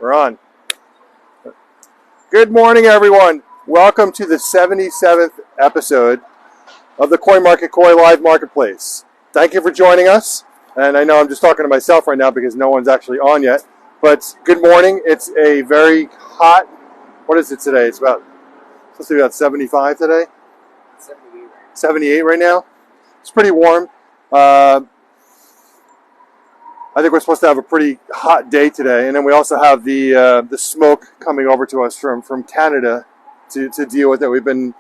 We're on. Good morning, everyone. Welcome to the 77th episode of the Coin Market Koi Live Marketplace. Thank you for joining us. And I know I'm just talking to myself right now because no one's actually on yet. But good morning. It's a very hot, what is it today? It's supposed to be about 75 today. 78. 78 right now. It's pretty warm. I think we're supposed to have a pretty hot day today, and then we also have the smoke coming over to us from Canada to deal with it. We've been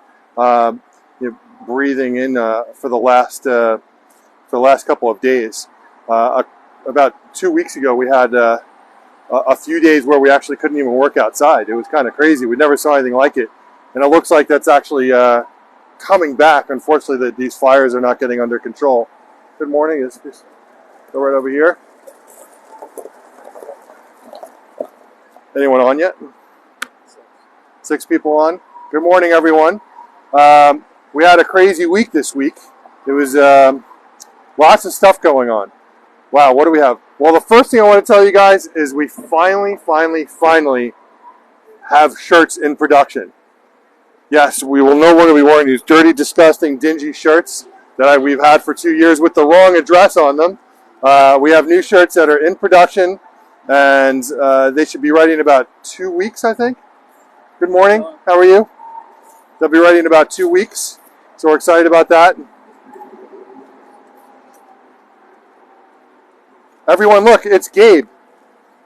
breathing in for the last couple of days. About 2 weeks ago, we had a few days where we actually couldn't even work outside. It was kind of crazy. We never saw anything like it, and it looks like that's actually coming back. Unfortunately, these fires are not getting under control. Good morning. Just go right over here. Anyone on yet? 6 people on. Good morning, everyone. We had a crazy week this week. It was lots of stuff going on. Wow, what do we have? Well, the first thing I want to tell you guys is we finally have shirts in production. Yes, we will no longer be wearing these dirty, disgusting, dingy shirts that we've had for 2 years with the wrong address on them. We have new shirts that are in production, and they should be ready in about 2 weeks, I think. Good morning. How are you? They'll be ready in about 2 weeks, so we're excited about that. Everyone, look, it's Gabe.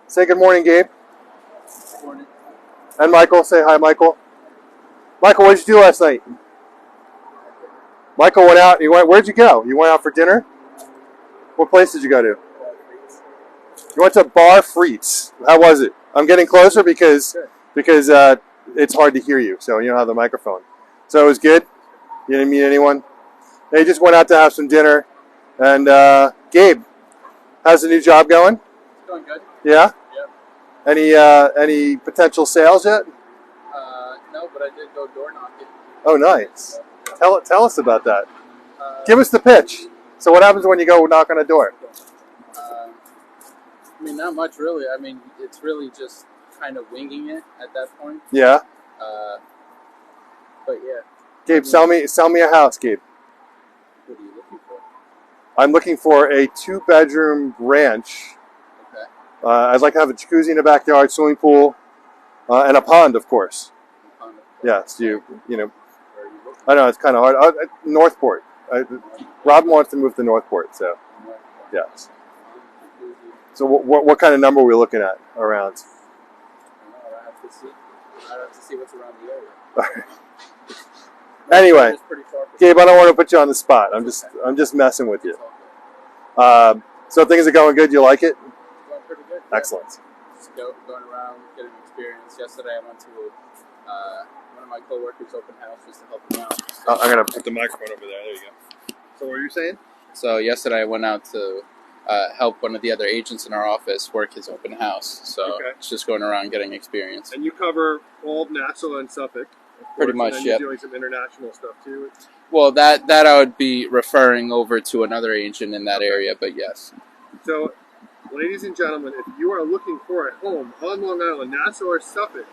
Say good morning, Gabe. Good morning. And Michael. Say hi, Michael. Michael, what did you do last night? Michael went out. Where'd you go? You went out for dinner? What place did you go to? You went to Bar Frites. How was it? I'm getting closer because it's hard to hear you, so you don't have the microphone. So it was good? You didn't meet anyone? They just went out to have some dinner. And Gabe, how's the new job going? It's going good. Yeah? Yeah. Any potential sales yet? No, but I did go door knocking. Oh, nice. Tell us about that. Give us the pitch. So what happens when you go knock on a door? I mean, not much really. I mean, it's really just kind of winging it at that point. Yeah. But yeah. Gabe, sell me a house, Gabe. What are you looking for? I'm looking for a 2-bedroom ranch. Okay. I'd like to have a jacuzzi in the backyard, swimming pool, and a pond, of course. Yes, you know. I know it's kind of hard. Northport. Robin wants to move to Northport, so yes. So what kind of number are we looking at around? I have to see what's around the area. Anyway, Gabe, I don't want to put you on the spot. I'm just messing with you. So things are going good. You like it? It's going pretty good. Excellent. Just going around, getting experience. Yesterday I went to one of my coworkers' open house just to help him out. I'm gonna put the microphone over there. There you go. So what were you saying? So yesterday I went out to help one of the other agents in our office work his open house. So It's just going around getting experience. And you cover all of Nassau and Suffolk. Pretty much, and yep. You're doing some international stuff too. Well, that I would be referring over to another agent in that area, but yes. So, ladies and gentlemen, if you are looking for a home on Long Island, Nassau or Suffolk,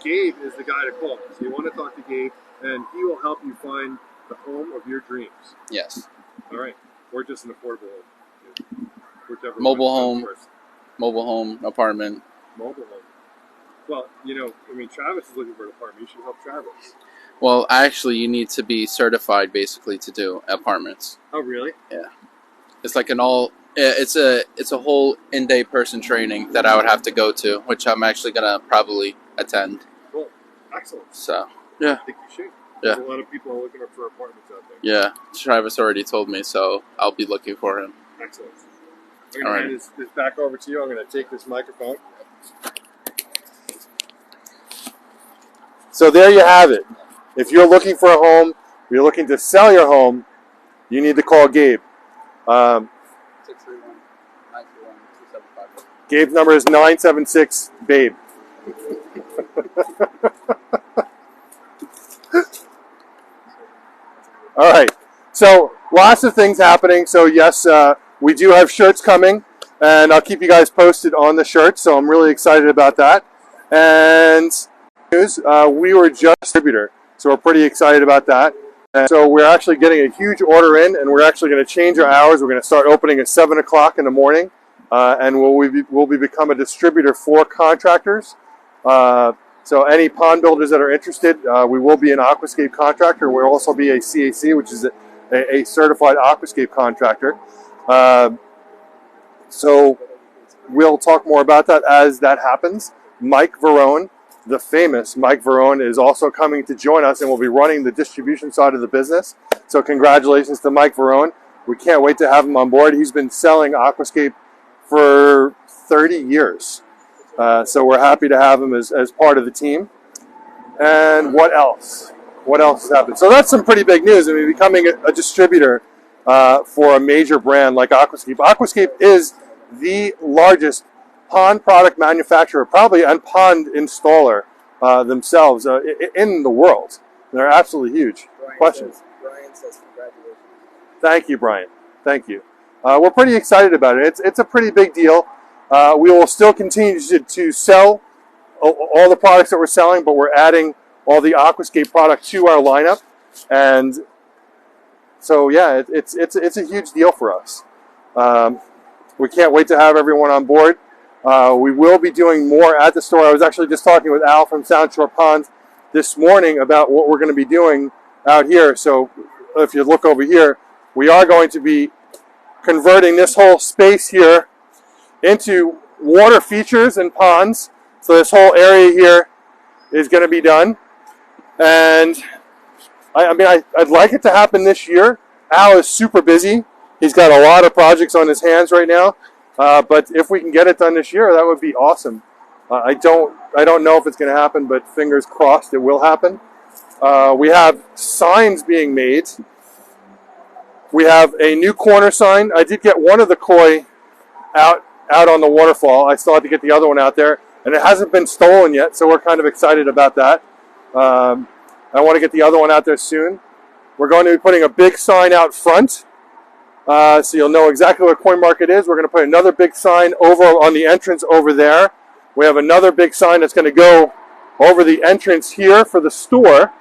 Gabe is the guy to call. So you want to talk to Gabe, and he will help you find the home of your dreams. Yes. All right. Or just an affordable home. Whichever mobile one home, mobile home, apartment. Mobile home. Well, Travis is looking for an apartment. You should help Travis. Well, actually, you need to be certified, basically, to do apartments. Oh, really? Yeah. It's like it's a whole in-day person training that I would have to go to, which I'm actually gonna probably attend. Well, excellent. So, yeah. I think you should. Yeah. There's a lot of people looking for apartments out there. Yeah. Travis already told me, so I'll be looking for him. Excellent. I'm going to hand this back over to you. I'm going to take this microphone. So there you have it. If you're looking for a home, you're looking to sell your home, you need to call Gabe. 631-921-2755. Gabe's number is 976-BABE. All right. So lots of things happening. So yes, we do have shirts coming. and I'll keep you guys posted on the shirt. So I'm really excited about that. And we were just a distributor, so we're pretty excited about that. And so we're actually getting a huge order in, and we're actually going to change our hours. We're going to start opening at 7 o'clock in the morning, and we'll become a distributor for contractors. So any pond builders that are interested, we will be an aquascape contractor. We'll also be a CAC, which is a certified aquascape contractor. So we'll talk more about that as that happens. Mike Verone, the famous Mike Verone, is also coming to join us and will be running the distribution side of the business. So congratulations to Mike Verone. We can't wait to have him on board. He's been selling aquascape for 30 years. So we're happy to have him as part of the team. And what else? What else has happened? So that's some pretty big news. I mean, becoming a distributor for a major brand like Aquascape. Aquascape is the largest pond product manufacturer, probably, and pond installer themselves in the world. They're absolutely huge. Questions? Brian says congratulations. Thank you, Brian. Thank you. We're pretty excited about it. It's a pretty big deal. We will still continue to sell all the products that we're selling, but we're adding all the Aquascape product to our lineup. And so, yeah, it's a huge deal for us. We can't wait to have everyone on board. We will be doing more at the store. I was actually just talking with Al from Sound Shore Ponds this morning about what we're going to be doing out here. So if you look over here, we are going to be converting this whole space here into water features and ponds. So this whole area here is going to be done. And I'd like it to happen this year. Al is super busy. He's got a lot of projects on his hands right now. But if we can get it done this year, that would be awesome. I don't know if it's going to happen, but fingers crossed it will happen. We have signs being made. We have a new corner sign. I did get one of the koi out on the waterfall. I still have to get the other one out there, and it hasn't been stolen yet, so we're kind of excited about that. I want to get the other one out there soon. We're going to be putting a big sign out front, so you'll know exactly what Koi Market is. We're going to put another big sign over on the entrance over there. We have another big sign that's going to go over the entrance here for the store,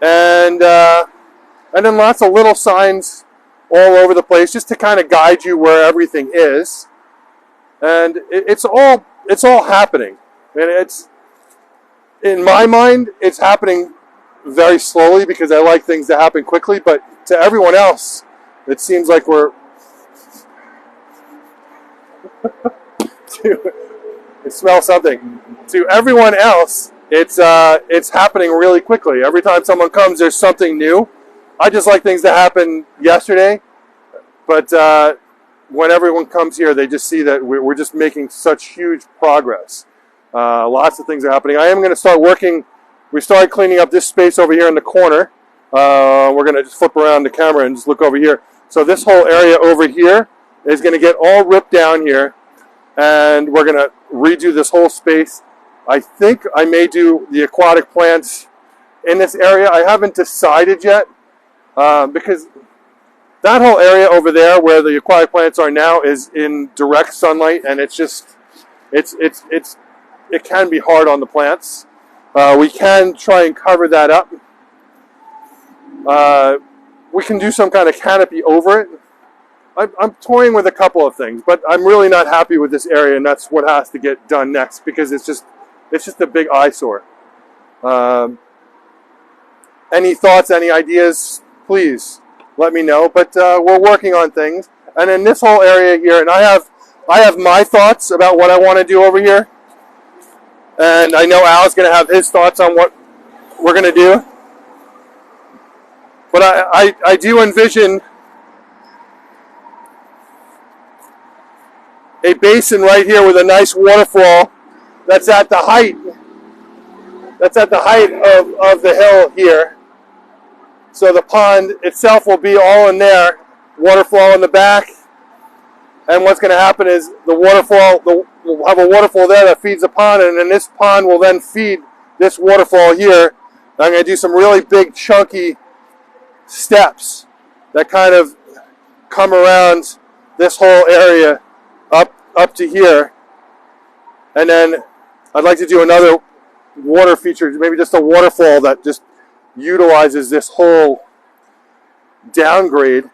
and then lots of little signs all over the place just to kind of guide you where everything is. And it's all happening. And it's, in my mind, it's happening very slowly because I like things to happen quickly. But to everyone else, it seems like we're it smells something. To everyone else, it's happening really quickly. Every time someone comes, there's something new. I just like things to happen yesterday, but when everyone comes here, they just see that we're just making such huge progress. Lots of things are happening. I am going to start working. We started cleaning up this space over here in the corner. We're going to just flip around the camera and just look over here. So this whole area over here is going to get all ripped down here, and we're going to redo this whole space. I think I may do the aquatic plants in this area. I haven't decided yet. Because that whole area over there where the aquatic plants are now is in direct sunlight, and it's just it can be hard on the plants. We can try and cover that up. We can do some kind of canopy over it. I'm toying with a couple of things, but I'm really not happy with this area, and that's what has to get done next because it's just a big eyesore. Any thoughts? Any ideas? Please let me know. But we're working on things. And in this whole area here, and I have my thoughts about what I want to do over here. And I know Al's going to have his thoughts on what we're going to do. But I do envision a basin right here with a nice waterfall that's at the height. That's at the height of the hill here. So the pond itself will be all in there, waterfall in the back. And what's going to happen is we'll have a waterfall there that feeds the pond, and then this pond will then feed this waterfall here. I'm going to do some really big, chunky steps that kind of come around this whole area up up to here. And then I'd like to do another water feature, maybe just a waterfall that just utilizes this whole downgrade.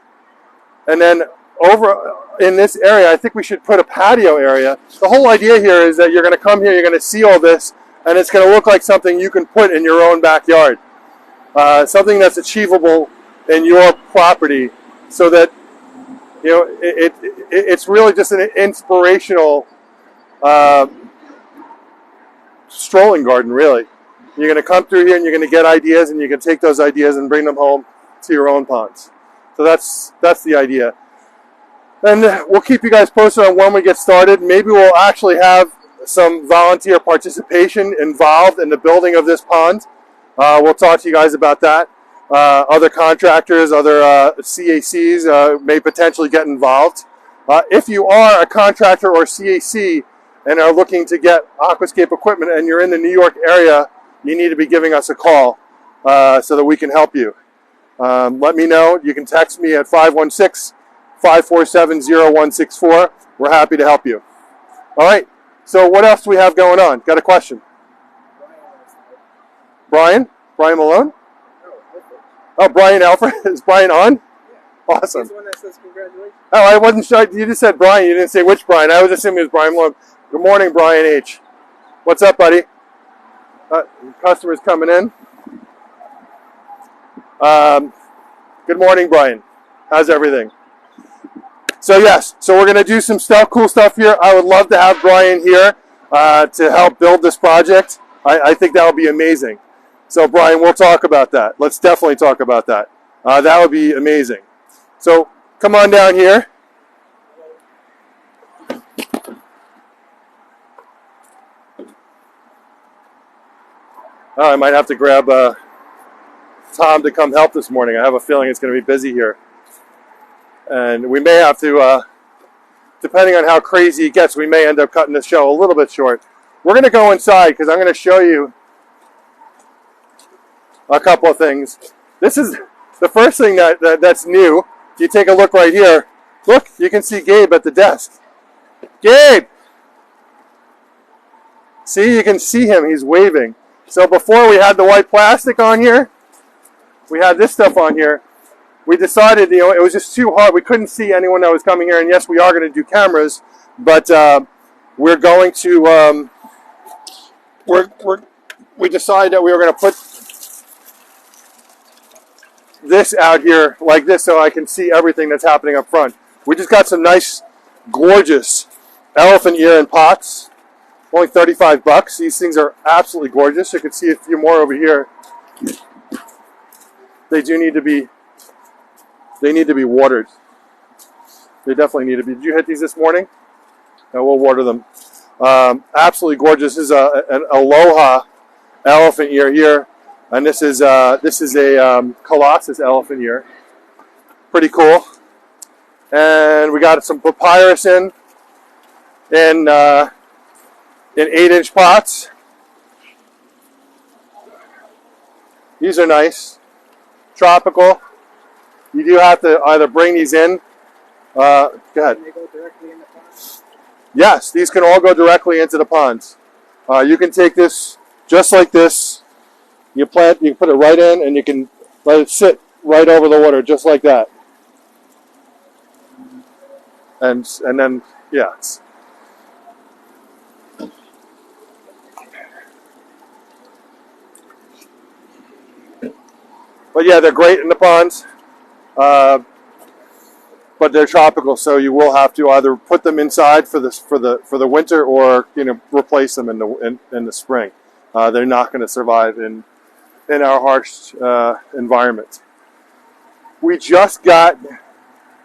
And then over in this area, I think we should put a patio area. The whole idea here is that you're going to come here, you're going to see all this, and it's going to look like something you can put in your own backyard. Something that's achievable in your property, so that it's really just an inspirational strolling garden, really. You're going to come through here and you're going to get ideas, and you can take those ideas and bring them home to your own ponds. So that's the idea. And we'll keep you guys posted on when we get started. Maybe we'll actually have some volunteer participation involved in the building of this pond. We'll talk to you guys about that. Other contractors, other CACs may potentially get involved. If you are a contractor or CAC and are looking to get aquascape equipment and you're in the New York area, you need to be giving us a call so that we can help you. Let me know. You can text me at 516-547-0164. We're happy to help you. All right. So what else do we have going on? Got a question? Brian? Brian Malone? Oh, Brian Alfred. Is Brian on? Yeah. Awesome. He's the one that says congratulations. Oh, I wasn't sure. You just said Brian. You didn't say which Brian. I was assuming it was Brian Malone. Good morning, Brian H. What's up, buddy? Customers coming in. Good morning, Brian. How's everything? So yes, so we're going to do some cool stuff here. I would love to have Brian here to help build this project. I think that would be amazing. So Brian, we'll talk about that. Let's definitely talk about that. That would be amazing. So come on down here. I might have to grab Tom to come help this morning. I have a feeling it's going to be busy here. And we may have to, depending on how crazy it gets, we may end up cutting the show a little bit short. We're going to go inside because I'm going to show you a couple of things. This is the first thing that's new. If you take a look right here, look, you can see Gabe at the desk. Gabe! See, you can see him. He's waving. So before we had the white plastic on here, we had this stuff on here. We decided, it was just too hard. We couldn't see anyone that was coming here. And yes, we are going to do cameras, but we're going to, we decided that we were going to put this out here like this so I can see everything that's happening up front. We just got some nice, gorgeous elephant ear in pots. Only $35. These things are absolutely gorgeous. You can see a few more over here. They need to be watered. They definitely need to be. Did you hit these this morning? No, we'll water them. Absolutely gorgeous. This is an Aloha elephant ear here, and this is a Colossus elephant ear. Pretty cool. And we got some papyrus in 8-inch pots. These are nice. Tropical. You do have to either bring these in. Go ahead. Can they go directly in the pond? Yes, these can all go directly into the ponds. You can take this just like this. You can put it right in, and you can let it sit right over the water, just like that. And then, yeah. But yeah, they're great in the ponds, but they're tropical, so you will have to either put them inside for the winter, or replace them in the spring. They're not going to survive in our harsh environment. We just got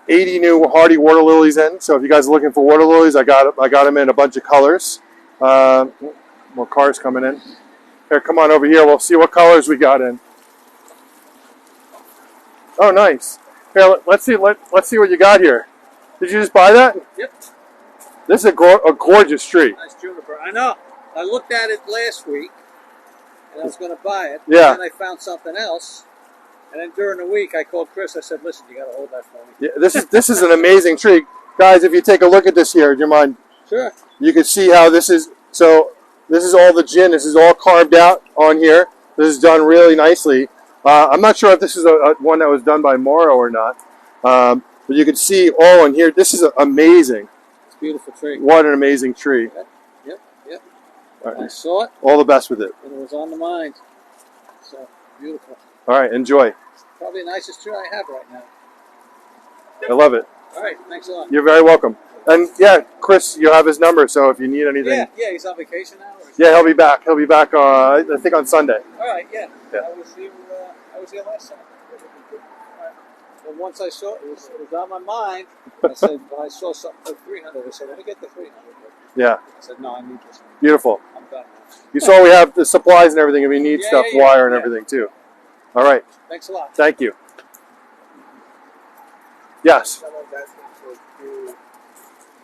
80 new hardy water lilies in, so if you guys are looking for water lilies, I got them in a bunch of colors. More cars coming in. Here, come on over here. We'll see what colors we got in. Oh, nice. Here, let's see what you got here. Did you just buy that? Yep. This is a gorgeous tree. Nice juniper. I know. I looked at it last week, and I was going to buy it. Yeah. And then I found something else. And then during the week, I called Chris. I said, "Listen, you got to hold that for me." Yeah, this is an amazing tree, guys. If you take a look at this here, do you mind Sure. You can see how this is. So this is all the gin. This is all carved out on here. This is done really nicely. I'm not sure if this is a one that was done by Morrow or not. But you can see all in here. This is amazing. It's a beautiful tree. What an amazing tree. Yep. All right. I saw it, All the best with it. and it was on the mind. So, beautiful. All right, enjoy. Probably the nicest tree I have right now. I love it. All right, thanks a lot. You're very welcome. And yeah, Chris, you have his number, so if you need anything. Yeah, he's on vacation now? Or Yeah, he'll be back. He'll be back, I think, on Sunday. All right, yeah. Yeah. I was here last time. All right. Well, once I saw it, it was on my mind. I said, well, I saw something for 300. I said, let me get the 300. Yeah, I said, no, I need this one. beautiful. I'm done now. You saw we have the supplies and everything if you need Yeah, stuff, yeah, wire and yeah. everything, too. All right. Thanks a lot. Thank you. Yes. Someone's asking to do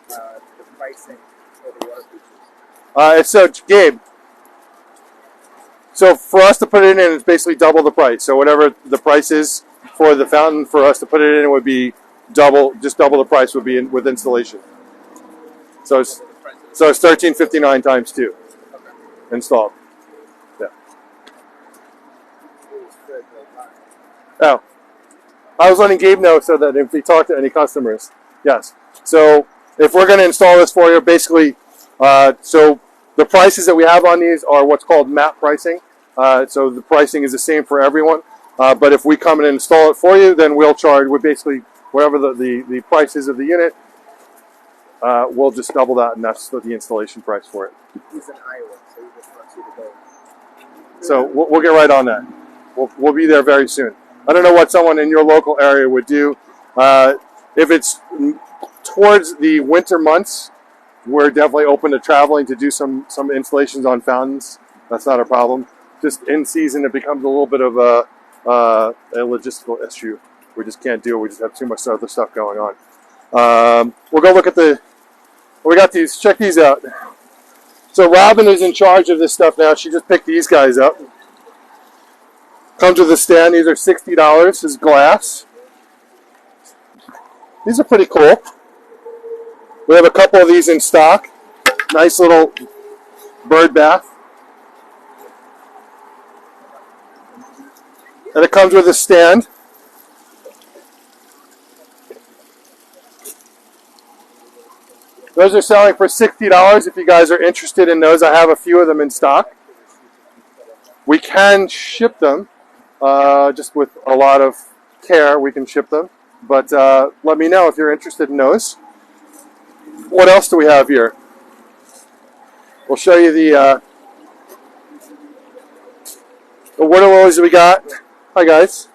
the pricing for the water features. So, Gabe, so for us to put it in, it's basically double the price. So whatever the price is for the fountain, for us to put it in would be just double the price would be with installation. So it's $13.59 times 2 installed. Yeah. Oh, I was letting Gabe know so that if he talked to any customers, yes. So if we're going to install this for you, basically, so the prices that we have on these are what's called map pricing. So the pricing is the same for everyone. But if we come and install it for you, then we'll charge. We're basically whatever the price is of the unit. We'll just double that, and that's the installation price for it. He's in Iowa, so he just wants you to go. So we'll get right on that. We'll be there very soon. I don't know what someone in your local area would do. If it's towards the winter months, we're definitely open to traveling to do some installations on fountains. That's not a problem. Just in season, it becomes a little bit of a logistical issue. We just can't do it. We just have too much other stuff going on. We'll go look at we got these. Check these out. So Robin is in charge of this stuff now. She just picked these guys up. Comes with a stand. These are $60. This is glass. These are pretty cool. We have a couple of these in stock. Nice little bird bath. And it comes with a stand. Those are selling for $60 if you guys are interested in those. I have a few of them in stock. We can ship them, just with a lot of care we can ship them. But let me know if you're interested in those. What else do we have here? We'll show you the water lilies that we got. Hi guys.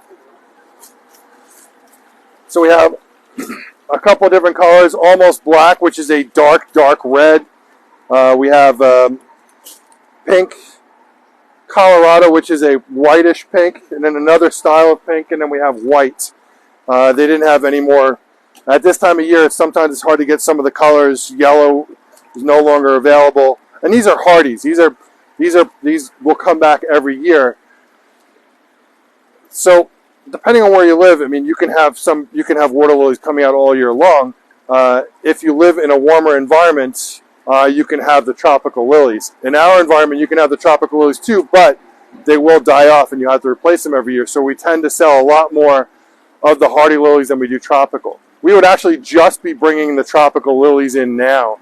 So we have a couple of different colors. Almost black, which is a dark red. We have pink Colorado, which is a whitish pink, and then another style of pink, and then we have white. They didn't have any more. At this time of year, sometimes it's hard to get some of the colors. Yellow is no longer available. And these are hardies. These will come back every year. So depending on where you live, I mean, you can have water lilies coming out all year long. If you live in a warmer environment, you can have the tropical lilies. In our environment, you can have the tropical lilies too, but they will die off and you have to replace them every year. So we tend to sell a lot more of the hardy lilies than we do tropical. We would actually just be bringing the tropical lilies in now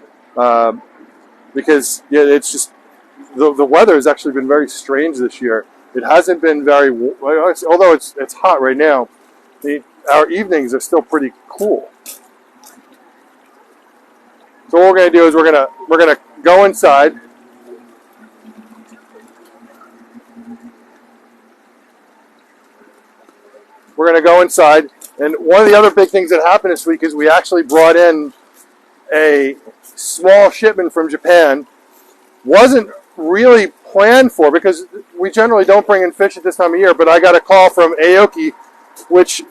because it's just the weather has actually been very strange this year. It hasn't been very, although it's hot right now. Our evenings are still pretty cool. So what we're going to do is we're gonna go inside. We're going to go inside, and one of the other big things that happened this week is we actually brought in a small shipment from Japan. Wasn't really planned for because we generally don't bring in fish at this time of year, but I got a call from Aoki, which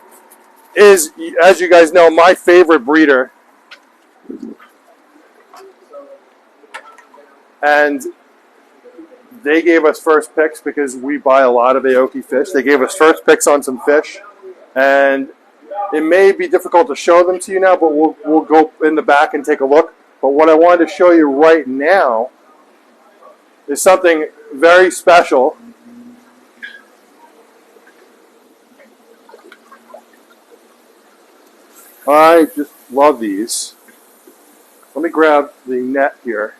is, as you guys know, my favorite breeder. And they gave us first picks because we buy a lot of Aoki fish. They gave us first picks on some fish. And it may be difficult to show them to you now, but we'll go in the back and take a look. But what I wanted to show you right now is something very special. I just love these. Let me grab the net here.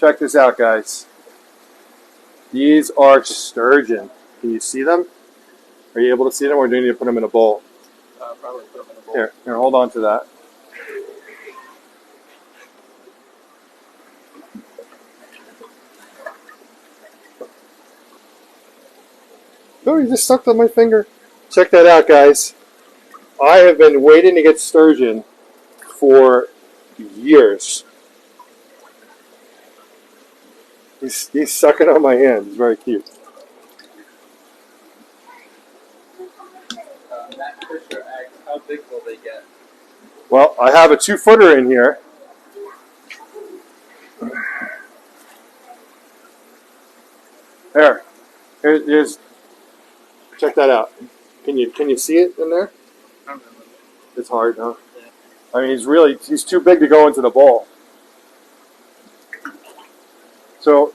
Check this out, guys. These are sturgeon. Can you see them? Are you able to see them, or do you need to put them in a bowl? Probably put them in a bowl. Here, hold on to that. Oh, you just sucked on my finger. Check that out, guys. I have been waiting to get sturgeon for years. He's sucking on my hand. He's very cute. That Fisher egg, how big will they get? Well, I have a 2-footer in here. Here's. Check that out. Can you see it in there? It's hard, huh? Yeah. I mean, he's too big to go into the bowl. So,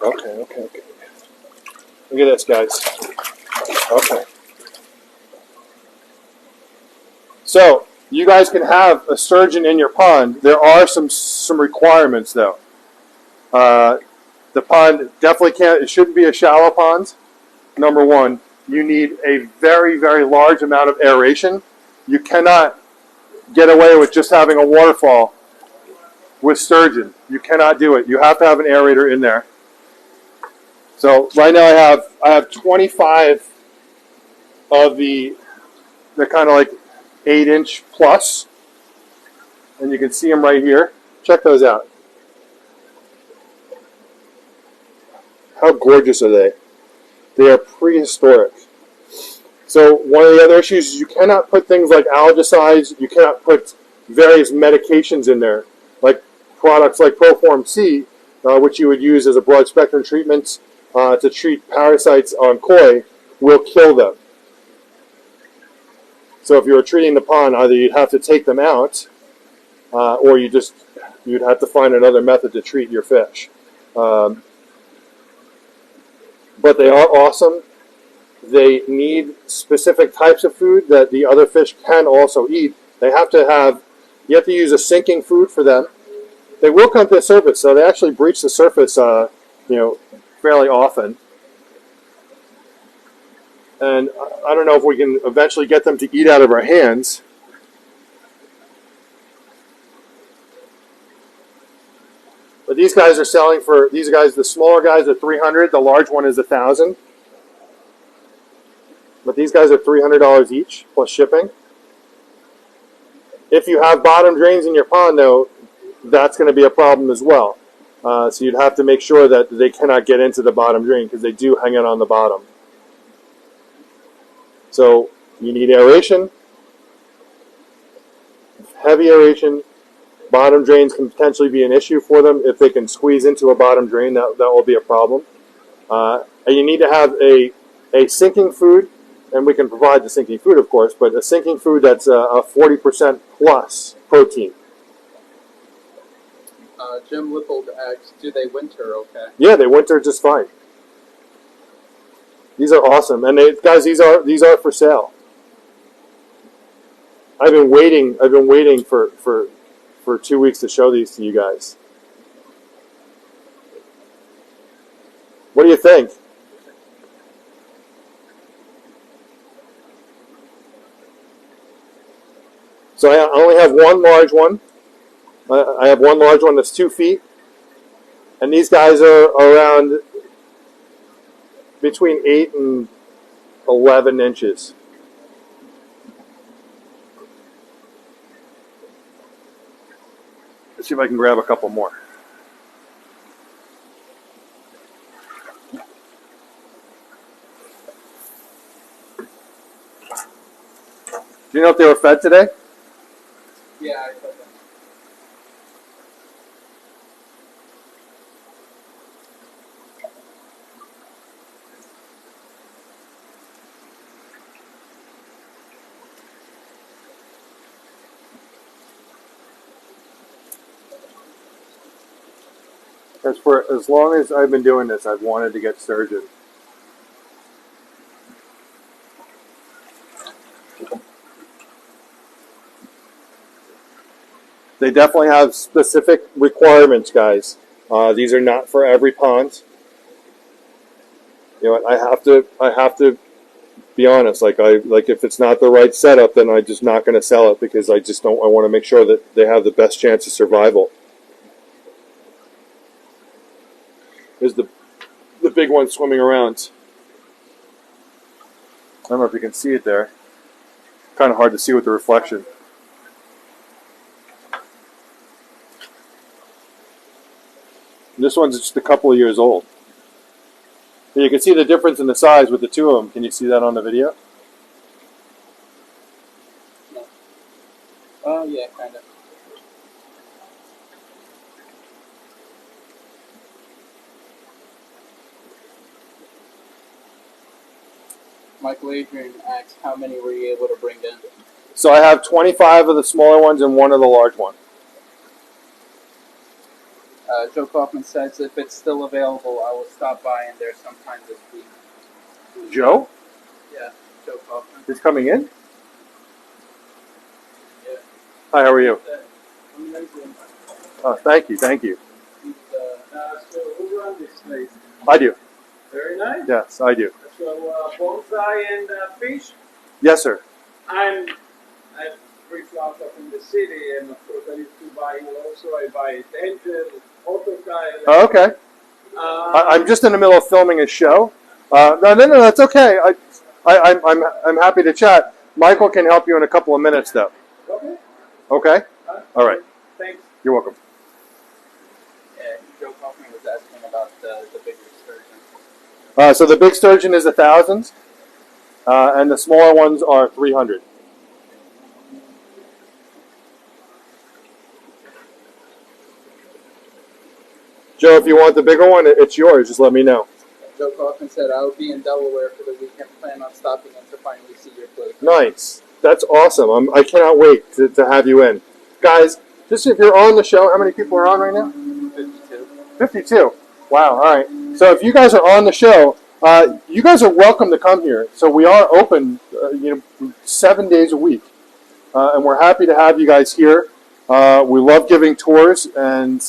okay. Look at this, guys. Okay. So, you guys can have a sturgeon in your pond. There are some requirements, though. The pond definitely it shouldn't be a shallow pond. Number one, you need a very, very large amount of aeration. You cannot get away with just having a waterfall with sturgeon. You cannot do it. You have to have an aerator in there. So right now I have 25 of the kind of like 8-inch plus, and you can see them right here. Check those out. How gorgeous are they? They are prehistoric. So one of the other issues is you cannot put things like algicides. You cannot put various medications in there, like products like Proform C, which you would use as a broad spectrum treatment to treat parasites on koi, will kill them. So if you were treating the pond, either you'd have to take them out, or you'd have to find another method to treat your fish. But they are awesome. They need specific types of food that the other fish can also eat. You have to use a sinking food for them. They will come to the surface, so they actually breach the surface, fairly often. And I don't know if we can eventually get them to eat out of our hands. But these guys are selling for, the smaller guys are $300, the large one is $1,000. But these guys are $300 each, plus shipping. If you have bottom drains in your pond, though, that's going to be a problem as well. So you'd have to make sure that they cannot get into the bottom drain, because they do hang out on the bottom. So you need aeration, heavy aeration. Bottom drains can potentially be an issue for them. If they can squeeze into a bottom drain, that will be a problem. And you need to have a sinking food, and we can provide the sinking food, of course, but a sinking food that's a 40% plus protein. Jim Lippold asks, do they winter okay? Yeah, they winter just fine. These are awesome, and guys, these are for sale. I've been waiting for 2 weeks to show these to you guys. What do you think? So I only have one large one. I have one large one that's 2 feet, and these guys are around between 8 and 11 inches. Let's see if I can grab a couple more. Do you know if they were fed today? Yeah, I said that. Because for as long as I've been doing this, I've wanted to get sturgeon. They definitely have specific requirements, guys. These are not for every pond. You know, I have to be honest. Like if it's not the right setup, then I'm just not going to sell it because I just don't. I want to make sure that they have the best chance of survival. There's the big one swimming around. I don't know if you can see it there. Kind of hard to see with the reflection. This one's just a couple of years old. You can see the difference in the size with the two of them. Can you see that on the video? Oh, yeah, kind of. Michael Adrian asks, how many were you able to bring in? So I have 25 of the smaller ones and one of the large ones. Joe Kaufman says, if it's still available, I will stop by in there sometime this week. Joe? Yeah, Joe Kaufman. He's coming in? Yeah. Hi, how are you? I'm nice and Oh, thank you, thank you. So who runs this place? I do. Very nice. Yes, I do. So bonsai and fish. Yes, sir. I have 3 flowers up in the city, and of course I need to buy also. I buy Angel, Autokai. Oh, okay. I'm just in the middle of filming a show. No, that's okay. I'm happy to chat. Michael can help you in a couple of minutes, though. Okay. Okay? All right. Thanks. You're welcome. Yeah, Joe Kaufman was asking about the bigger sturgeon. So the big sturgeon is 1,000, and the smaller ones are 300. Joe, if you want the bigger one, it's yours. Just let me know. Joe Kaufman said, I will be in Delaware for the weekend. Plan on stopping in to finally see your place. Nice. That's awesome. I cannot wait to have you in. Guys, just if you're on the show, how many people are on right now? 52. 52. Wow, all right. So if you guys are on the show, you guys are welcome to come here. So we are open 7 days a week. And we're happy to have you guys here. We love giving tours, and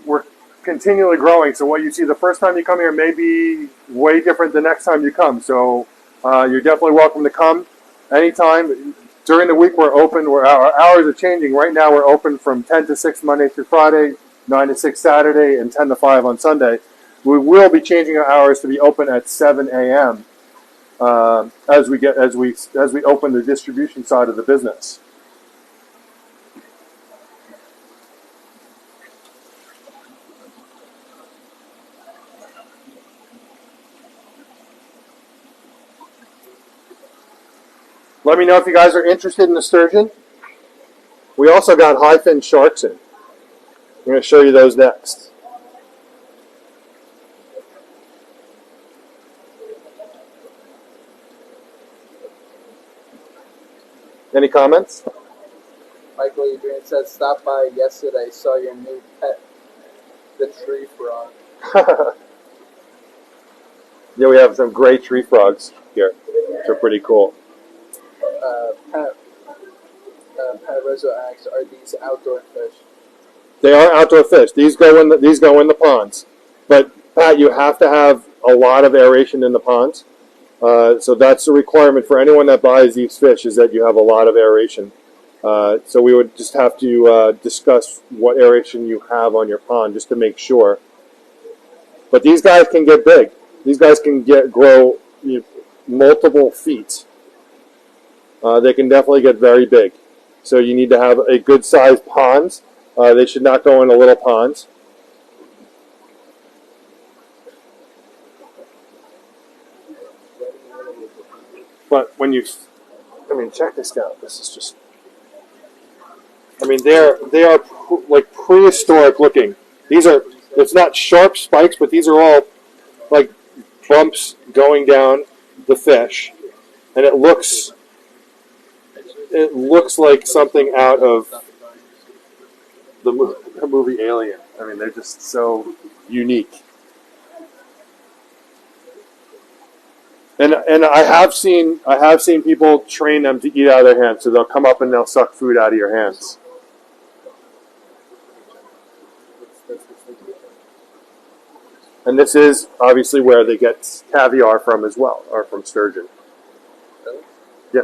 we're continually growing. So what you see the first time you come here may be way different the next time you come. So you're definitely welcome to come anytime. During the week we're open. Our hours are changing. Right now we're open from 10 to 6 Monday through Friday, 9 to 6 Saturday, and 10 to 5 on Sunday. We will be changing our hours to be open at 7 a.m. As we open the distribution side of the business. Let me know if you guys are interested in the sturgeon. We also got high fin sharks in. I'm going to show you those next. Any comments? Michael Adrian says, stop by yesterday. Saw your new pet, the tree frog. Yeah, we have some gray tree frogs here, which are pretty cool. Pat Rizzo asks, are these outdoor fish? They are outdoor fish. These go in the ponds. But Pat, you have to have a lot of aeration in the ponds. So that's the requirement for anyone that buys these fish, is that you have a lot of aeration. So we would just have to discuss what aeration you have on your pond just to make sure. But these guys can get big. These guys can grow multiple feet. They can definitely get very big. So you need to have a good sized ponds. They should not go into little ponds. But when check this out. This is just, they are like prehistoric looking. It's not sharp spikes, but these are all like bumps going down the fish. And it looks like something out of the movie Alien. I mean, they're just so unique. And I have seen people train them to eat out of their hands. So they'll come up and they'll suck food out of your hands. And this is obviously where they get caviar from as well, or from sturgeon. Yeah.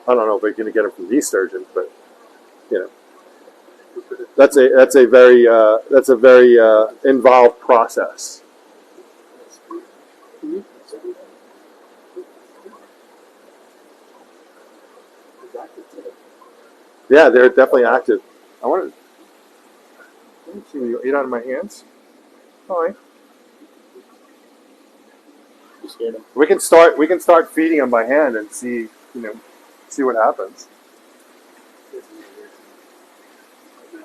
I don't know if they're going to get them from these sturgeons, but you know, that's a very involved process. Yeah, they're definitely active. I want to see me eat out of my hands. All right. You scared him. We can start feeding them by hand and see what happens.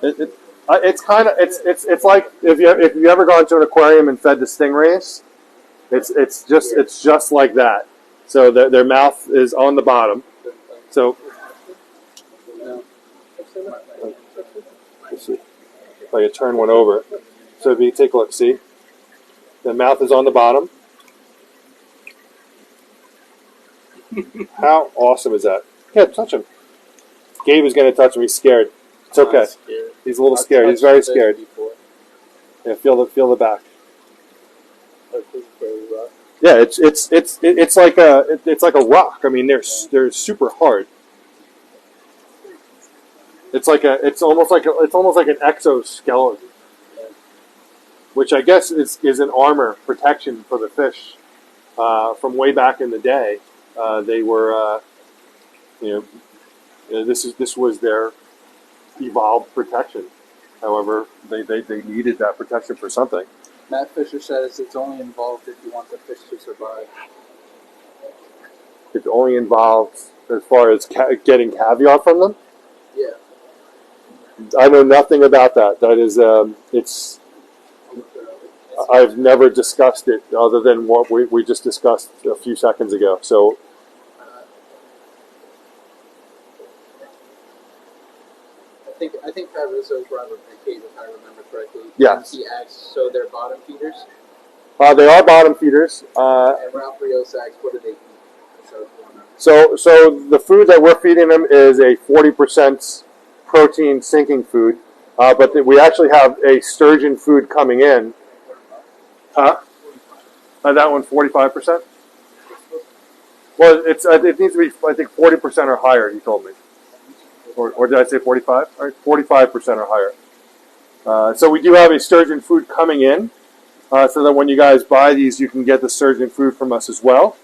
It's kind of it's like if you ever gone to an aquarium and fed the stingrays, it's just like that. So their mouth is on the bottom. So let's see if I can turn one over. So if you take a look, see, the mouth is on the bottom. How awesome is that? Yeah, touch him. Gabe is going to touch him. He's scared. It's okay. He's a little scared. He's very scared. Yeah, feel the back. Yeah, it's like a rock. I mean, they're super hard. It's almost like an exoskeleton, which I guess is an armor protection for the fish from way back in the day. They were, this was their evolved protection. However, they needed that protection for something. Matt Fisher says it's only involved if you want the fish to survive. It's only involved as far as getting caviar from them? Yeah. I know nothing about that. That is, I've never discussed it other than what we just discussed a few seconds ago. So, I think Fabrizio's Robert McCabe, if I remember correctly. Yes. He asked, so they're bottom feeders? they are bottom feeders. And Ralph Rios asked, what do they eat? So the food that we're feeding them is a 40% protein sinking food, but we actually have a sturgeon food coming in. Huh? That one 45%. Well, it needs to be, I think, 40% or higher. He told me, or did I say 45? All right, 45% or higher. So we do have a sturgeon food coming in, so that when you guys buy these, you can get the sturgeon food from us as well.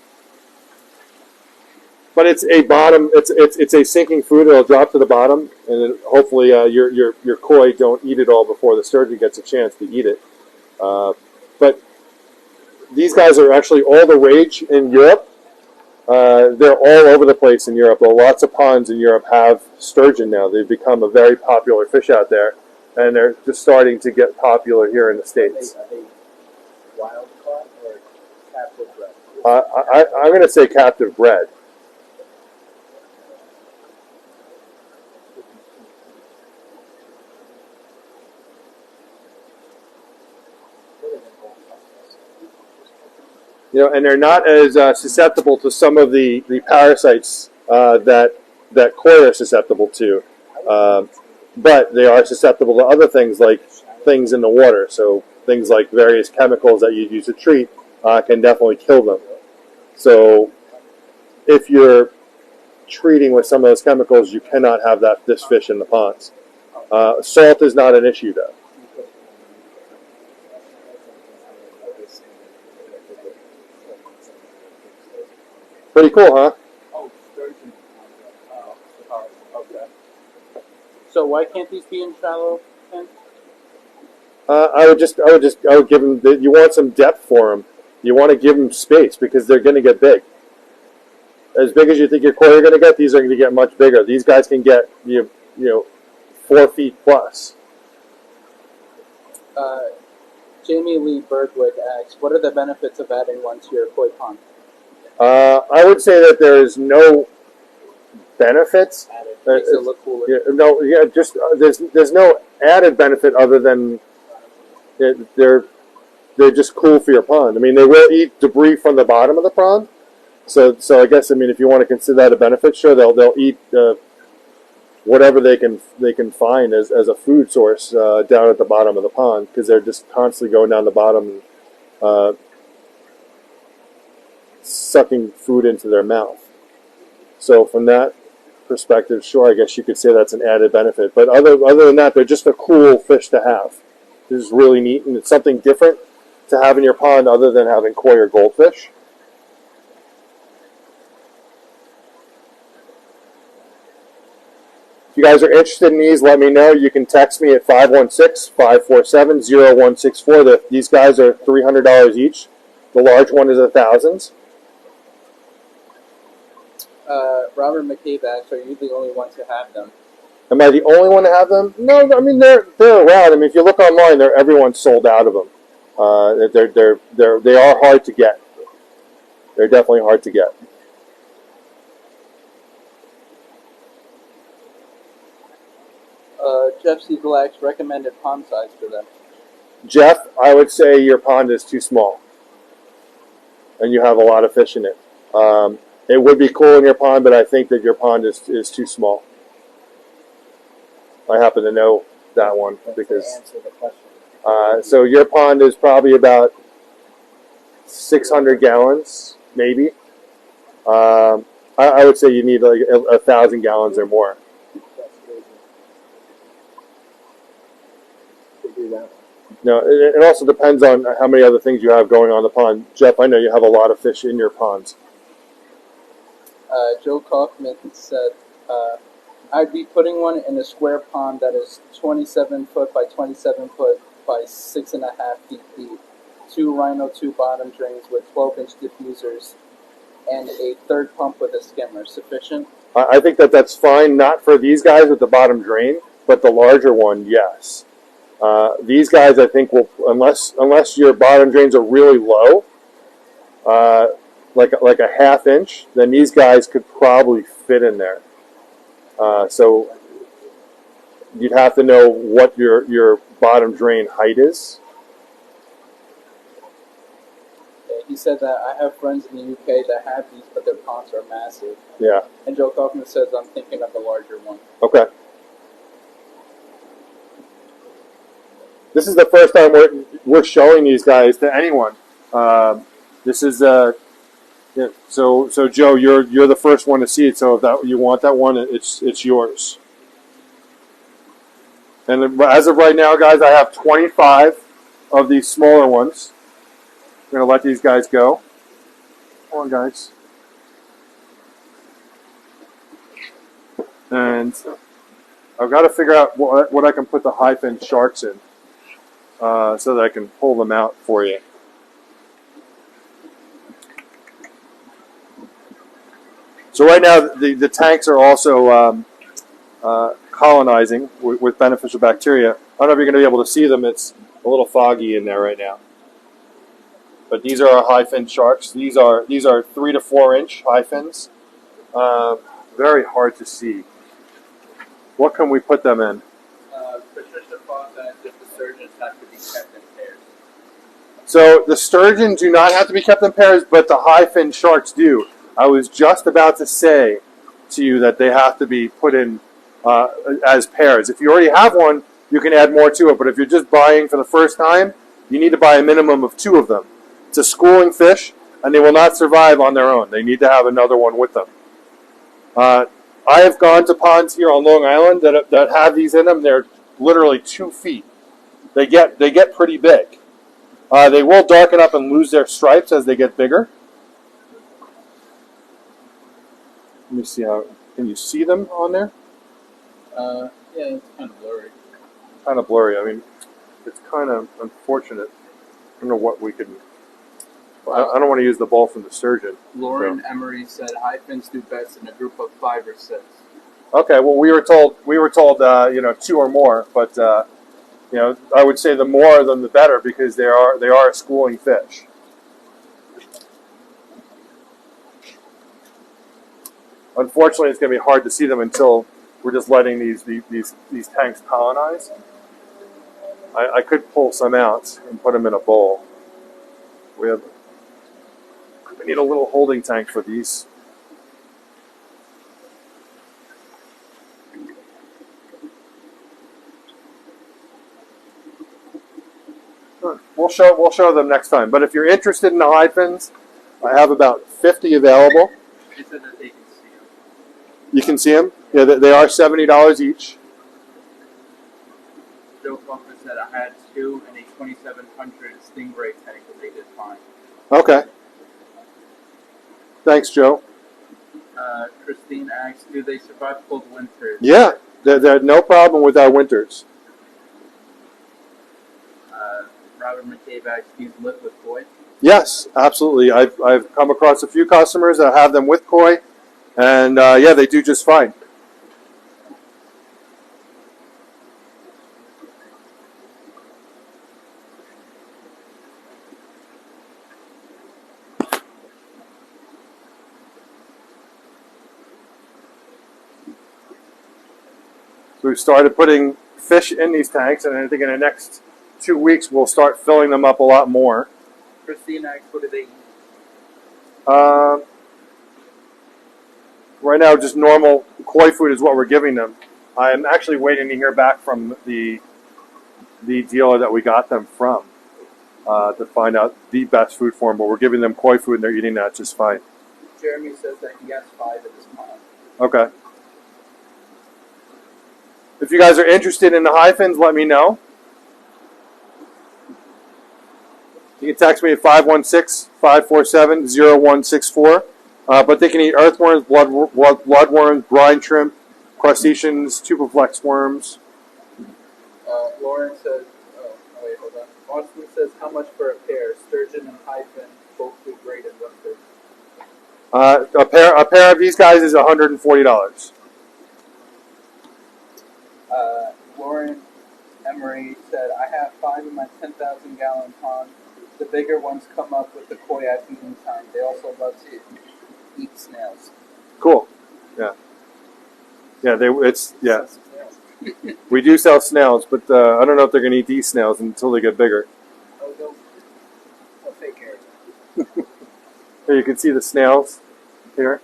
But it's a bottom. It's a sinking food. It'll drop to the bottom, and then hopefully your koi don't eat it all before the sturgeon gets a chance to eat it. But these guys are actually all the rage in Europe. They're all over the place in Europe. Lots of ponds in Europe have sturgeon now. They've become a very popular fish out there, and they're just starting to get popular here in the States. Are they wild caught or captive bred? I'm going to say captive bred. And they're not as susceptible to some of the parasites that koi are susceptible to, but they are susceptible to other things like things in the water. So things like various chemicals that you use to treat can definitely kill them. So if you're treating with some of those chemicals, you cannot have this fish in the ponds. Salt is not an issue though. Pretty cool, huh? Oh, sturgeon. Okay. So why can't these be in shallow pens? I would give them. You want some depth for them. You want to give them space because they're going to get big. As big as you think your koi are going to get, these are going to get much bigger. These guys can get 4 feet plus. Jamie Lee Birdwood asks, what are the benefits of adding one to your koi pond? I would say that there is no benefits Makes it look cooler. Just there's no added benefit other than they're just cool for your pond. I mean, they will eat debris from the bottom of the pond. So I guess, I mean, if you want to consider that a benefit, sure, they'll eat whatever they can find as a food source down at the bottom of the pond, because they're just constantly going down the bottom and sucking food into their mouth. So from that perspective, sure, I guess you could say that's an added benefit. But other than that, they're just a cool fish to have. This is really neat, and it's something different to have in your pond other than having koi or goldfish. If you guys are interested in these, let me know. You can text me at 516-547-0164. These guys are $300 each. The large one is $1,000. Robert McCabe asks, are you the only one to have them? Am I the only one to have them? No, I mean they're around. I mean, if you look online, everyone's sold out of them. They are hard to get. They're definitely hard to get. Jeff C. Black's recommended pond size for them. Jeff, I would say your pond is too small, and you have a lot of fish in it. It would be cool in your pond, but I think that your pond is too small. I happen to know that one because. Answer the question. So your pond is probably about 600 gallons, maybe. I would say you need like 1,000 gallons or more. No, it also depends on how many other things you have going on in the pond. Jeff, I know you have a lot of fish in your ponds. Joe Kaufman said, I'd be putting one in a square pond that is 27 foot by 27 foot by 6.5 feet deep. 2 Rhino 2 bottom drains with 12-inch diffusers and a third pump with a skimmer. Sufficient? I think that's fine, not for these guys with the bottom drain, but the larger one, yes. These guys, I think, will, unless your bottom drains are really low, like a ½ inch, then these guys could probably fit in there. So you'd have to know what your bottom drain height is. Yeah, he said that I have friends in the UK that have these, but their ponds are massive. Yeah. And Joe Kaufman says I'm thinking of the larger one. Okay. This is the first time we're showing these guys to anyone. This is so Joe, you're the first one to see it. So if you want that one, it's yours. And as of right now, guys, I have 25 of these smaller ones. I'm gonna let these guys go. Come on, guys. And I've got to figure out what I can put the high fin sharks in. So that I can pull them out for you. So right now the tanks are also colonizing with beneficial bacteria. I don't know if you're going to be able to see them. It's a little foggy in there right now. But these are our high fin sharks. These are 3 to 4 inch high fins. Very hard to see. What can we put them in? Patricia thought that if the surgeons have to be kept in pairs. So the sturgeon do not have to be kept in pairs, but the high fin sharks do. I was just about to say to you that they have to be put in as pairs. If you already have one, you can add more to it. But if you're just buying for the first time, you need to buy a minimum of 2 of them. It's a schooling fish, and they will not survive on their own. They need to have another one with them. I have gone to ponds here on Long Island that have these in them. They're literally 2 feet. They get pretty big. They will darken up and lose their stripes as they get bigger. Let me see how. Can you see them on there? Yeah, it's kind of blurry. Kind of blurry. I mean, it's kind of unfortunate. I don't know what we can. I don't want to use the ball from the sturgeon. Lauren Emery said high fins do best in a group of 5 or 6. Okay, well we were told 2 or more, but I would say the more than the better because they are a schooling fish. Unfortunately, it's going to be hard to see them until we're just letting these tanks colonize. I could pull some out and put them in a bowl. We need a little holding tank for these. We'll show them next time. But if you're interested in the hide fins, I have about 50 available. They said that they can see them. You can see them. Yeah, they are $70 each. Joe Buffer said I had two and a 2700 Stingray tank and they did fine. Okay. Thanks, Joe. Christine asks, do they survive cold winters? Yeah, they're no problem with our winters. Robert McCabe asks, do you live with koi? Yes, absolutely. I've come across a few customers that have them with koi, and yeah, they do just fine. So we've started putting fish in these tanks, and I think in the next 2 weeks we'll start filling them up a lot more. Christine asks, what do they eat? Right now, just normal koi food is what we're giving them. I'm actually waiting to hear back from the dealer that we got them from to find out the best food for them. But we're giving them koi food, and they're eating that just fine. Jeremy says that he has 5 at this pond. Okay. If you guys are interested in the high fins, let me know. You can text me at 516-547-0164. But they can eat earthworms, bloodworms, brine shrimp, crustaceans, tubiflex worms. Lauren says, wait, hold on. Austin says, how much for a pair? Sturgeon and hyphen, both do great in winter. A pair of these guys is $140. Lauren Emery said, I have 5 in my 10,000 gallon pond. The bigger ones come up with the koi at feeding time. They also love to eat snails. Cool. Yeah. Yeah. We do sell snails, but I don't know if they're going to eat these snails until they get bigger. Oh, they'll take care of it. Here you can see the snails here.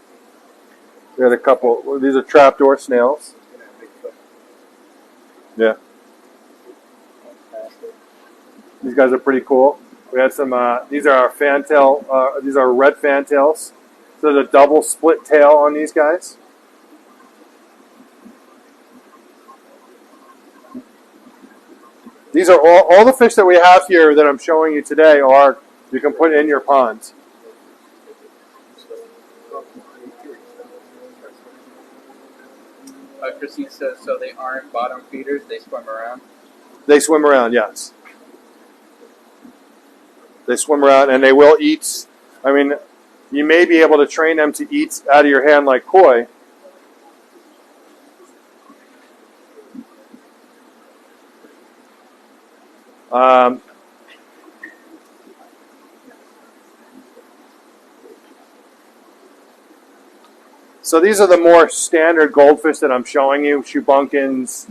We had a couple. Well, these are trapdoor snails. Yeah. These guys are pretty cool. We had some. These are our fantail. These are red fantails. So there's a double split tail on these guys. These are all the fish that we have here that I'm showing you today are you can put in your ponds. Christine says, so they aren't bottom feeders, they swim around? They swim around, yes. They swim around and they will eat. I mean, you may be able to train them to eat out of your hand like koi. So these are the more standard goldfish that I'm showing you. Shubunkins,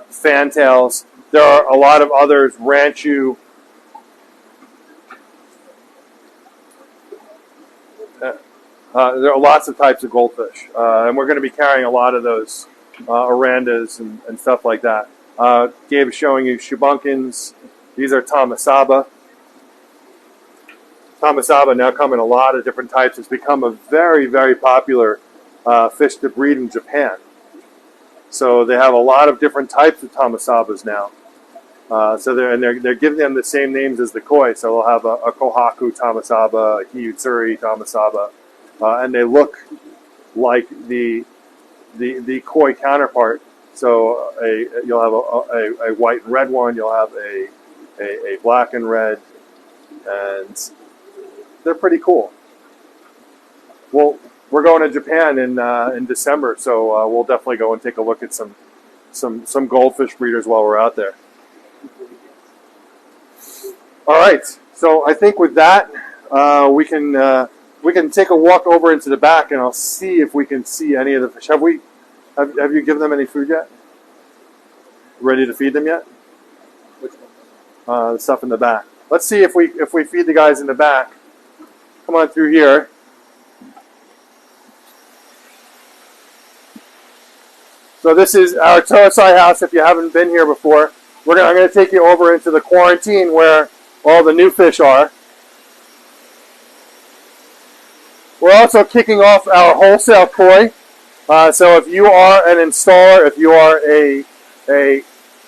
fantails. There are a lot of others, ranchu. There are lots of types of goldfish. And we're going to be carrying a lot of those orandas and stuff like that. Gabe is showing you shubunkins. These are tamasaba. Tamasaba now come in a lot of different types. It's become a very, very popular fish to breed in Japan. So they have a lot of different types of tamasabas now. So they're giving them the same names as the koi. So they'll have a kohaku tamasaba, a hiyutsuri tamasaba, and they look like the koi counterpart. So you'll have a white and red one. You'll have a black and red, and they're pretty cool. Well, we're going to Japan in December, so we'll definitely go and take a look at some goldfish breeders while we're out there. All right, so I think with that we can take a walk over into the back, and I'll see if we can see any of the fish. Have you given them any food yet? Ready to feed them yet? Which one? The stuff in the back. Let's see if we feed the guys in the back. Come on through here. So this is our Tosai house. If you haven't been here before, I'm going to take you over into the quarantine where all the new fish are. We're also kicking off our wholesale koi. So if you are an installer, if you are a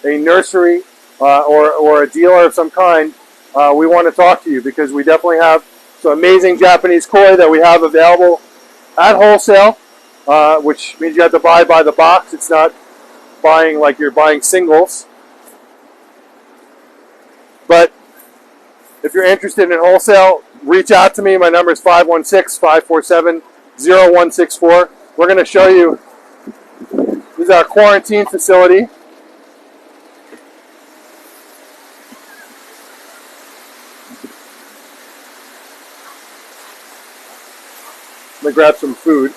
nursery or a dealer of some kind, we want to talk to you because we definitely have some amazing Japanese koi that we have available at wholesale, which means you have to buy by the box. It's not buying like you're buying singles. But if you're interested in wholesale, reach out to me. My number is 516-547-0164. We're going to show you, this is our quarantine facility. I'm going to grab some food.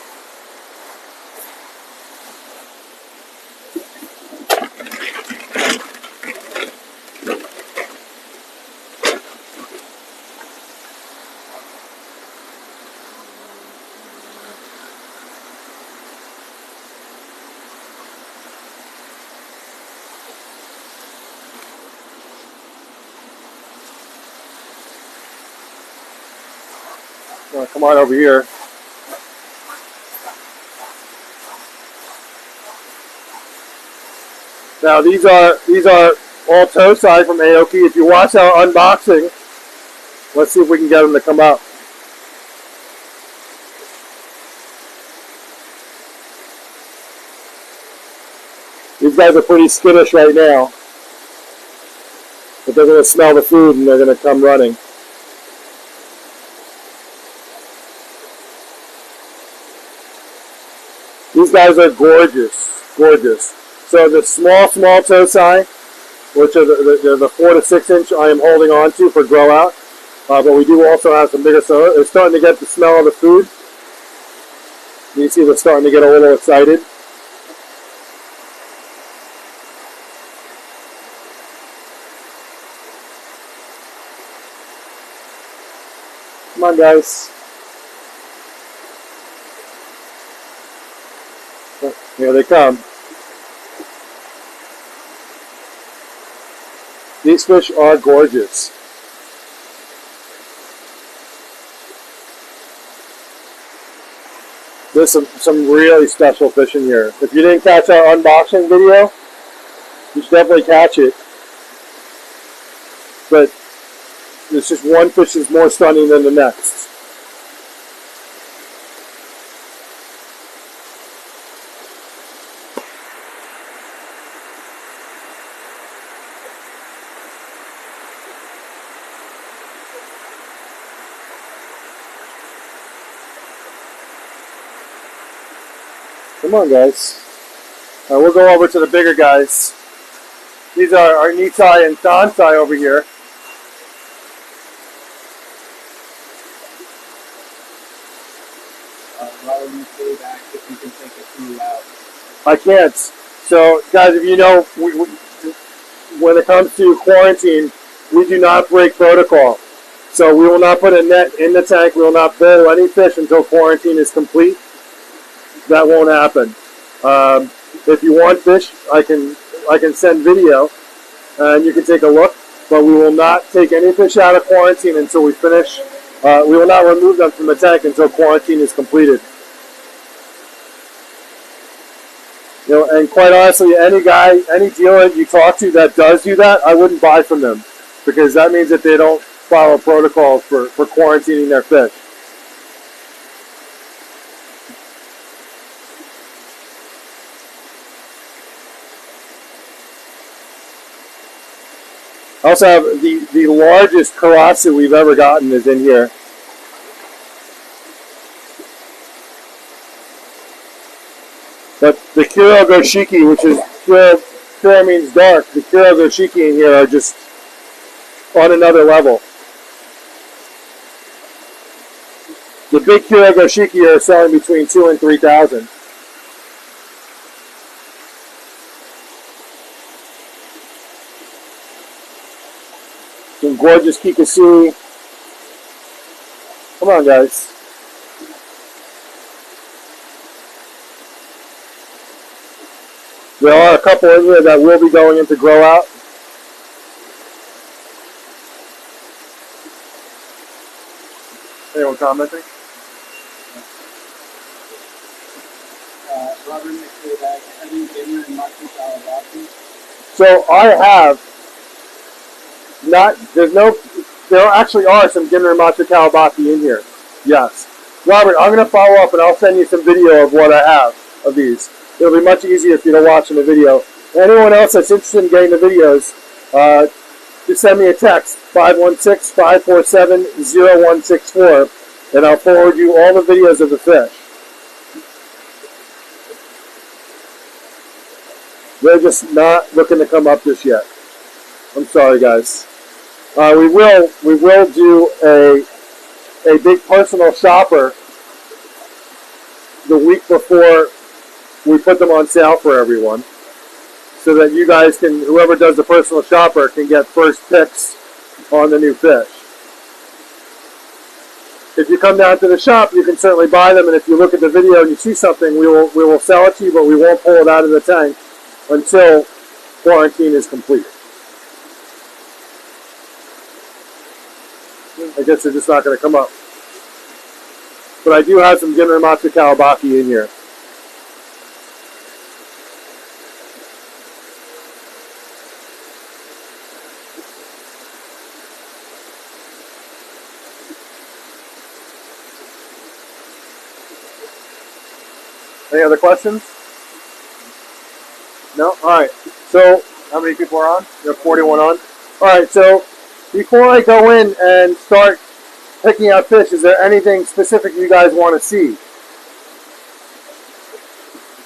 Come on over here. Now these are all Tosai from Aoki. If you watch our unboxing, let's see if we can get them to come up. These guys are pretty skittish right now, but they're going to smell the food and they're going to come running. These guys are gorgeous, gorgeous. So the small Tosai, which are the 4 to 6 inch, I am holding on to for grow out. But we do also have some bigger. So they're starting to get the smell of the food. You see they're starting to get a little excited. Come on, guys. Here they come. These fish are gorgeous. There's some really special fish in here. If you didn't catch our unboxing video, you should definitely catch it. But there's just one fish is more stunning than the next. Come on, guys. We'll go over to the bigger guys. These are our Nitai and Sansai over here. Why would you say that if you can take a few out? I can't. So, guys, if you know, when it comes to quarantine, we do not break protocol. So we will not put a net in the tank. We will not boil any fish until quarantine is complete. That won't happen. If you want fish, I can send video, and you can take a look. But we will not take any fish out of quarantine until we finish. We will not remove them from the tank until quarantine is completed. You know, and quite honestly, any dealer you talk to that does do that, I wouldn't buy from them, because that means that they don't follow protocols for quarantining their fish. I also have the largest karasu we've ever gotten is in here. But the Kuro Goshiki, which is Kuro means dark, the Kuro Goshiki in here are just on another level. The big Kuro Goshiki are selling between 2,000 and 3,000. Some gorgeous kikasui. Come on, guys. There are a couple in here that will be going into grow out. Anyone commenting? Robert McQuaid, have you been in Martin Kawabaki? So I have not. There actually are some Ginner Matcha Kawabaki in here. Yes, Robert, I'm going to follow up and I'll send you some video of what I have of these. It'll be much easier if you don't watch in the video. Anyone else that's interested in getting the videos, just send me a text, 516-547-0164, and I'll forward you all the videos of the fish. They're just not looking to come up just yet. I'm sorry, guys. We will do a big personal shopper the week before we put them on sale for everyone, so that you guys can, whoever does the personal shopper, can get first picks on the new fish. If you come down to the shop, you can certainly buy them, and if you look at the video and you see something, we will sell it to you, but we won't pull it out of the tank until quarantine is complete. I guess they're just not going to come up. But I do have some Ginner Matcha Kawabaki in here. Any other questions? No? Alright. So, how many people are on? You have 41 on? Alright, so before I go in and start picking out fish, is there anything specific you guys want to see?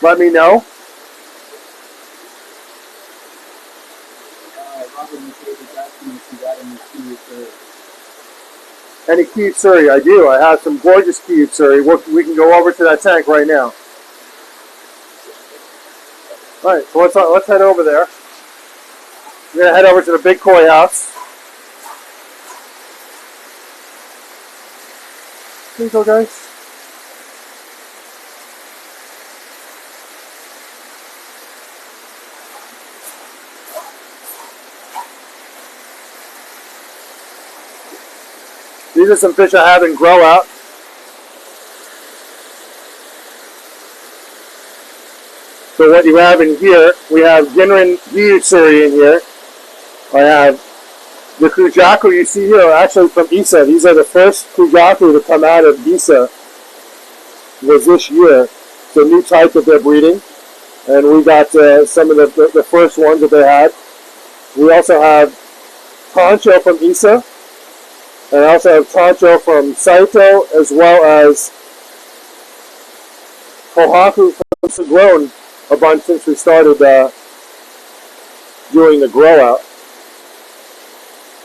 Let me know. Robert McQuaid is asking if you got any kiwi. Any Kiyutsuri? I do. I have some gorgeous Kiyutsuri. We can go over to that tank right now. Alright, so let's head over there. We're going to head over to the big koi house. Here you go, guys. These are some fish I have in grow out. So what you have in here, we have Ginrin Kiyutsuri in here. I have the Kujaku you see here are actually from Isa. These are the first Kujaku to come out of Isa was this year. It's a new type that they're breeding. And we got some of the first ones that they had. We also have Tancho from Isa. And I also have Tancho from Saito, as well as Kohaku from Grown a bunch since we started doing the grow out.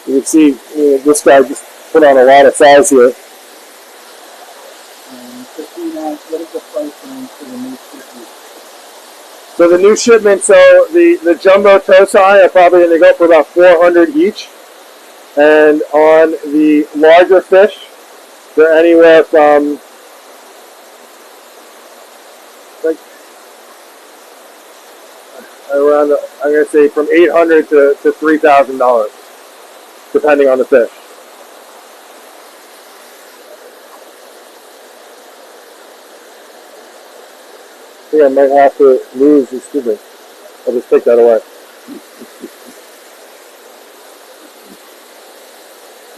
You can see this guy just put on a lot of size here. What is the price range for the new shipment? So the new shipment, so the jumbo tosai are probably going to go for about 400 each. And on the larger fish, they're anywhere from like around, I'm going to say from $800 to $3,000, depending on the fish. I think I might have to lose this stupid. I'll just take that away.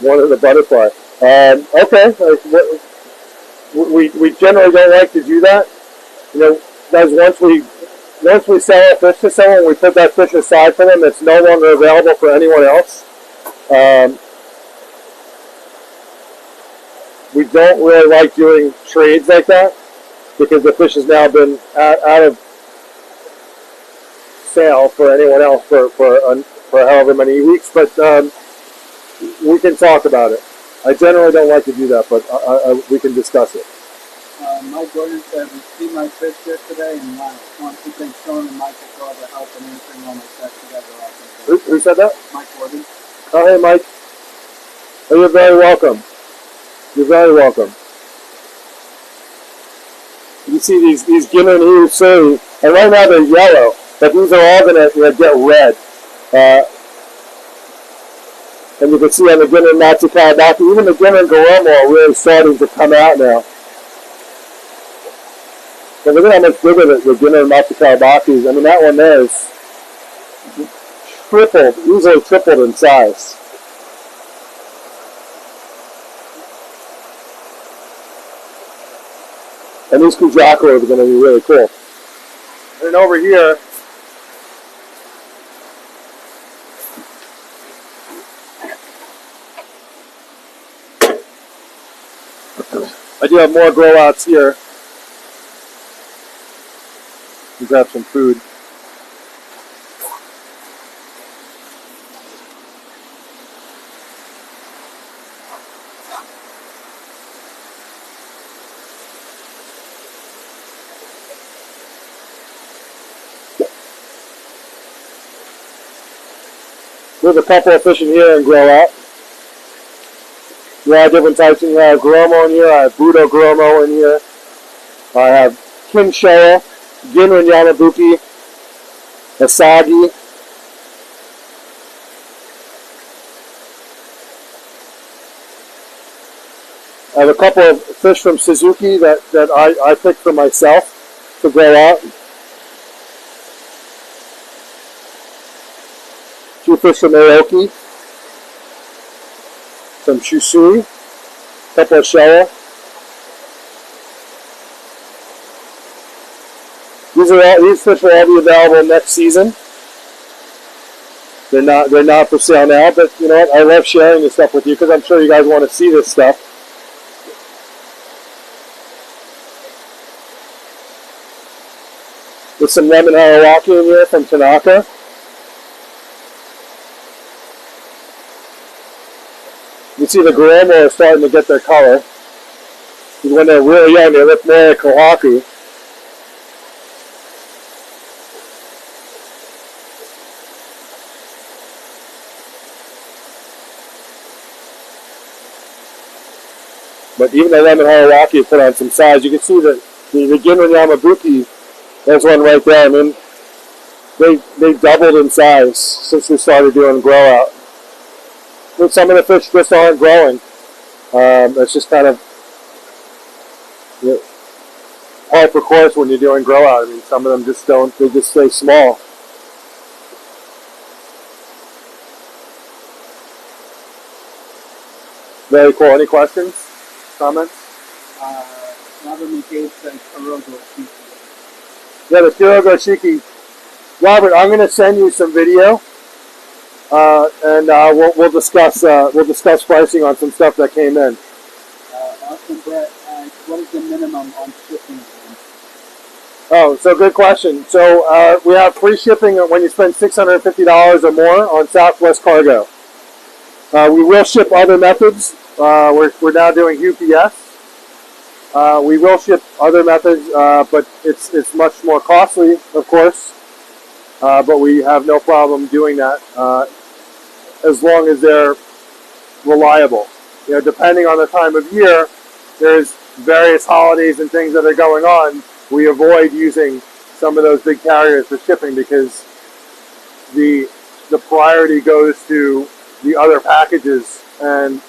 One of the butterfly. Okay, we generally don't like to do that. You know, guys, once we sell a fish to someone, we put that fish aside for them. It's no longer available for anyone else. We don't really like doing trades like that because the fish has now been out of sale for anyone else for however many weeks. But we can talk about it. I generally don't like to do that, but we can discuss it. Mike Gordon said, we see my fish yesterday and wants to thank Sean and Michael for all the help and answering all my questions. Who said that? Mike Gordon. Oh, hey, Mike. Oh, you're very welcome. You're very welcome. You see these Guinean Eve Surrey, and right now they're yellow, but these are all going to get red. And you can see on the Guinean Matsukawabaki, even the Guinean Goromo are really starting to come out now. But look at how much bigger the Guinean Matsukawabaki is. I mean, that one there is tripled, easily tripled in size. And these Kujakuras are going to be really cool. And over here, I do have more grow outs here. Grab some food. There's a couple of fish in here and grow out. You have different types in here. I have Goromo in here. I have Budo Goromo in here. I have Kinshoa, Ginrin Yamabuki, Asagi. I have a couple of fish from Suzuki that I picked for myself to grow out. Two fish from Aoki, some Shusui, a couple of Showa. These fish will all be available next season. They're not for sale now, but you know what? I love sharing this stuff with you because I'm sure you guys want to see this stuff. With some lemon harawaki in here from Tanaka. You see the Goromo are starting to get their color. When they're really young, they look more like Kohaku. But even the lemon harawaki put on some size. You can see that the Ginrin Yamabuki, there's one right there. I mean, they doubled in size since we started doing grow out. And some of the fish just aren't growing. It's just kind of par for course when you're doing grow out. I mean, some of them just don't, they just stay small. Very cool. Any questions? Comments? Robert McCabe says Kurogo Shiki. Yeah, the Kurogo Shiki. Robert, I'm going to send you some video, and we'll discuss pricing on some stuff that came in. Austin Brett asks, what is the minimum on shipping? Oh, so good question. So we have free shipping when you spend $650 or more on Southwest Cargo. We will ship other methods. We're now doing UPS. We will ship other methods, but it's much more costly, of course. But we have no problem doing that as long as they're reliable. You know, depending on the time of year, there's various holidays and things that are going on. We avoid using some of those big carriers for shipping because the priority goes to the other packages, and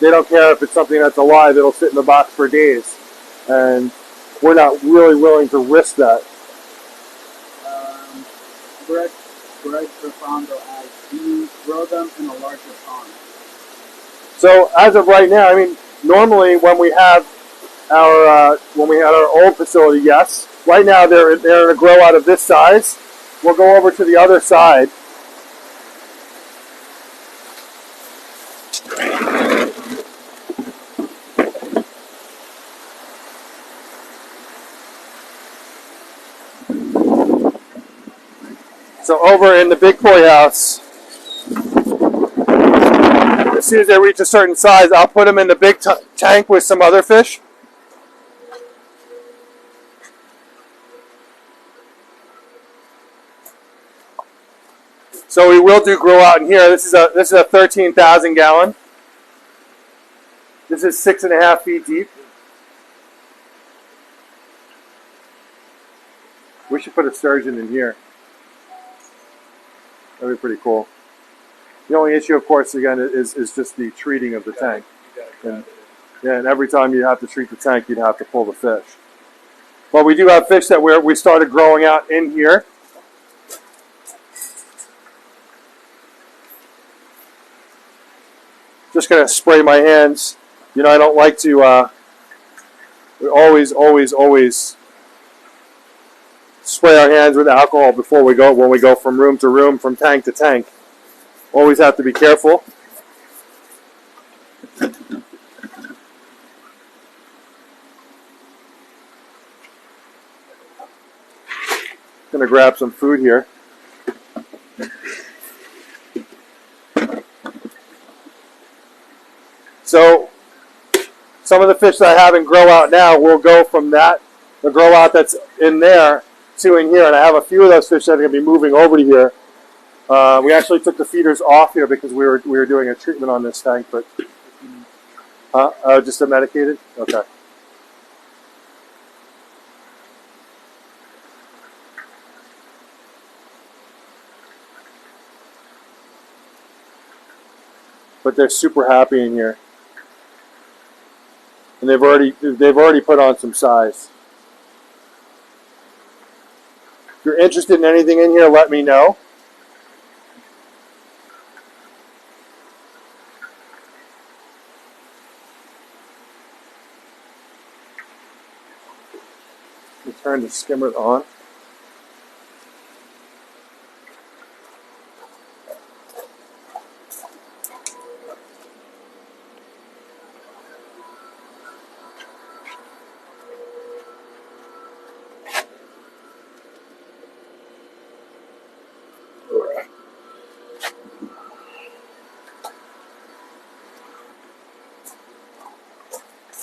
they don't care if it's something that's alive. It'll sit in the box for days, and we're not really willing to risk that. Greg Profondo asks, do you grow them in a larger pond? So as of right now, I mean, normally when we had our old facility, yes. Right now they're in a grow out of this size. We'll go over to the other side. So over in the big koi house, as soon as they reach a certain size, I'll put them in the big tank with some other fish. So we will do grow out in here. This is a 13,000 gallon. This is 6.5 feet deep. We should put a sturgeon in here. That'd be pretty cool. The only issue, of course, again, is just the treating of the tank. And, yeah, and every time you have to treat the tank, you'd have to pull the fish. But we do have fish that we started growing out in here. Just going to spray my hands. You know, I don't like to, we always spray our hands with alcohol before we go, when we go from room to room, from tank to tank. Always have to be careful. Gonna grab some food here. So some of the fish that I have in grow out now will go from the grow out that's in there to in here, and I have a few of those fish that are gonna be moving over to here. We actually took the feeders off here because we were doing a treatment on this tank, but just a medicated? Okay. But they're super happy in here, and they've already put on some size. If you're interested in anything in here, let me know. Let me turn the skimmer on.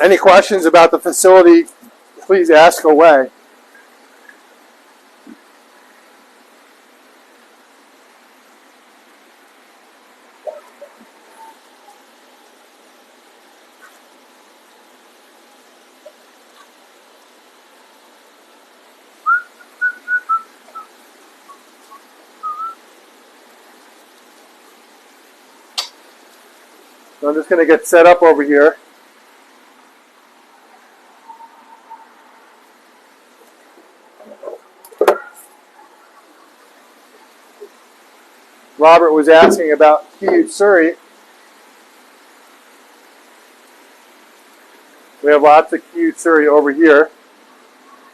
Any questions about the facility, please ask away. So I'm just going to get set up over here. Robert was asking about huge Surrey. We have lots of huge Surrey over here.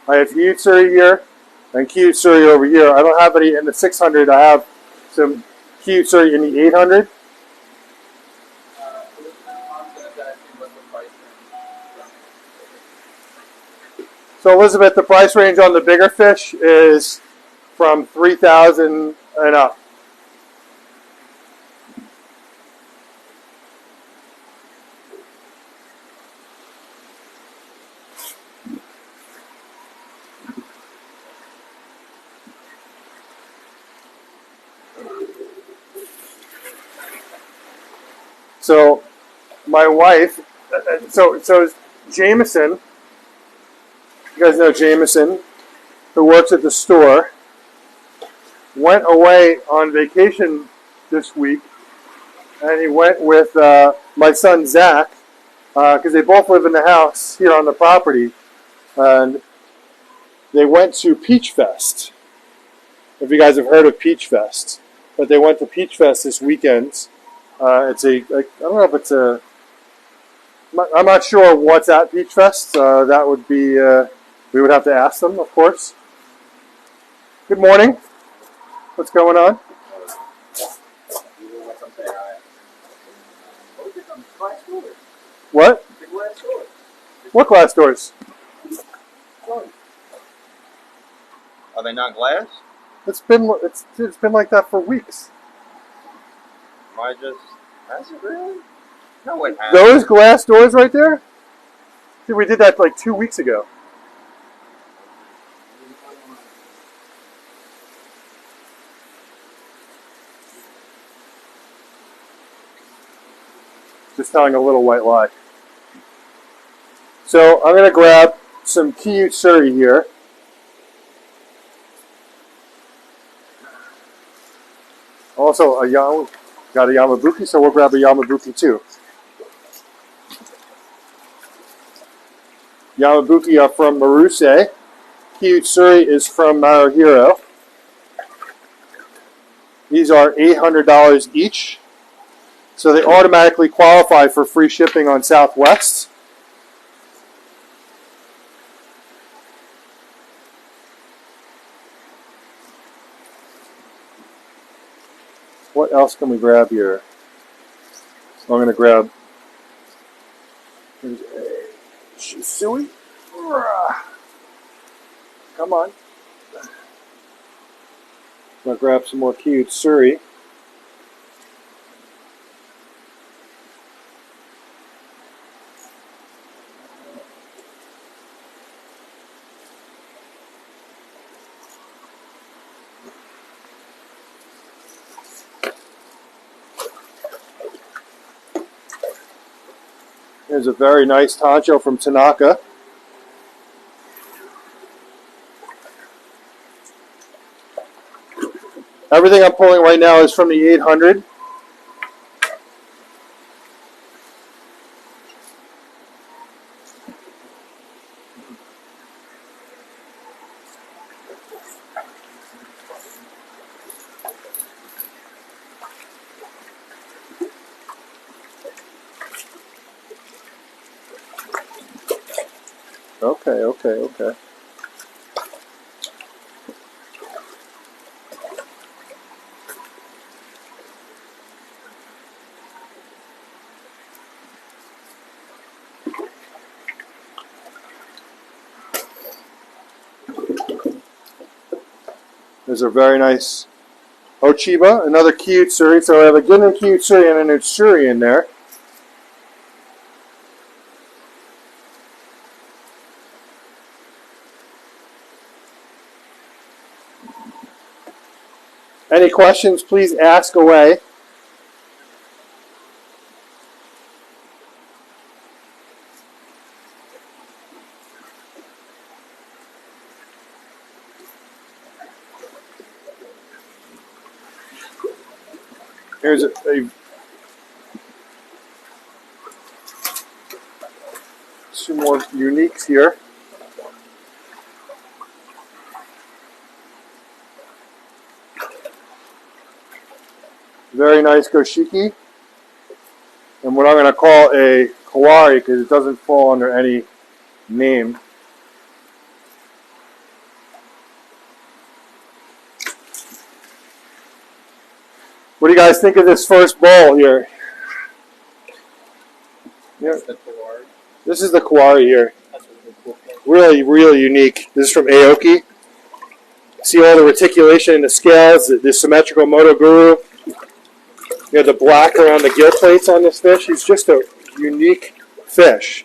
I have huge Surrey here and huge Surrey over here. I don't have any in the 600. I have some huge Surrey in the 800. So Elizabeth, the price range on the bigger fish is from 3,000 and up. So my wife, so Jameson, you guys know Jameson, who works at the store, went away on vacation this week, and he went with my son Zach, because they both live in the house here on the property, and they went to Peach Fest. If you guys have heard of Peach Fest, but they went to Peach Fest this weekend. I don't know if it's a, I'm not sure what's at Peach Fest. That would be, we would have to ask them, of course. Good morning. What's going on? What? What glass doors? Are they not glass? It's been like that for weeks. Am I just... Has it really? No, it hasn't. Those glass doors right there? Dude, we did that like 2 weeks ago. Just telling a little white lie. So I'm going to grab some Kiyutsuri here. Also, got a Yamabuki, so we'll grab a Yamabuki too. Yamabuki are from Maruse. Kiyutsuri is from Maruhiro. These are $800 each. So they automatically qualify for free shipping on Southwest. What else can we grab here? So I'm going to grab Shisui. Come on. I'm going to grab some more Kiyutsuri. Here's a very nice Tancho from Tanaka. Everything I'm pulling right now is from the 800. Okay. There's a very nice Ochiba, another Kiyutsuri. So I have a Ginrin Kiyutsuri and an Utsuri in there. Any questions, please ask away. Here's two more uniques here. Very nice Goshiki. And what I'm going to call a Kawari because it doesn't fall under any name. What do you guys think of this first bowl here? Yeah. This is the Kawari here. Really, really unique. This is from Aoki. See all the reticulation in the scales, the symmetrical Moto Guru. You have the black around the gill plates on this fish. He's just a unique fish.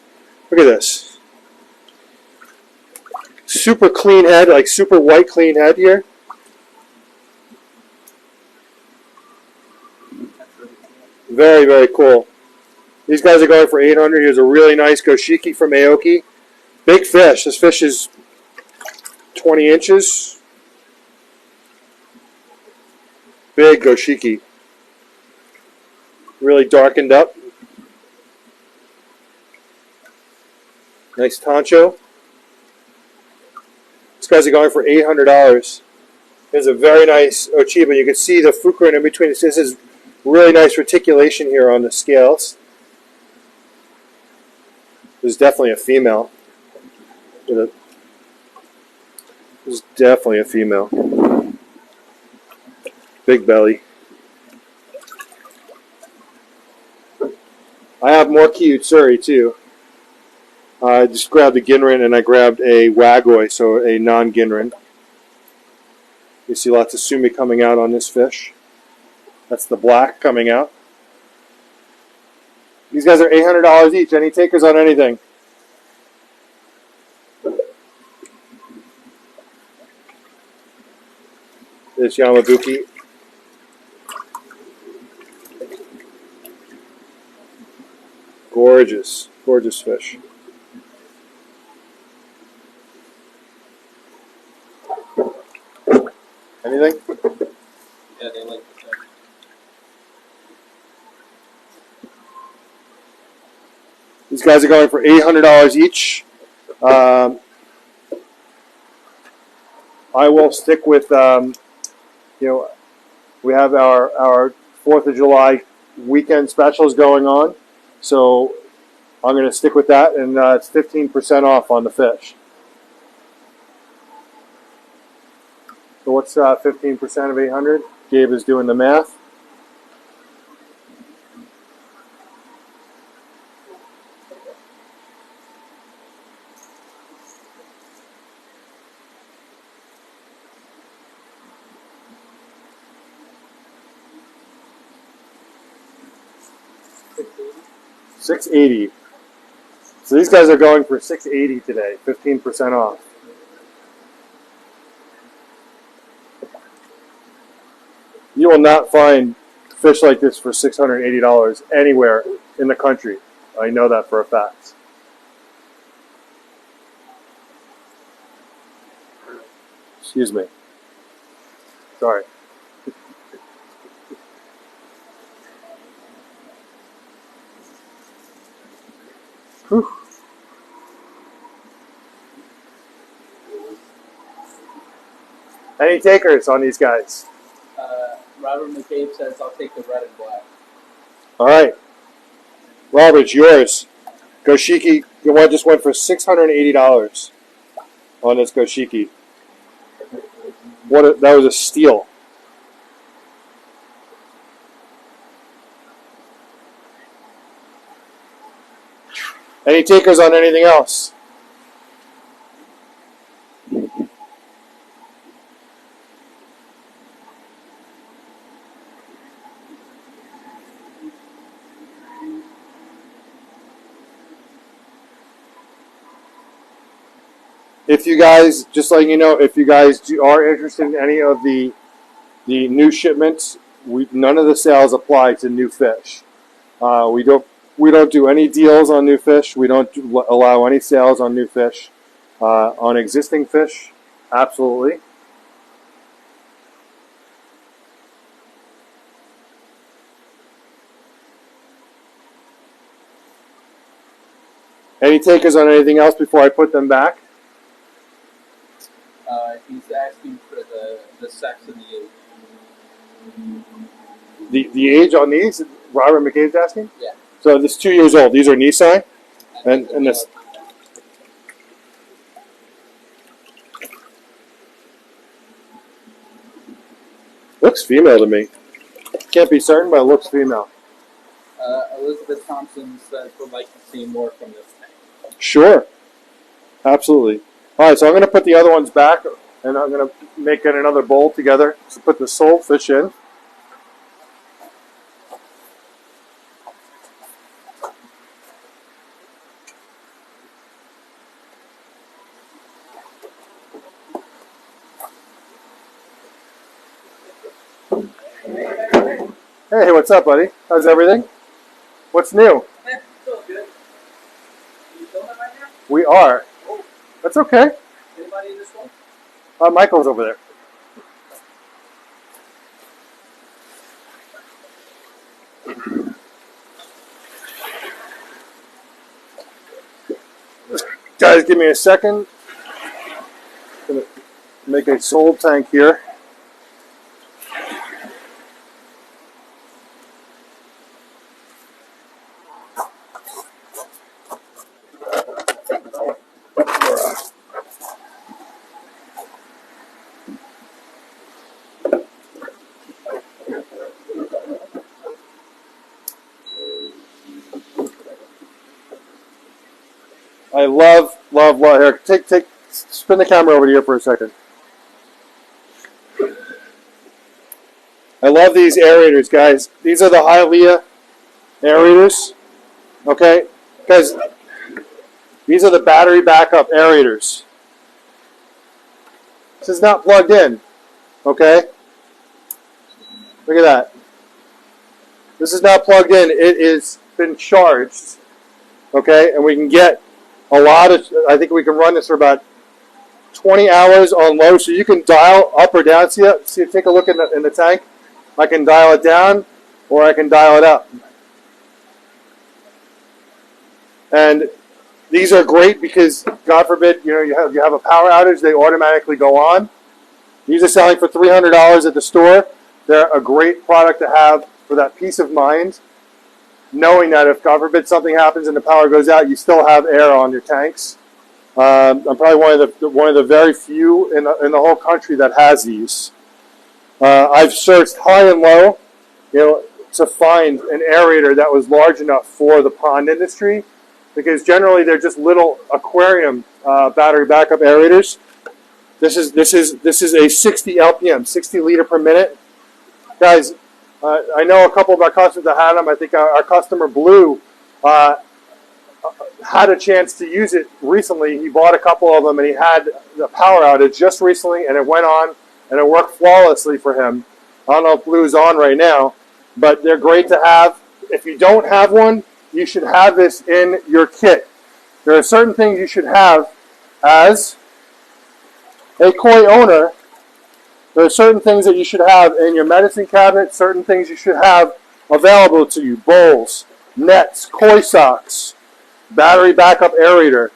Look at this. Super clean head, like super white clean head here. Very, very cool. These guys are going for 800. Here's a really nice Goshiki from Aoki. Big fish. This fish is 20 inches. Big Goshiki. Really darkened up. Nice Tancho. These guys are going for $800. There's a very nice Ochiba. You can see the Fukurin in between. This is really nice reticulation here on the scales. There's definitely a female. There's definitely a female. Big belly. I have more Kiyutsuri too. I just grabbed a Ginrin and I grabbed a Wagoi, so a non-Ginrin. You see lots of sumi coming out on this fish. That's the black coming out. These guys are $800 each. Any takers on anything? This Yamabuki. Gorgeous, gorgeous fish. Anything? Yeah, they like the fish. These guys are going for $800 each. I will stick with, we have our 4th of July weekend specials going on. So I'm going to stick with that, and it's 15% off on the fish. So what's 15% of 800? Gabe is doing the math. $680. So these guys are going for $680 today, 15% off. You will not find fish like this for $680 anywhere in the country. I know that for a fact. Excuse me. Sorry. Whew. Any takers on these guys? Robert McCabe says I'll take the red and black. All right. Robert, it's yours. Goshiki, just went for $680 on this Goshiki. That was a steal. Any takers on anything else? If you guys, just letting you know, if you guys are interested in any of the new shipments, none of the sales apply to new fish. We don't do any deals on new fish. We don't allow any sales on new fish. On existing fish, absolutely. Any takers on anything else before I put them back? He's asking for the sex and the age. The age on these, Robert McCabe's asking? Yeah. So this is 2 years old. These are Nissan? And this. Looks female to me. Can't be certain, but it looks female. Elizabeth Thompson says would like to see more from this tank. Sure. Absolutely. All right, so I'm going to put the other ones back, and I'm going to make it another bowl together. So put the sole fish in. Hey, what's up, buddy? How's everything? What's new? Still good. You filming right now? We are. Oh. That's okay. Anybody in this one? Michael's over there. Guys, give me a second. I'm gonna make a sole tank here. I love. Here, spin the camera over here for a second. I love these aerators, guys. These are the Hialeah aerators. Okay, guys, these are the battery backup aerators. This is not plugged in. Okay, look at that. This is not plugged in. It is been charged. Okay, and we can get a lot of. I think we can run this for about 20 hours on low, so you can dial up or down. See, take a look in the tank. I can dial it down or I can dial it up. And these are great because, God forbid, you have a power outage, they automatically go on. These are selling for $300 at the store. They're a great product to have for that peace of mind, knowing that if, God forbid, something happens and the power goes out, you still have air on your tanks. I'm probably one of the very few in the whole country that has these. I've searched high and low, to find an aerator that was large enough for the pond industry, because generally they're just little aquarium battery backup aerators. This is a 60 LPM, 60 liter per minute, guys. I know a couple of our customers that had them. I think our customer Blue had a chance to use it recently. He bought a couple of them and he had the power outage just recently, and it went on and it worked flawlessly for him. I don't know if Blue's on right now, but they're great to have. If you don't have one, you should have this in your kit. There are certain things you should have as a koi owner. There are certain things that you should have in your medicine cabinet, certain things you should have available to you. Bowls, nets, koi socks, battery backup aerator.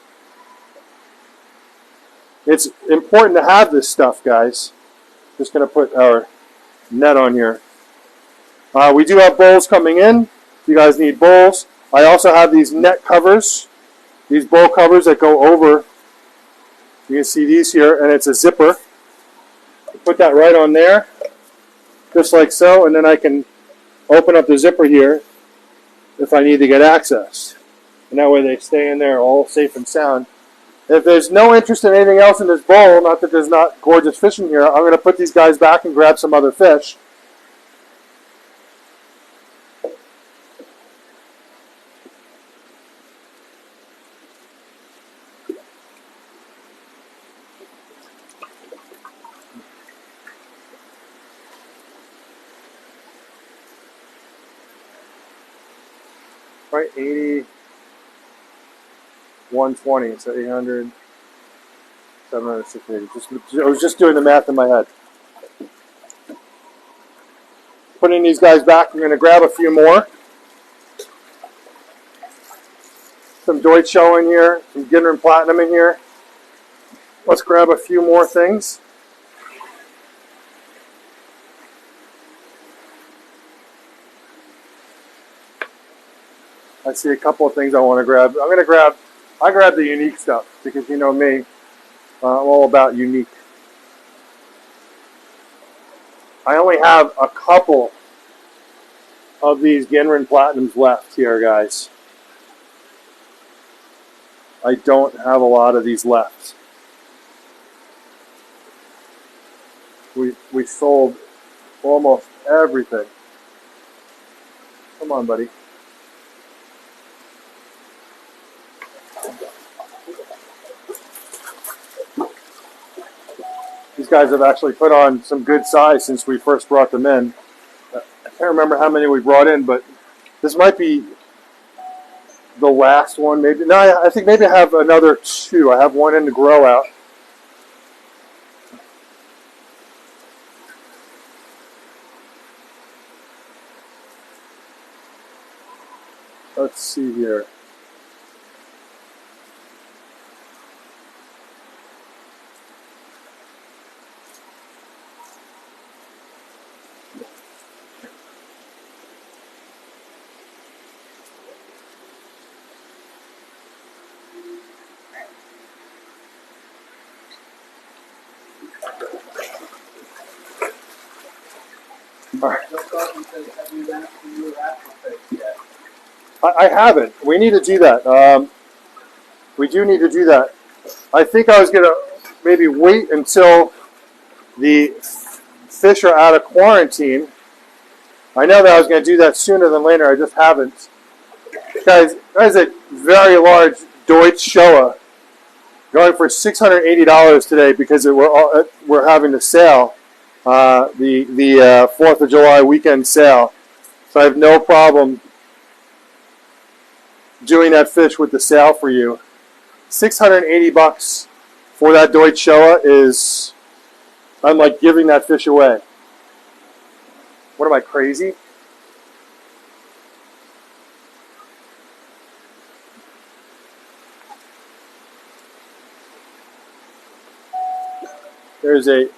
It's important to have this stuff, guys. Just going to put our net on here. We do have bowls coming in. If you guys need bowls. I also have these net covers, these bowl covers that go over. You can see these here, and it's a zipper. Put that right on there, just like so, and then I can open up the zipper here if I need to get access. And that way they stay in there all safe and sound. If there's no interest in anything else in this bowl, not that there's not gorgeous fish in here, I'm going to put these guys back and grab some other fish. Right, 80, 120, so 800, 700, 680. I was just doing the math in my head. Putting these guys back, I'm going to grab a few more. Some Deutsch Show in here, some Ginner Platinum in here. Let's grab a few more things. I see a couple of things I want to grab. I grab the unique stuff because you know me, I'm all about unique. I only have a couple of these Ginrin Platinums left here, guys. I don't have a lot of these left. We sold almost everything. Come on, buddy. These guys have actually put on some good size since we first brought them in. I can't remember how many we brought in, but this might be the last one. Maybe no, I think maybe I have another two. I have one in the grow out. Let's see here. I haven't. We need to do that. We do need to do that. I think I was going to maybe wait until the fish are out of quarantine. I know that I was going to do that sooner than later. I just haven't. Guys, that is a very large Deutsch Showa. Going for $680 today because we're having the sale, the 4th of July weekend sale. So I have no problem doing that fish with the sale for you. $680 for that Deutsch Showa is, I'm like giving that fish away. What am I, crazy? Here's a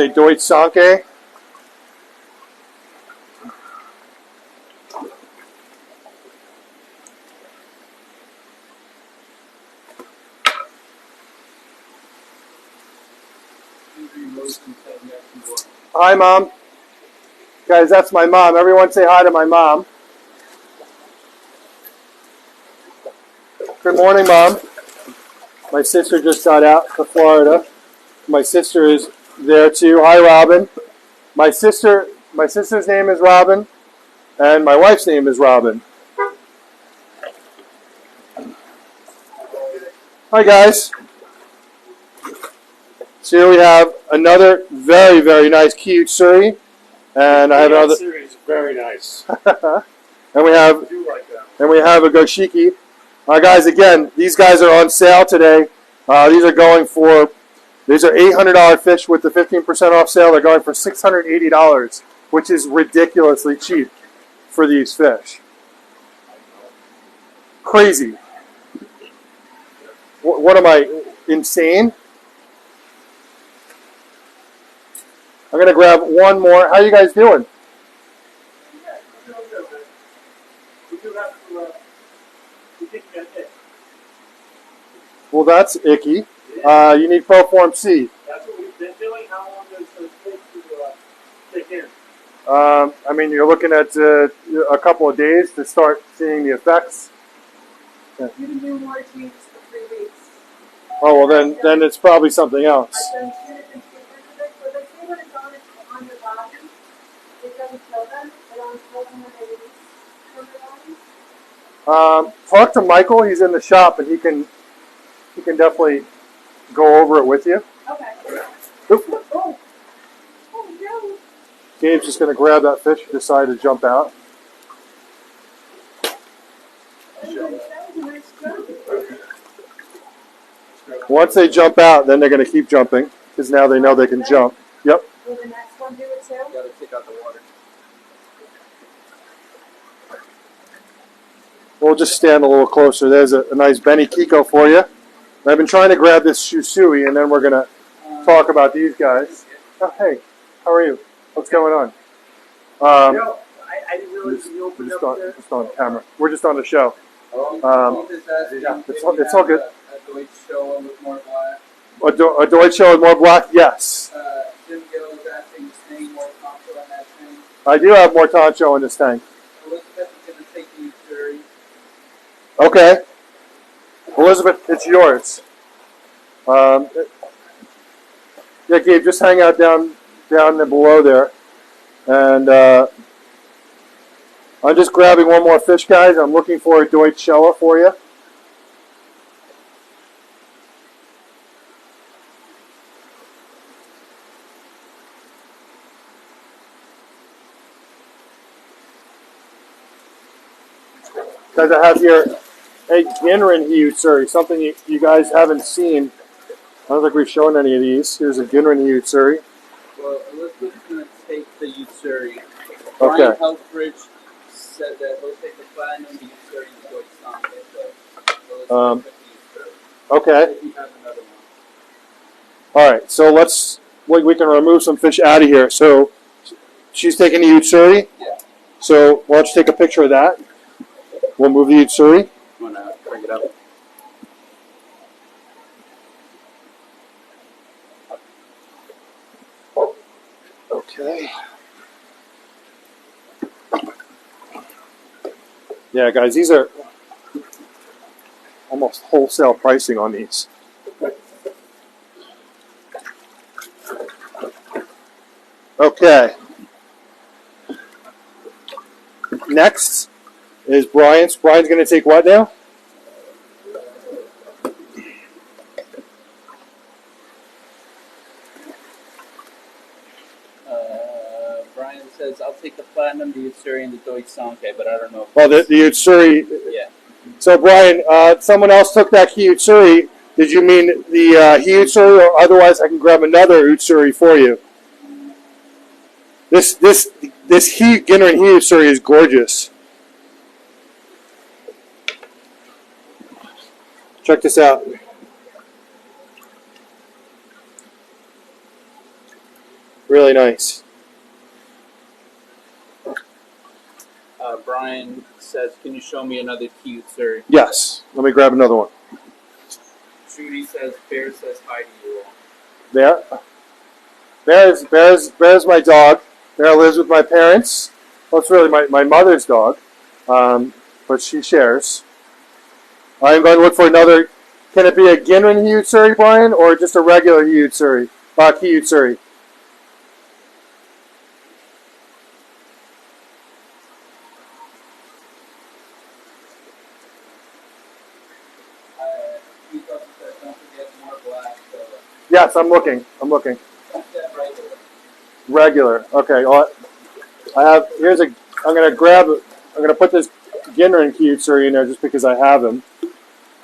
Deutsch Sanke. Hi, Mom. Guys, that's my mom. Everyone say hi to my mom. Good morning, Mom. My sister just got out to Florida. My sister is there too. Hi, Robin. My sister's name is Robin, and my wife's name is Robin. Hi, guys. So here we have another very, very nice cute Surrey, and I have another. Series very nice. and we have a Goshiki. Guys, again, these guys are on sale today. These are $800 fish with the 15% off sale. They're going for $680, which is ridiculously cheap for these fish. Crazy. What am I, insane? I'm going to grab one more. How you guys doing? Well, that's icky. You need Proform C. That's what we've been doing. How long does it take to kick in? I mean, you're looking at a couple of days to start seeing the effects. You can do more teams for 3 weeks. Oh, well, then it's probably something else. I've done 2 different treatments of it, but they say when it's on your body, it doesn't kill them. It only kills them when they release from their body. Talk to Michael. He's in the shop, and he can definitely go over it with you. Okay. Oop. Oh no. Gabe's just going to grab that fish. Decided to jump out. That was a nice jump. Once they jump out, then they're going to keep jumping because now they know they can jump. Yep. Will the next one do it too? You gotta take out the water. We'll just stand a little closer. There's a nice Benny Kiko for you. I've been trying to grab this Shusui, and then we're going to talk about these guys. Oh, hey, how are you? What's going on? I didn't realize you opened Just up there. just on camera. We're just on the show. It's all good. A Deutsch Showa with more black. A Deutsch show with more black? Yes. Jim Gill was asking, staying more confident on that thing. I do have more Toncho in this tank. Elizabeth is going to take you jury. Okay. Elizabeth, it's yours. Yeah, Gabe, just hang out down below there. And I'm just grabbing one more fish, guys. I'm looking for a Deutsch Showa for you. Guys, I have here a Ginrin Hiutsuri, something you guys haven't seen. I don't think we've shown any of these. Here's a Ginrin Hiutsuri. Well, Elizabeth's going to take the Utsuri. Okay. Brian Helfrich said that he'll take the platinum, the Utsuri, and the Deutsch Sanke. So Elizabeth took the Utsuri. Okay. If you have another one. All right. So we can remove some fish out of here. So she's taking the Utsuri. Yeah. So why don't you take a picture of that? We'll move the Utsuri. You want to bring it up? Okay. Yeah, guys, these are almost wholesale pricing on these. Okay. Next is Brian's. Brian's going to take what now? Brian says, I'll take the platinum, the Utsuri, and the Deutsch Sanke, but I don't know if Well, the Utsuri. yeah. So, Brian, someone else took that Utsuri. Did you mean the Hyutsuri, or otherwise I can grab another Utsuri for you? This Ginrin Hyutsuri is gorgeous. Check this out. Really nice. Brian says, "Can you show me another cute, sir?" Yes. Let me grab another one. Judy says, "Bear says hi to you all." Bear's my dog. Bear lives with my parents. Well, it's really my mother's dog, but she shares. I'm going to look for another. Can it be a Ginrin Hyutsuri, Brian, or just a regular Hyutsuri? Hyutsuri. Don't forget more black. Yes, I'm looking. Regular. Okay. Well, I have. I'm gonna put this Ginrin Hyutsuri in there just because I have him.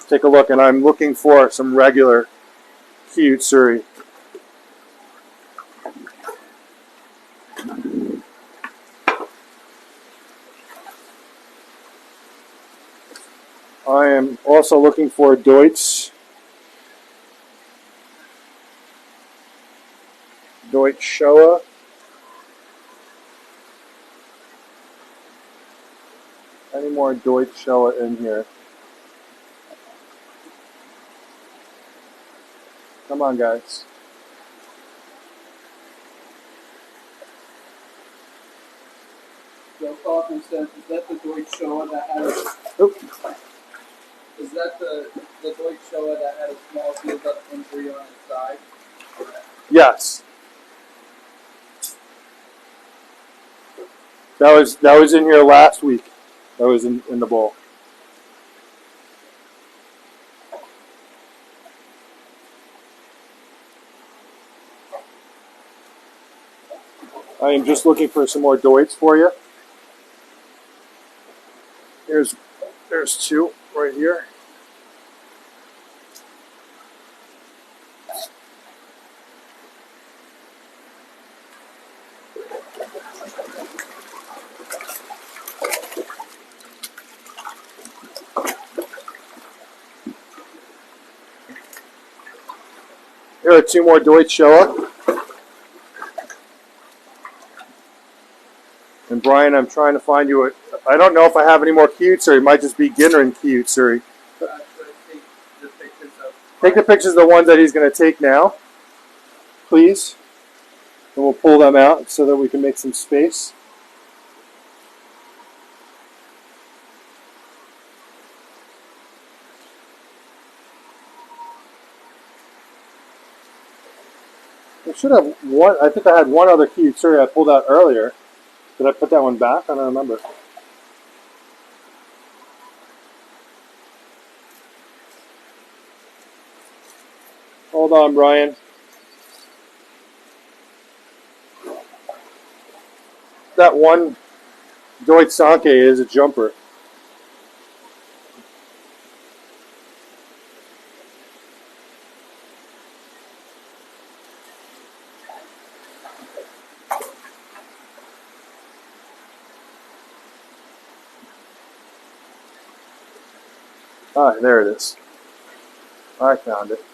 Take a look, and I'm looking for some regular Hyutsuri. I am also looking for Deutsch Showa. Any more Deutsch Showa in here? Come on, guys. Joe Kaufman says, "Is that the Deutsch Showa that had? Is that the Deutsch Showa that had a small healed-up injury on his side?" Yes. That was in here last week. That was in the bowl. I am just looking for some more Deutsch for you. There's two right here. Here are two more Deutsch Showa. And Brian, I'm trying to find you I don't know if I have any more Hyutsuri. It might just be Ginrin Hyutsuri. Take the pictures of the ones that he's going to take now, please. And we'll pull them out so that we can make some space. I should have one. I think I had one other Hyutsuri I pulled out earlier. Did I put that one back? I don't remember. Hold on, Brian. That one Deutsch Sanke is a jumper. Ah, there it is. I found it.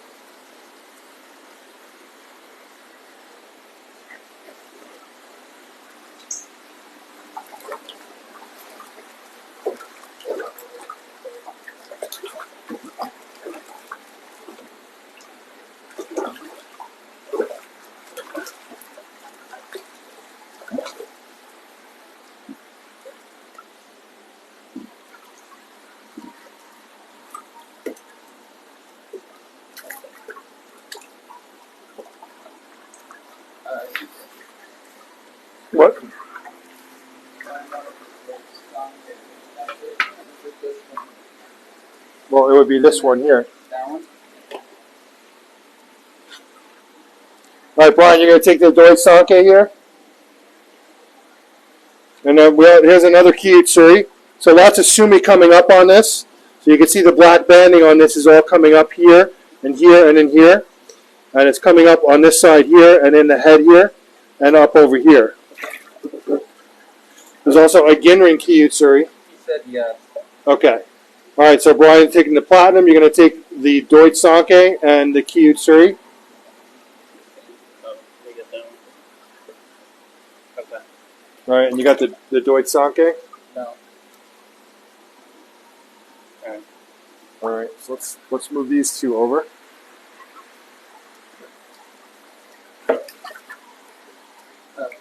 What? Well, it would be this one here. All right, Brian, you're going to take the Deutsch Sanke here. And then here's another Hyutsuri. So lots of sumi coming up on this. So you can see the black banding on this is all coming up here. and here and in here. And it's coming up on this side here and in the head here and up over here. There's also a Ginrin Kiyutsuri. He said yes. Okay. All right, so Brian taking the platinum. You're going to take the Deutsch Sanke and the Kiyutsuri. Oh, we get that one. Okay. All right, and you got the Deutsch Sanke? No. All right, so let's move these two over.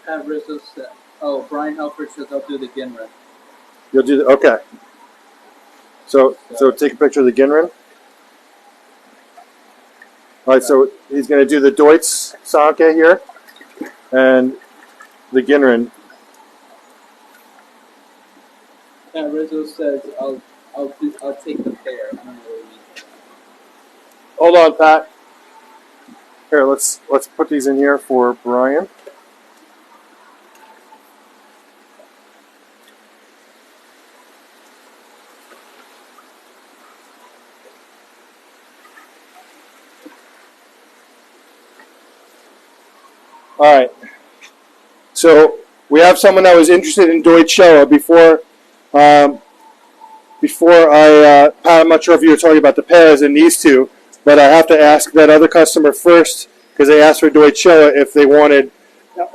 Pat Rizzo said, oh, Brian Helford says I'll do the Ginrin. You'll do the, okay. So take a picture of the Ginrin. All right, so he's going to do the Deutsch Sanke here and the Ginrin. Pat Rizzo says I'll take the pair. I don't know what he means. Hold on, Pat. Here, let's put these in here for Brian. All right. So we have someone that was interested in Deutsch Showa before. Pat, I'm not sure if you were talking about the pairs in these two, but I have to ask that other customer first because they asked for Deutsch Showa if they wanted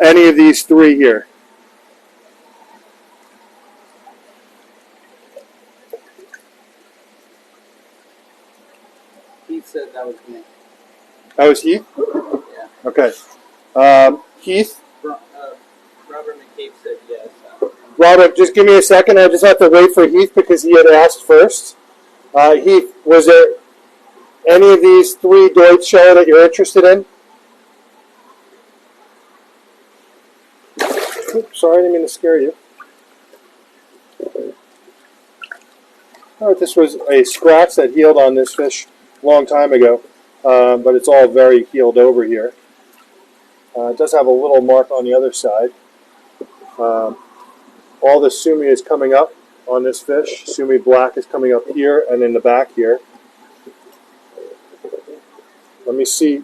any of these three here. He said that was me. That was Heath? Yeah. Okay. Heath? Robert McCabe said yes. Robert, just give me a second. I just have to wait for Heath because he had asked first. Heath, was there any of these three Deutsch Showa that you're interested in? Oops, sorry, I didn't mean to scare you. All right, this was a scratch that healed on this fish a long time ago, but it's all very healed over here. It does have a little mark on the other side. All the sumi is coming up on this fish. Sumi black is coming up here and in the back here. Let me see.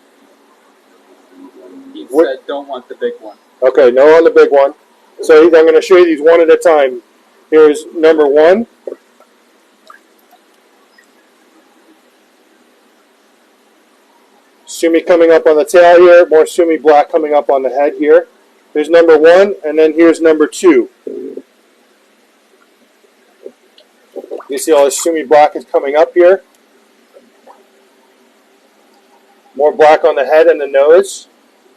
He said don't want the big one. Okay, no on the big one. So I'm going to show you these one at a time. Here's number one. Sumi coming up on the tail here, more sumi black coming up on the head here. Here's number one, and then here's number two. You see all the sumi black is coming up here. More black on the head and the nose.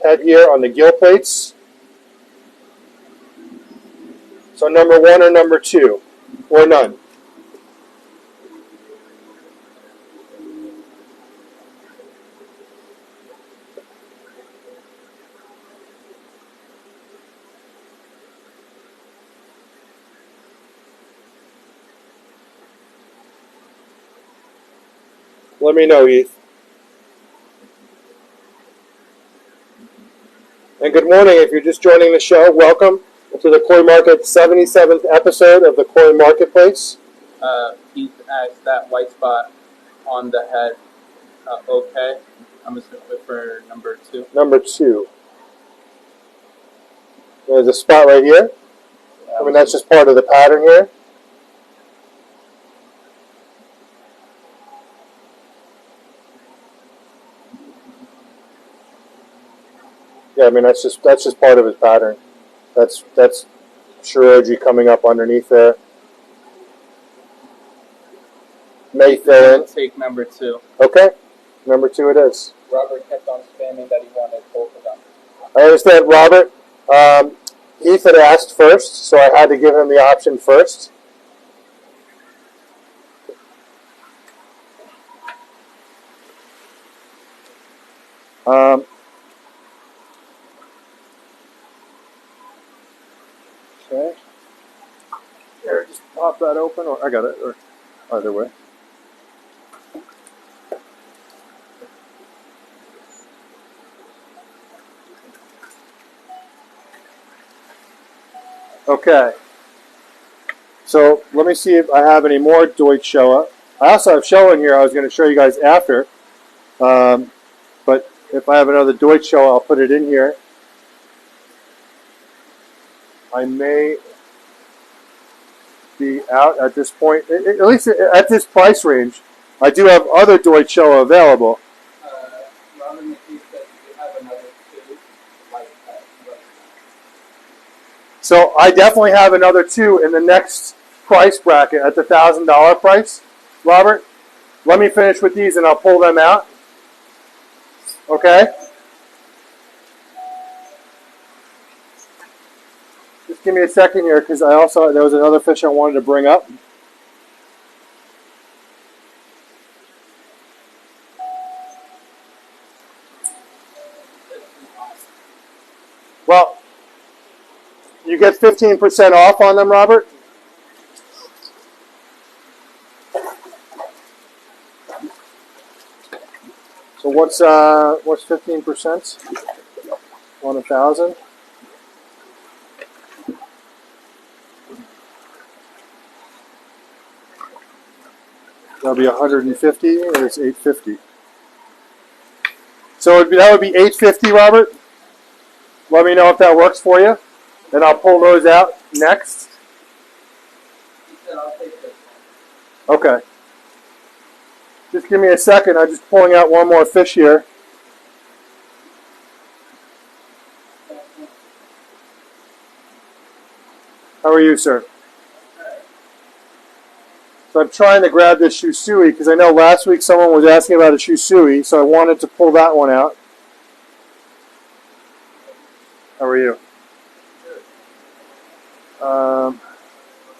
Head here on the gill plates. So number one or number two, or none. Let me know, Heath. And good morning. If you're just joining the show, welcome to the Koi Market 77th episode of the Koi Marketplace. Heath asked that white spot on the head. Okay. I'm assuming for number two. Number two. There's a spot right here. I mean, that's just part of the pattern here. Yeah, I mean that's just part of his pattern. That's Shiroji coming up underneath there. May fill in. Take number two. Okay, number two it is. Robert kept on spamming that he wanted both of them. I understand, Robert. Heath had asked first, so I had to give him the option first. Okay. Here, just pop that open, or I got it, or either way. Okay. So let me see if I have any more Deutsch Showa. I also have Showa in here I was going to show you guys after. But if I have another Deutsch show, I'll put it in here. I may be out at this point, at least at this price range. I do have other Deutsch show available. Robert McKee said you have another two like that. So I definitely have another two in the next price bracket at the $1,000 price. Robert, let me finish with these and I'll pull them out. Okay? Just give me a second here because there was another fish I wanted to bring up. Well, you get 15% off on them, Robert. So what's 15% on 1,000? That'll be 150, and it's 850. So that would be 850, Robert. Let me know if that works for you, and I'll pull those out next. He said I'll take this one. Okay. Just give me a second. I'm just pulling out one more fish here. How are you, sir? So I'm trying to grab this shusui because I know last week someone was asking about a shusui, so I wanted to pull that one out. How are you?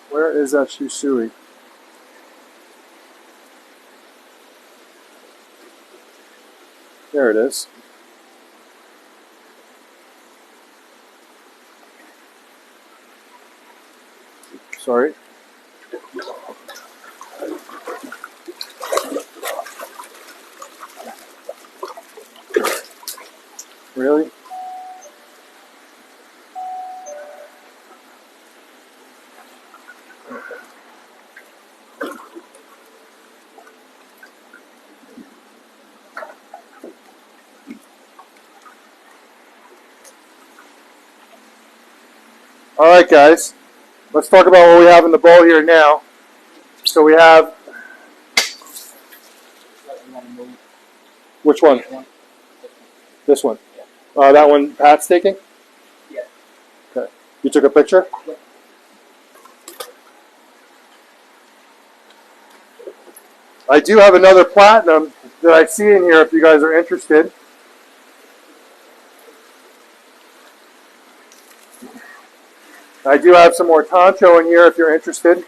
Where is that shusui? There it is. Sorry. Really? All right, guys. Let's talk about what we have in the bowl here now. So we have... Which one? This one. That one Pat's taking? Yeah. Okay. You took a picture? Yeah. I do have another platinum that I see in here if you guys are interested. I do have some more Toncho in here if you're interested.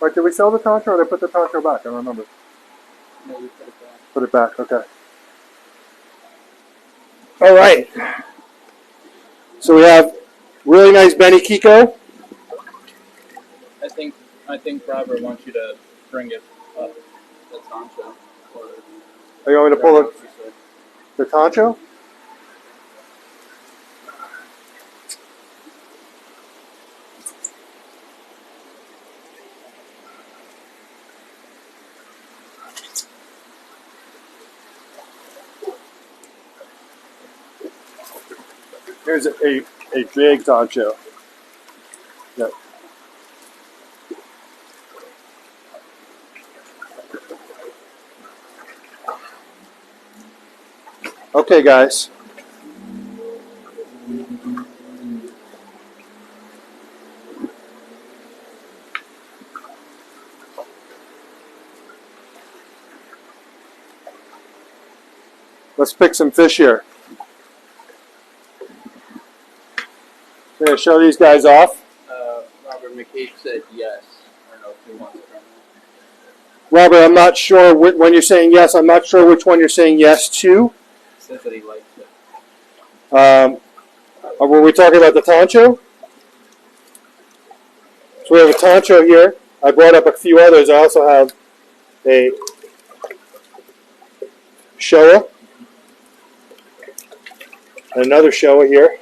Or did we sell the Toncho or did I put the Toncho back? I don't remember. No, you put it back. Put it back, okay. All right. So we have really nice Benny Kiko. I think Robert wants you to bring it up. The Toncho. Are you want me to pull the Toncho? Here's a big Toncho. Yep. Okay, guys. Let's pick some fish here. I'm going to show these guys off. Robert McKee said yes. I don't know if he wants it or not. Robert, I'm not sure when you're saying yes. I'm not sure which one you're saying yes to. He says that he likes it. Were we talking about the Toncho? So we have a Toncho here. I brought up a few others. I also have a Showa. And another Showa here.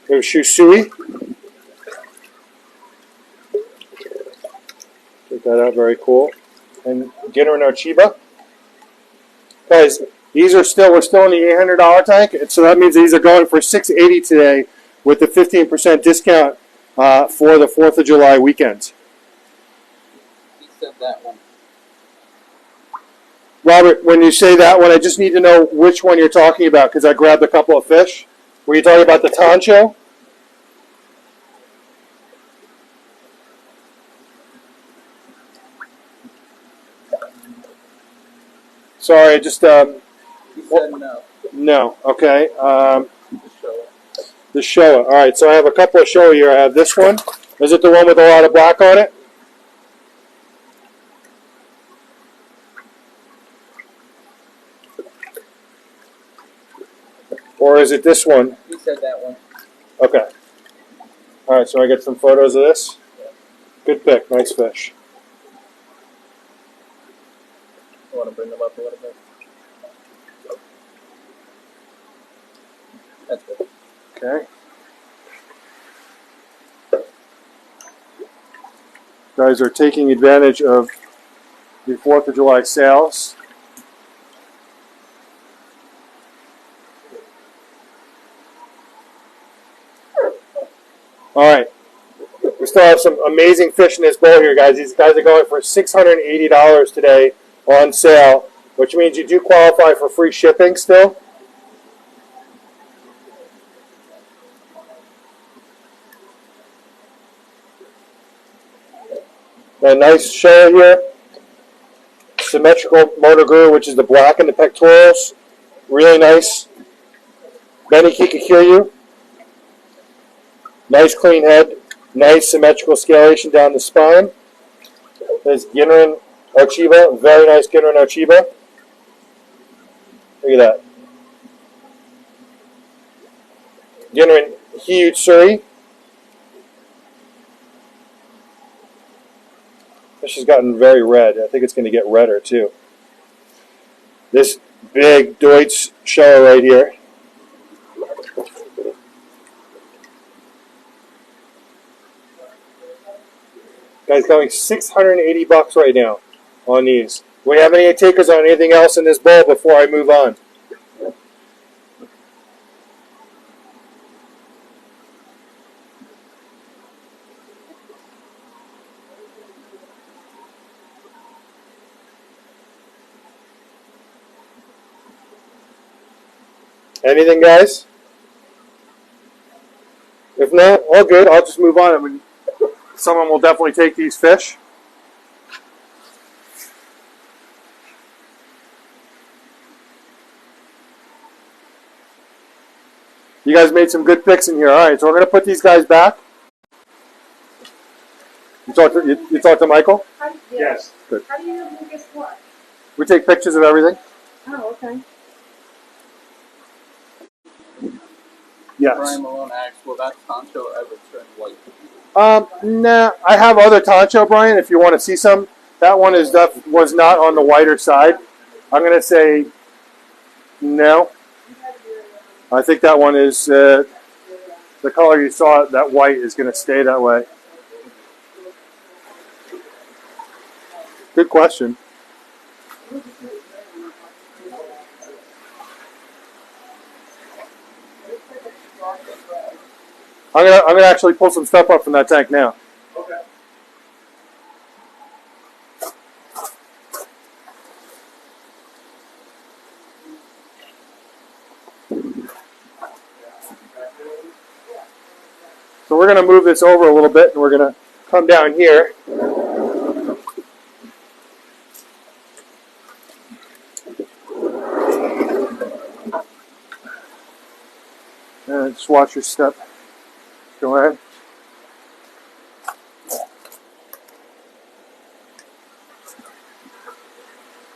There's Shusui. Check that out, very cool. And Ginner and Archiba. Guys, these are still, we're still in the $800 tank, so that means these are going for $680 today with the 15% discount for the 4th of July weekend. He said that one. Robert, when you say that one, I just need to know which one you're talking about because I grabbed a couple of fish. Were you talking about the Tancho? Sorry, just He said no. no. Okay. Just show it. The Showa. All right, so I have a couple of Showa here. I have this one. Is it the one with a lot of black on it? Or is it this one? He said that one. Okay. All right, so I get some photos of this. Good pick. Nice fish. I want to bring them up a little bit. That's good. Okay. Guys are taking advantage of the 4th of July sales. All right. We still have some amazing fish in this bowl here, guys. These guys are going for $680 today on sale, which means you do qualify for free shipping still. A nice show here. Symmetrical motor grew, which is the black in the pectorals. Really nice. Benny Kikakiryu. Nice clean head. Nice symmetrical scalation down the spine. There's Ginrin Archiba. Very nice Ginrin Archiba. Look at that. Ginrin huge Surrey. Fish has gotten very red. I think it's going to get redder too. This big Deutsch show right here. Guys, going $680 right now on these. Do we have any takers on anything else in this bowl before I move on? Anything, guys? If not, all good. I'll just move on. I mean, someone will definitely take these fish. You guys made some good picks in here. All right, so we're going to put these guys back. You talked to Michael? Yes. Good. How do you know who gets what? We take pictures of everything. Oh, okay. Yes. Brian Malone asked, will that Tancho ever turn white? Nah, I have other Tancho, Brian, if you want to see some. That one was not on the whiter side. I'm going to say no. I think that one is the color you saw, that white is going to stay that way. Good question. I'm gonna actually pull some stuff up from that tank now. Okay. So we're gonna move this over a little bit, and we're gonna come down here. And just watch your step. Go ahead.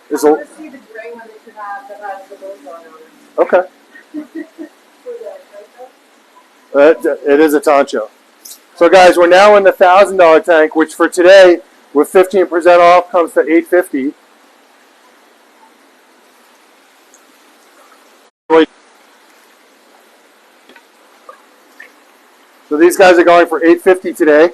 I want to see the gray one that you have that has the logo on it. Okay. For the Tancho? It is a Tancho. So guys, we're now in the $1,000 tank, which for today, with 15% off, comes to $850. So these guys are going for $850 today.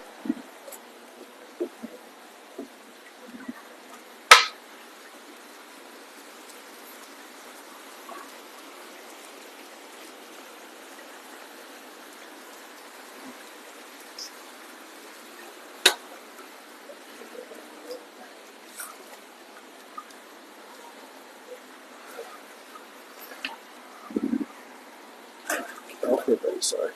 sorry.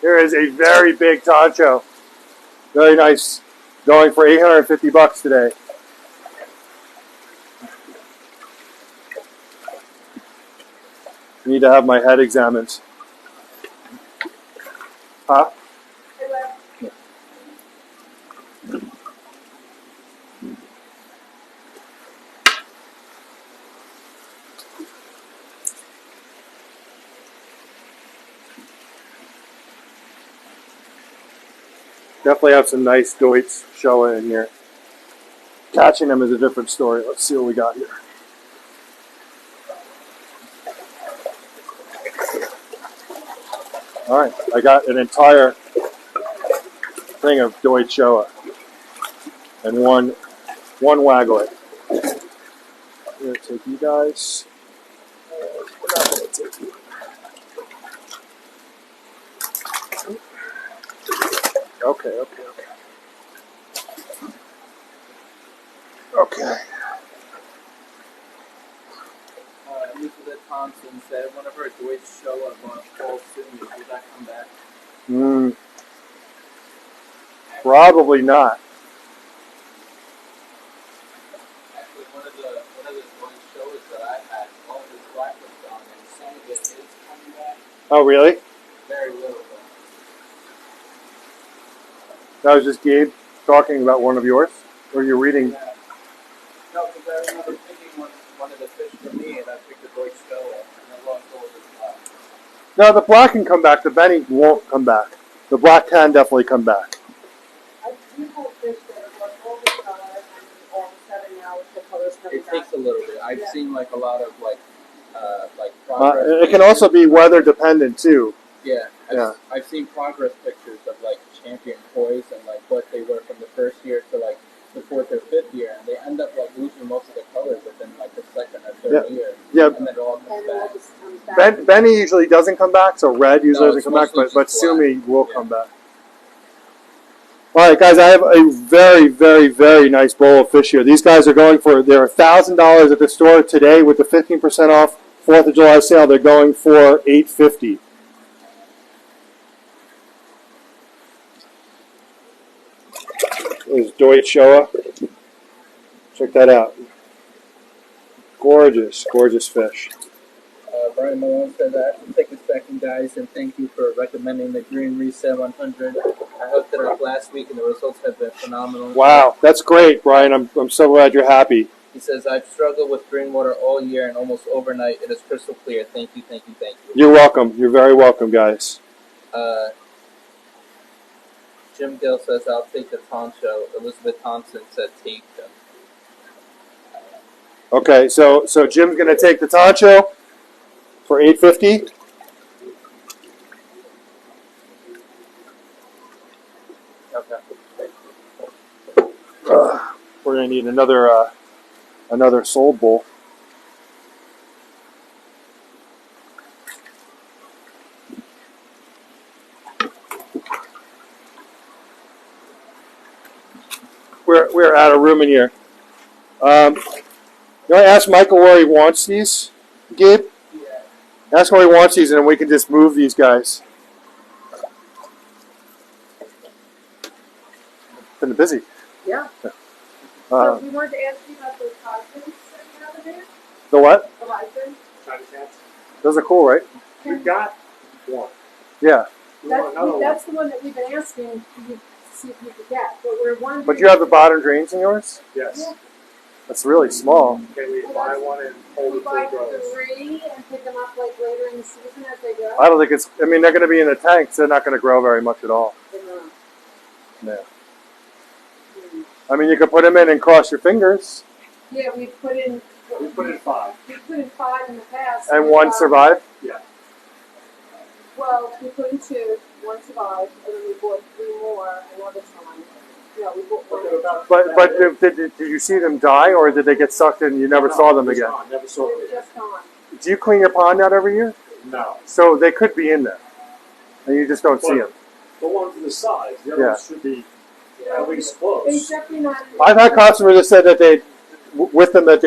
Here is a very big poncho. Very nice. Going for $850 today. Need to have my head examined. Huh? Definitely have some nice Deutsch Showa in here. Catching them is a different story. Let's see what we got here. All right, I got an entire thing of Deutsch Showa and one Wagler. I'm gonna take you guys. We're not gonna take you. Okay. Elizabeth Thompson said one of her Deutsch Showa falls soon. Will that come back? Probably not. Actually, one of the Deutsch Showas that I had, all of his black was gone, and some of it is coming back. Oh, really? Very little, though. That was just Gabe talking about one of yours? Or you're reading? Yeah. No, because I remember picking one of the fish for me, and I picked the Deutsch Showa, and I lost all of his black. No, the black can come back. The Benny won't come back. The black can definitely come back. I do have fish that are like all the color, and all of a sudden now the color's coming It back. takes a little bit. I've seen like a lot of like progress. It can also be weather dependent too. Yeah, Yeah. I've seen progress pictures of like champion toys and like what they were from the first year to like the fourth or fifth year, and they end up like losing most of the color within like the second or third year. Yeah. And then it all comes And it all back. just comes back. Benny usually doesn't come back, so red usually No, doesn't it's come back, mostly but just Sumi will Yeah. come back. All right, guys, I have a very, very, very nice bowl of fish here. These guys are going for, they're $1,000 at the store today with the 15% off 4th of July sale. They're going for $850. There's Deutsch Showa. Check that out. Gorgeous, gorgeous fish. Brian Malone said that. Take a second, guys, and thank you for recommending the Green Reset 100. I hooked it up last week, and the results have been phenomenal. Wow, that's great, Brian. I'm so glad you're happy. He says, I've struggled with green water all year, and almost overnight, it is crystal clear. Thank you, thank you, thank you. You're welcome. You're very welcome, guys. Jim Gill says, I'll take the poncho. Elizabeth Thompson said, take them. Okay, so Jim's gonna take the Tancho for $850. Okay. We're gonna need another soul bowl. We're out of room in here. You want to ask Michael where he wants these, Gabe? Yeah. Ask where he wants these, and we can just move these guys. Been busy. Yeah. So we wanted to ask you about those hydrants that you have in there. The what? The hydrants. Those are cool, right? We've got one. Yeah. We want another one. That's the one that we've been asking you to see if you could get, but we're wondering. But you have the bottom drains in yours? Yes. Yeah. That's really small. Can we buy one and hold We it buy till it grows? 3 and pick them up like later in the season as they go. I don't think it's. I mean, they're going to be in the tanks. They're not going to grow very much at all. No. I mean, you could put them in and cross your fingers. Yeah, we put in 5. We put in 5 in the past. And one survived. Yeah. Well, we put in 2, 1 survived, and then we bought 3 more another time. Yeah, we bought one. But did you see them die, or did they get sucked in and you never saw them again? Never saw They them were again. just gone. Do you clean your pond out every year? No. So they could be in there, and you just don't see them. the one to the sides. The other Yeah. ones should be at least close. He's definitely not. I've had customers that said that with them that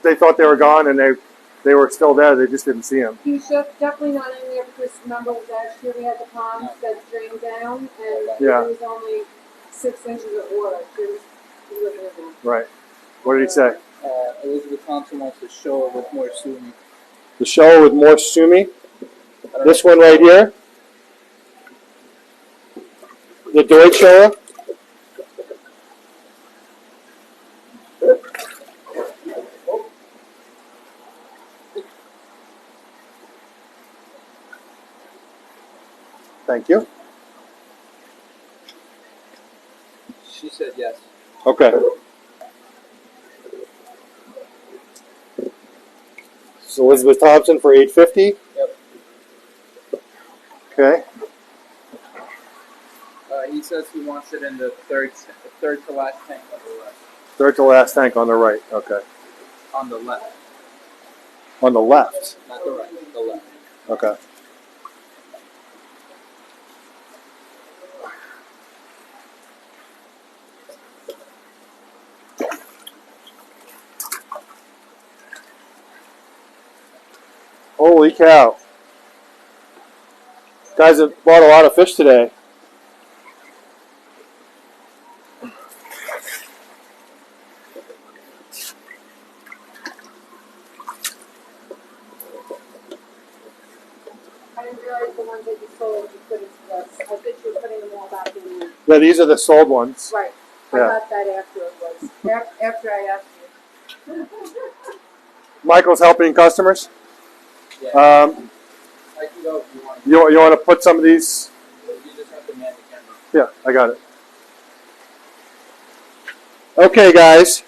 they thought they were gone and they were still there. They just didn't see them. He's definitely not in there because remember last year we had the ponds that drained down and Yeah. there was only 6 inches of water. He wasn't in there. Right. What did he say? Elizabeth Thompson wants to show it with more sumi. The show with more sumi. This one right here. The Deutsche. Thank you. She said yes. Okay. So Elizabeth Thompson for $8.50. Yep. Okay. He says he wants it in the third to last tank on the left. Third to last tank on the right. Okay. On the left, On the left. not the right. The left. Okay. Holy cow. Guys have bought a lot of fish today. I didn't realize the ones that you sold you put into this. I thought you were putting them all back in there. Yeah, these are the sold ones. Right. I Yeah. got that after it was. After I asked you. Michael's helping customers. Yeah. Um, I can go if you want. you want to put some of these? You just have to man the camera. Yeah, I got it. Okay, guys.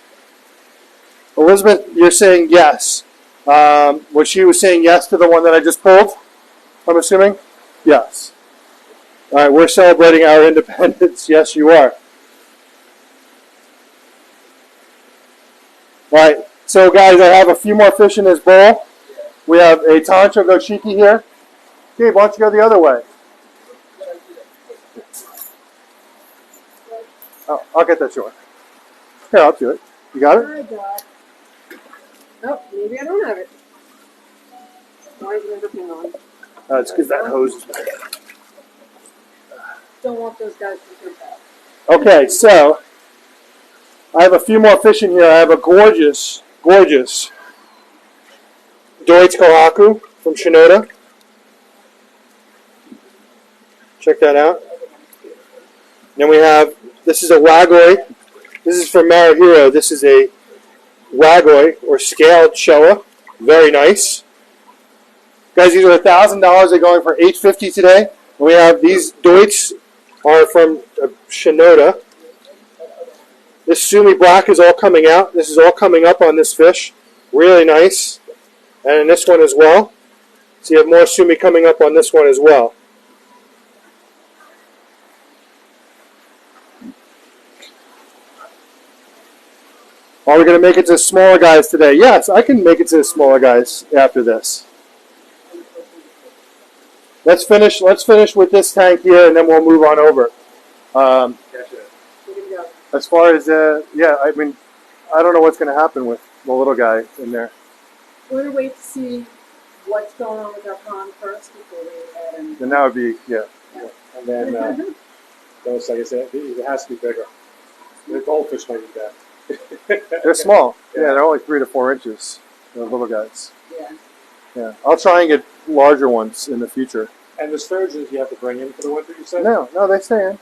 Elizabeth, you're saying yes. Was she saying yes to the one that I just pulled? I'm assuming? Yes. All right, we're celebrating our independence. Yes, you are. All right, so guys, I have a few more fish in this bowl. We have a Tancho Goshiki here. Gabe, why don't you go the other way? Oh, I'll get that short. Here, I'll do it. You got it? I got. Oh, maybe I don't have it. Why is everything on? It's because that hose is back. Don't want those guys to jump out. Okay, so I have a few more fish in here. I have a gorgeous Deutsch Kohaku from Shinoda. Check that out. Then we have, this is a Wagoi. This is from Marahiro. This is a Wagoi or scaled Showa. Very nice. Guys, these are $1,000. They're going for $8.50 today. And we have these Deutsch are from Shinoda. This Sumi Black is all coming out. This is all coming up on this fish. Really nice. And in this one as well. So you have more Sumi coming up on this one as well. Are we going to make it to the smaller guys today? Yes, I can make it to the smaller guys after this. Let's finish with this tank here, and then we'll move on over. As far as yeah, I mean, I don't know what's going to happen with the little guy in there. We're going to wait to see what's going on with our pond first before we add in. Then that would be yeah. And then, those, like I said, it has to be bigger. The goldfish might be bad. They're small. Yeah, they're only 3 to 4 inches. The little guys. Yeah. Yeah, I'll try and get larger ones in the future. And the sturgeons you have to bring in for the winter, you said? No, they stay in.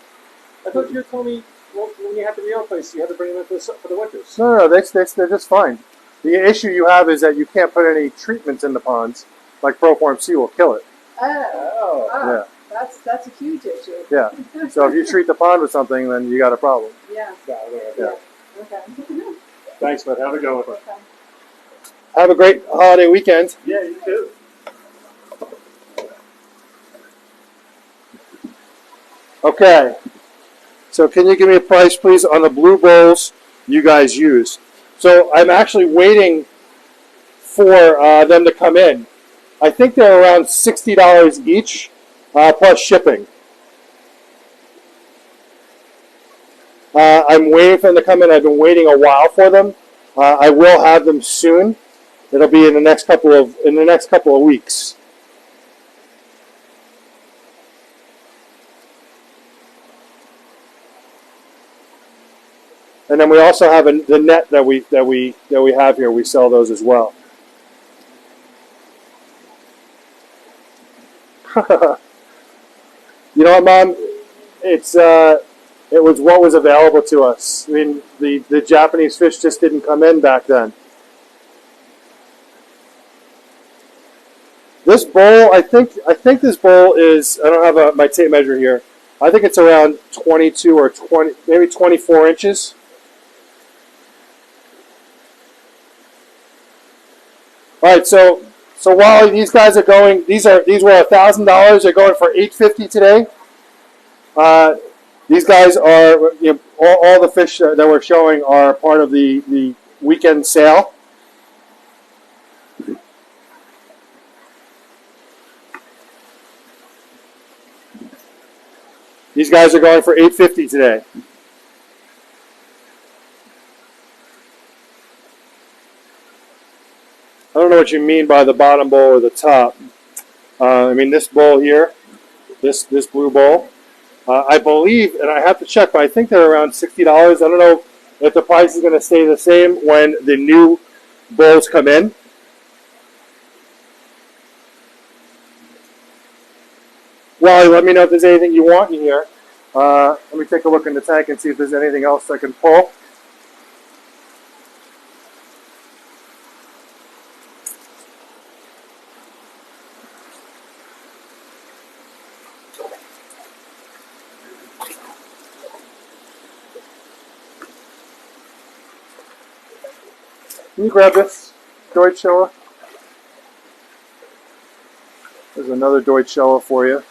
I thought you were telling me when you have the meal place, you have to bring them in for the winters. No, they're just fine. The issue you have is that you can't put any treatments in the ponds. Like Proform C will kill it. Oh. Yeah. That's a huge issue. Yeah. So if you treat the pond with something, then you got a problem. Yeah. Yeah. Okay. Thanks, bud. Have a go. Okay. Have a great holiday weekend. Yeah, you too. Okay. So can you give me a price, please, on the blue bowls you guys use? So I'm actually waiting for them to come in. I think they're around $60 each, plus shipping. I'm waiting for them to come in. I've been waiting a while for them. I will have them soon. It'll be in the next couple of weeks. And then we also have the net that we have here. We sell those as well. You know what, Mom? It was what was available to us. I mean, the Japanese fish just didn't come in back then. This bowl, I think this bowl is. I don't have my tape measure here. I think it's around 22 or 20, maybe 24 inches. All right, so while these guys are going, these were $1,000. They're going for $850 today. These guys are, all the fish that we're showing are part of the weekend sale. These guys are going for $850 today. I don't know what you mean by the bottom bowl or the top. I mean this bowl here, this blue bowl. I believe, and I have to check, but I think they're around $60. I don't know if the price is going to stay the same when the new bowls come in. Wally, let me know if there's anything you want in here. Let me take a look in the tank and see if there's anything else I can pull. Can you grab this Deutschella? There's another Deutschella for you.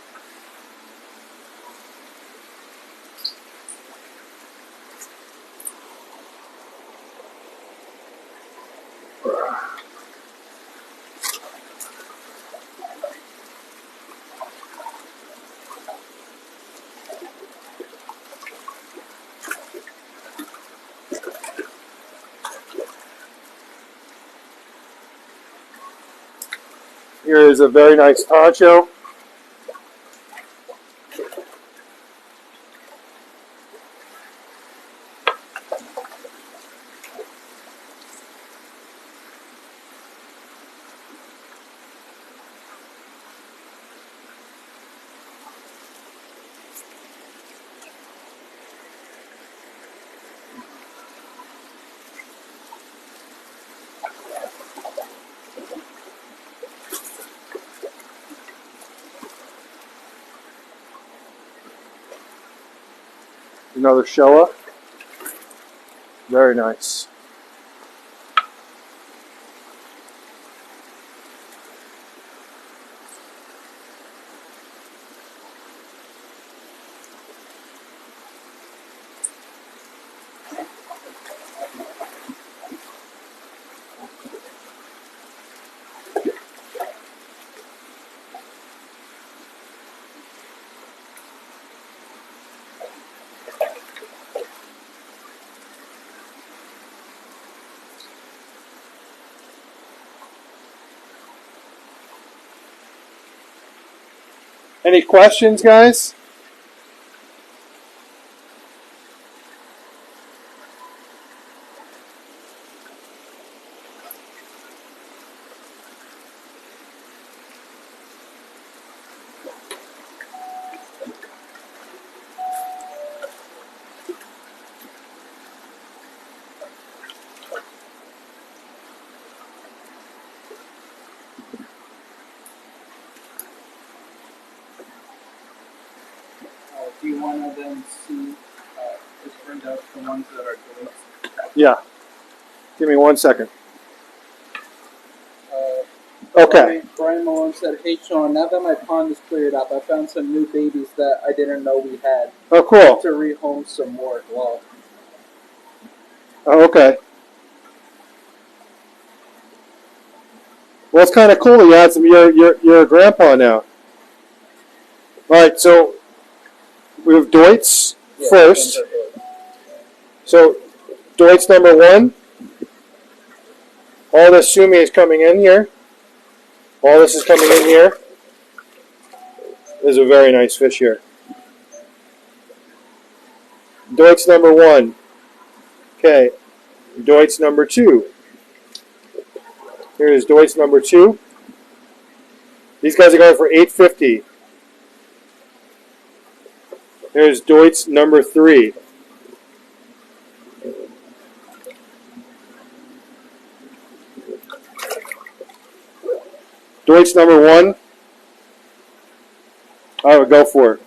Here is a very nice poncho. Another Showa. Very nice. Any questions, guys? Do you want to then see, just bring out the ones that are good? Yeah. Give me 1 second. Okay. Brian Malone said, "Hey Sean, now that my pond is cleared up, I found some new babies that I didn't know we had. Oh, cool. To rehome some more." Well, Oh, okay. Well, it's kind of cool that you had some. You're a grandpa now. All right, so we have Deutz yeah, first. So Deutsch number 1. All this sumi is coming in here. All this is coming in here. This is a very nice fish here. Deutsch number 1. Okay. Deutsch number 2. Here's Deutsch number 2. These guys are going for $8.50. Here's Deutsch number 3. Deutsch number 1. I would go for it.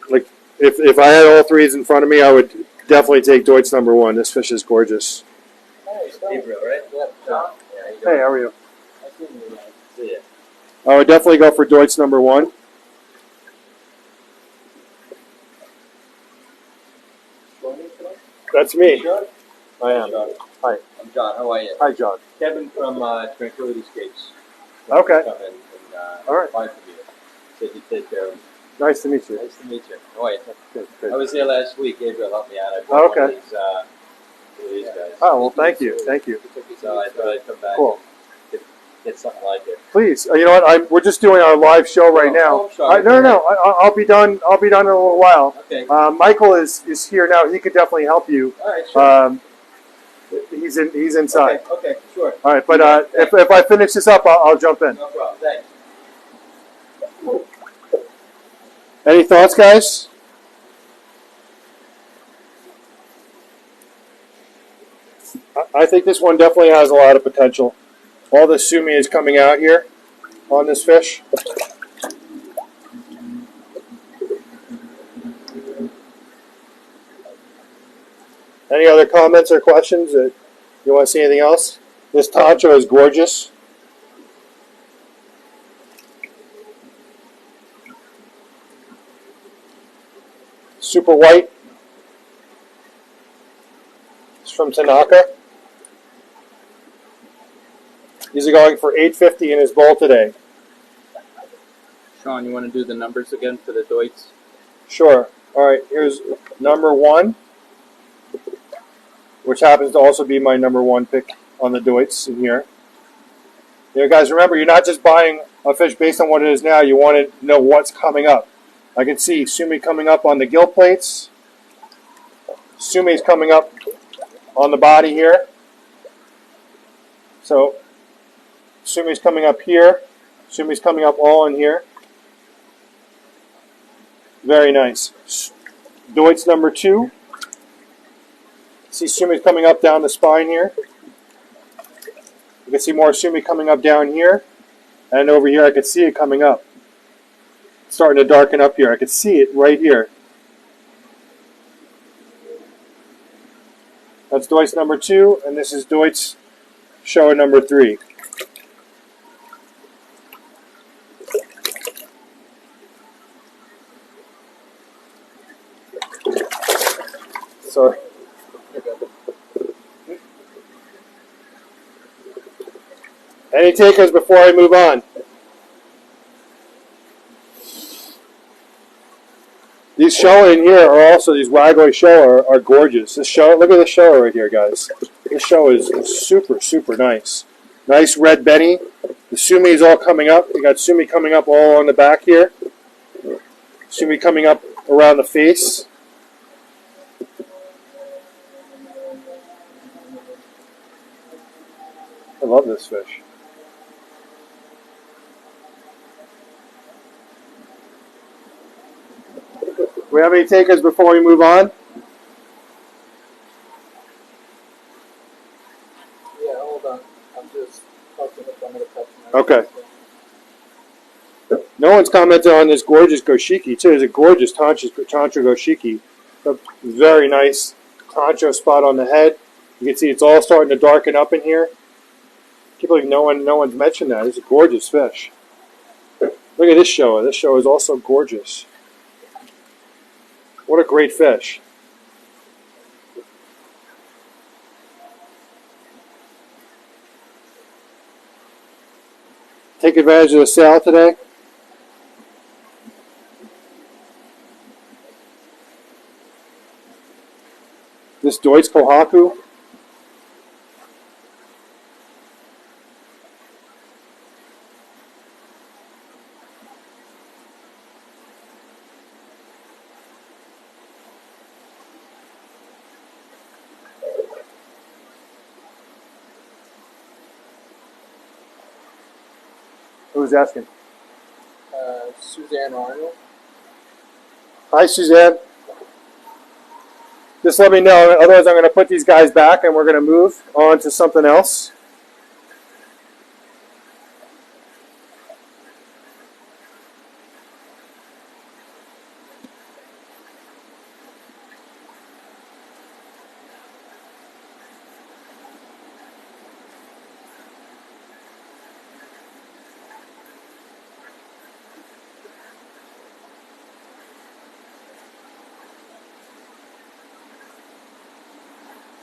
Like if I had all threes in front of me, I would definitely take Deutsch number 1. This fish is gorgeous. Gabriel, right? Yeah, John. Yeah, Hey, how are you? I see you. See ya. I would definitely go for Deutsch number 1. That's me. I am. Hi. I'm John. How are you? Hi, John. Kevin from Tranquility Escapes. Okay. Come and All right. buy from you. Said you take care of him. Nice to meet you. Nice to meet you. How are you? Good, I good. was there last week. Gabriel helped me out. I Oh, brought one okay. of these guys. Oh, well, thank you. Thank you. So I thought I'd come back Cool. and get something like it. Please, you know what? We're just doing our live show right now. I'm sorry. No. I'll be done. I'll be done in a little while. Okay. Michael is here now. He could definitely help you. All right, sure. He's inside. Okay, sure. All right, but if I finish this up, I'll jump in. No problem. Thanks. Any thoughts, guys? I think this one definitely has a lot of potential. All the sumi is coming out here on this fish. Any other comments or questions? You want to see anything else? This tancho is gorgeous. Super white. It's from Tanaka. These are going for $8.50 in his bowl today. Sean, you want to do the numbers again for the Deutsch? Sure. All right, here's number 1, which happens to also be my number 1 pick on the Deutsch in here. You know, guys, remember, you're not just buying a fish based on what it is now. You want to know what's coming up. I can see sumi coming up on the gill plates. Sumi is coming up on the body here. So sumi is coming up here. Sumi is coming up all in here. Very nice. Deutsch number 2. See sumi is coming up down the spine here. You can see more sumi coming up down here. And over here I can see it coming up. It's starting to darken up here. I can see it right here. That's Deutsch number 2, and this is Deutsch shower number 3. Sorry. Any takers before I move on? These shower in here are also, these Wagoi shower are gorgeous. This shower, look at this shower right here, guys. This show is super, super nice. Nice red Benny. The sumi is all coming up. You got sumi coming up all on the back here. Sumi coming up around the face. I love this fish. Do we have any takers before we move on? Yeah, hold on. I'm just talking with some of the customers. Okay. No one's commented on this gorgeous goshiki, too. There's a gorgeous tancho goshiki. A very nice tancho spot on the head. You can see it's all starting to darken up in here. I can't believe no one's mentioned that. It's a gorgeous fish. Look at this show. This show is also gorgeous. What a great fish. Take advantage of the sale today. This Deutsch Kohaku. Who's asking? Suzanne Arnold. Hi, Suzanne. Just let me know. Otherwise, I'm going to put these guys back and we're going to move on to something else.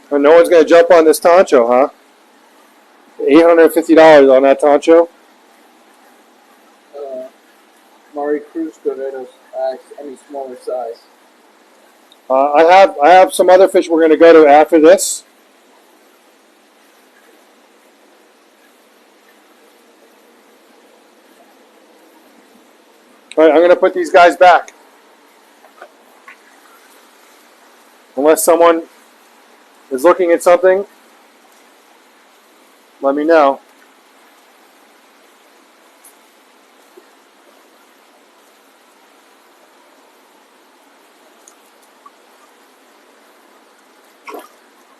And no one's going to jump on this Tancho, huh? $850 on that Tancho. Mari Cruz Guerrero's asked any smaller size. I have some other fish we're going to go to after this. All right, I'm going to put these guys back. Unless someone is looking at something, let me know.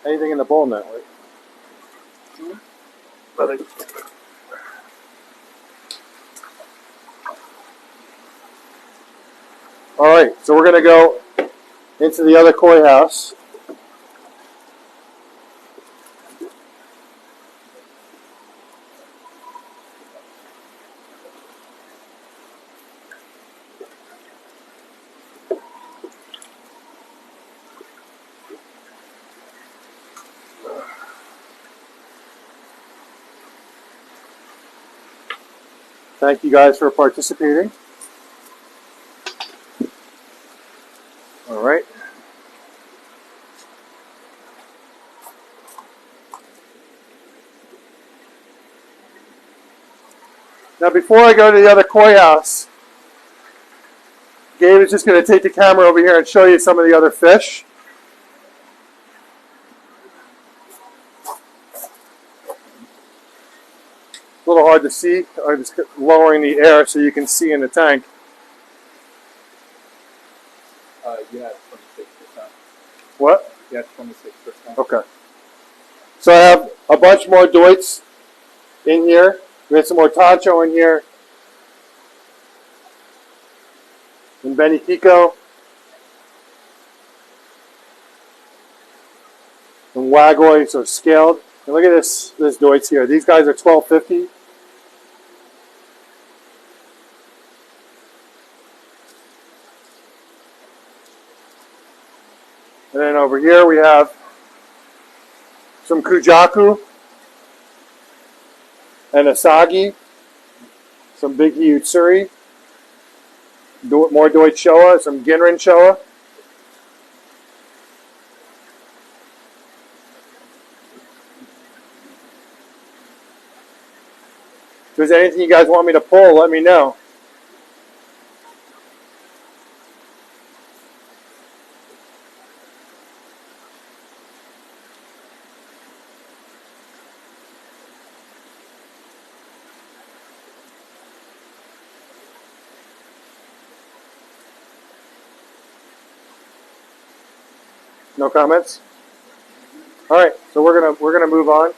Anything in the bowl now? Nothing. All right, so we're going to go into the other koi house. Thank you guys for participating. All right. Now, before I go to the other koi house, Gabe is just going to take the camera over here and show you some of the other fish. A little hard to see. I'm just lowering the air so you can see in the tank. You have 26%. What? You have 26%. Okay. So I have a bunch more Deutz in here. We have some more Tancho in here. And Benifico. And Wagoi, so scaled. And look at this Deutz here. These guys are $12.50. And then over here we have some Kujaku and Asagi, some Big Utsuri, more Deutsch Showa, some Ginrin Showa. If there's anything you guys want me to pull, let me know. No comments? All right, so we're gonna move on.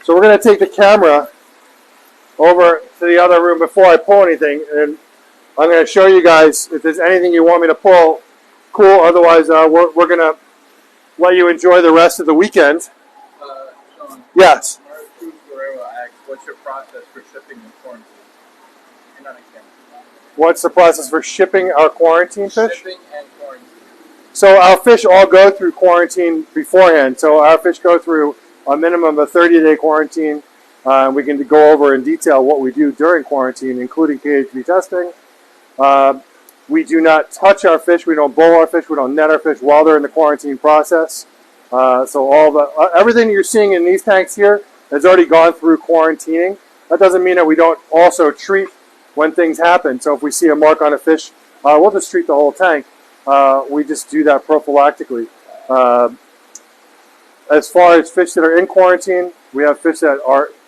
So we're going to take the camera over to the other room before I pull anything, and I'm going to show you guys if there's anything you want me to pull. Cool. Otherwise, we're going to let you enjoy the rest of the weekend. Sean, Yes. Mari Cruz Guerrero asked, what's your process for shipping in quarantine? You're not a camera. What's the process for shipping our quarantine fish? Shipping and quarantine. So our fish all go through quarantine beforehand. So our fish go through a minimum of a 30-day quarantine. We can go over in detail what we do during quarantine, including PHB testing. We do not touch our fish. We don't bowl our fish. We don't net our fish while they're in the quarantine process. So everything you're seeing in these tanks here has already gone through quarantining. That doesn't mean that we don't also treat when things happen. So if we see a mark on a fish, we'll just treat the whole tank. We just do that prophylactically. As far as fish that are in quarantine, we have fish that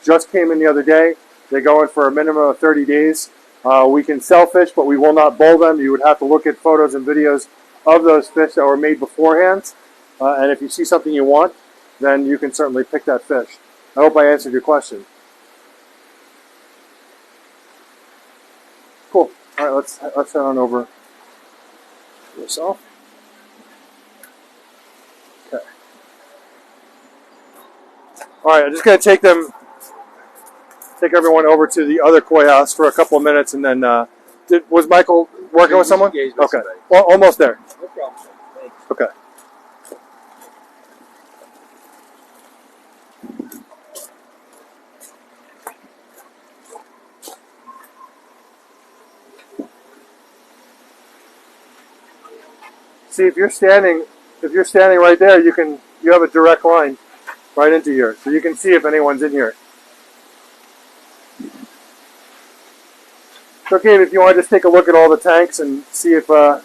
just came in the other day. They go in for a minimum of 30 days. We can sell fish, but we will not bowl them. You would have to look at photos and videos of those fish that were made beforehand. And if you see something you want, then you can certainly pick that fish. I hope I answered your question. Cool. All right, let's head on over to yourself. Okay. All right, I'm just going to take everyone over to the other koi house for a couple of minutes, and then was Michael working with someone? Okay. Well, almost there. No problem, sir. Thanks. Okay. See, if you're standing right there, you have a direct line right into here, so you can see if anyone's in here. It's okay if you want to just take a look at all the tanks and see if there's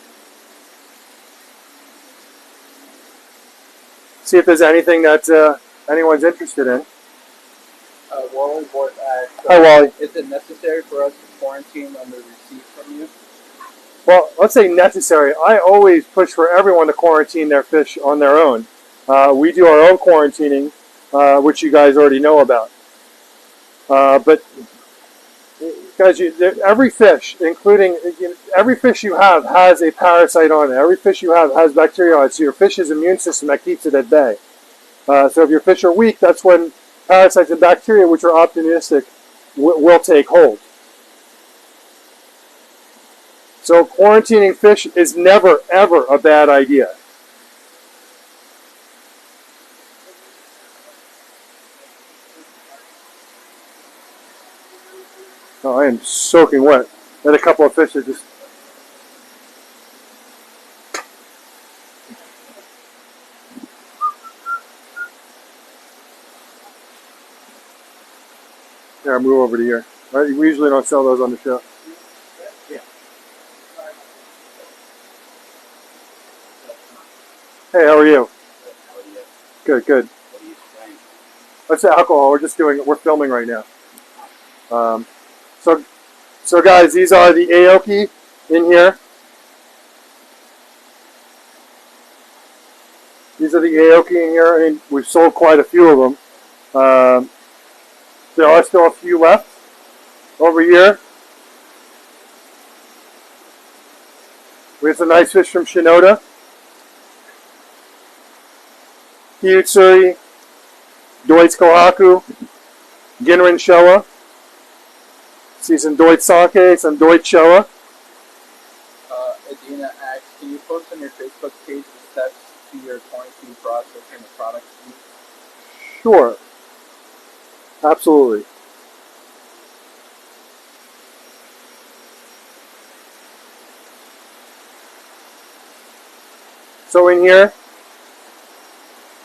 anything that anyone's interested in. Wally Ward asks, Hi, Wally. is it necessary for us to quarantine when we receive from you? Well, let's say necessary. I always push for everyone to quarantine their fish on their own. We do our own quarantining, which you guys already know about. But guys, every fish, including every fish you have, has a parasite on it. Every fish you have has bacteria on it. So your fish's immune system that keeps it at bay. So if your fish are weak, that's when parasites and bacteria, which are opportunistic, will take hold. So quarantining fish is never, ever a bad idea. Oh, I am soaking wet. Had a couple of fish that just... Here, I'll move over to here. Right, we usually don't sell those on the show. Hey, how are you? Good, good. That's alcohol. We're filming right now. So guys, these are the Aoki in here. These are the Aoki in here, and we've sold quite a few of them. There are still a few left over here. We have some nice fish from Shinoda. Kyutsuri, Deutz Kohaku, Ginrin Showa. See some Deutz Sake, some Deutz Showa. Adina asks, can you post on your Facebook page the steps to your quarantine process and the products you use? Sure. Absolutely. So in here,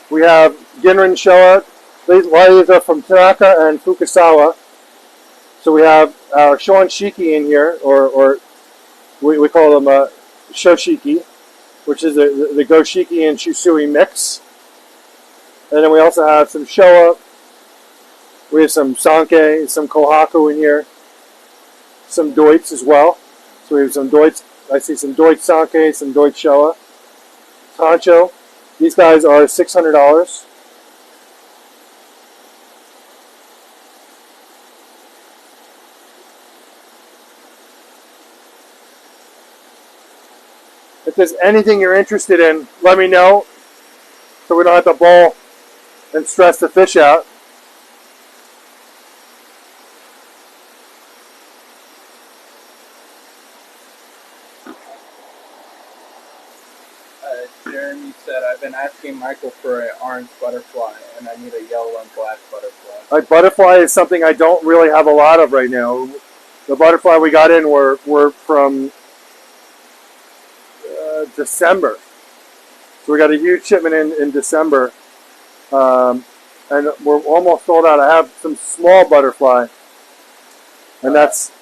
we have Ginrin Showa. These are from Tanaka and Fukusawa. So we have our Shonshiki in here, or we call them Shoshiki, which is the Goshiki and Shusui mix. And then we also have some Showa. We have some Sanke, some Kohaku in here. Some Deutz as well. So we have some Deutz. I see some Deutz Sanke, some Deutz Showa. Tancho. These guys are $600. If there's anything you're interested in, let me know so we don't have to bowl and stress the fish out. Jeremy said, I've been asking Michael for an orange butterfly, and I need a yellow and black butterfly. Like butterfly is something I don't really have a lot of right now. The butterfly we got in were from December. So we got a huge shipment in December. And we're almost sold out. I have some small butterfly. And that's...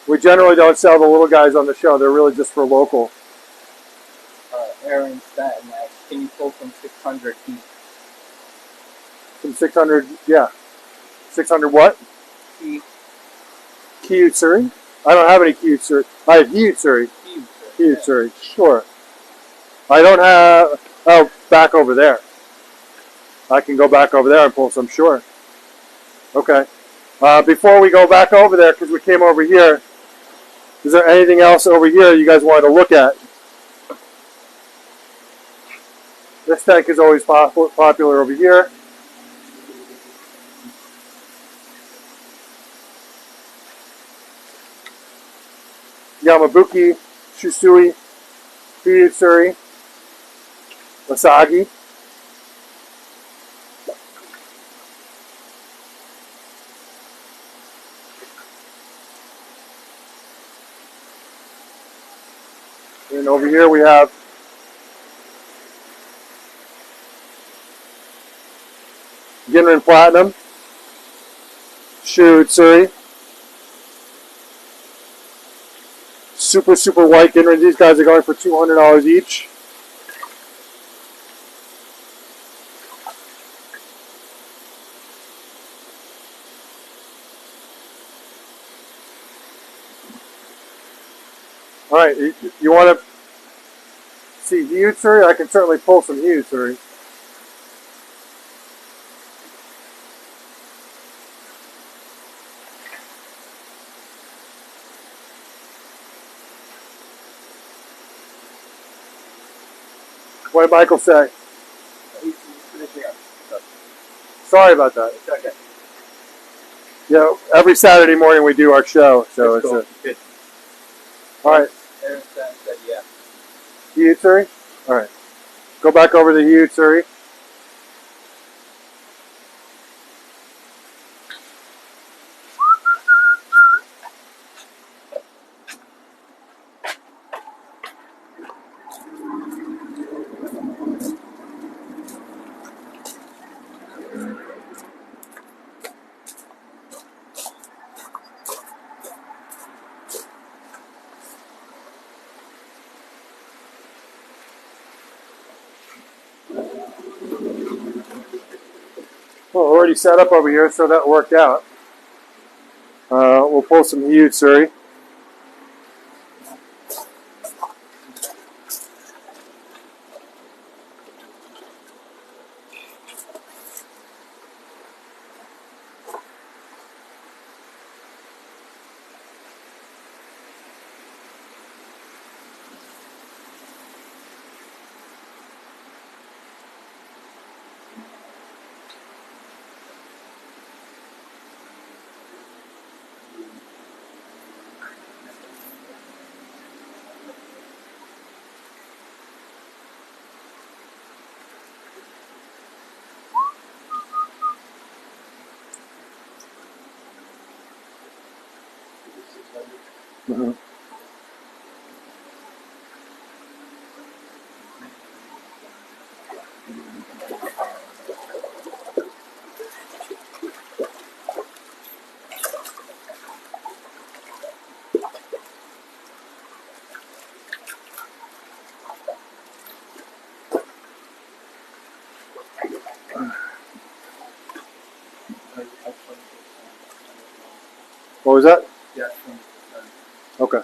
We generally don't sell the little guys on the show. They're really just for local. Aaron Staten asked, can you pull from 600 heat? From 600, yeah. 600 what? Heat. Kyutsuri? I don't have any Kyutsuri. I have Kyutsuri. Kyutsuri, sure. I don't have... Oh, back over there. I can go back over there and pull some, sure. Okay. Before we go back over there, because we came over here, is there anything else over here you guys wanted to look at? This tank is always popular over here. Yamabuki, Shusui, Kyutsuri, Wasagi. And over here we have Ginrin Platinum, Shutsuri, super white Ginrin. These guys are going for $200 each. All right, you want to see Hyutsuri? I can certainly pull some Hyutsuri. What did Michael say? Sorry about that. It's okay. Yeah, every Saturday morning we do our show, so It's cool. it's all right. Aaron Staten said yeah. Hyutsuri? All right. Go back over to Hyutsuri. Well, we're already set up over here, so that worked out. We'll pull some Hyutsuri. Mm-hmm. What was that? Yeah. Okay.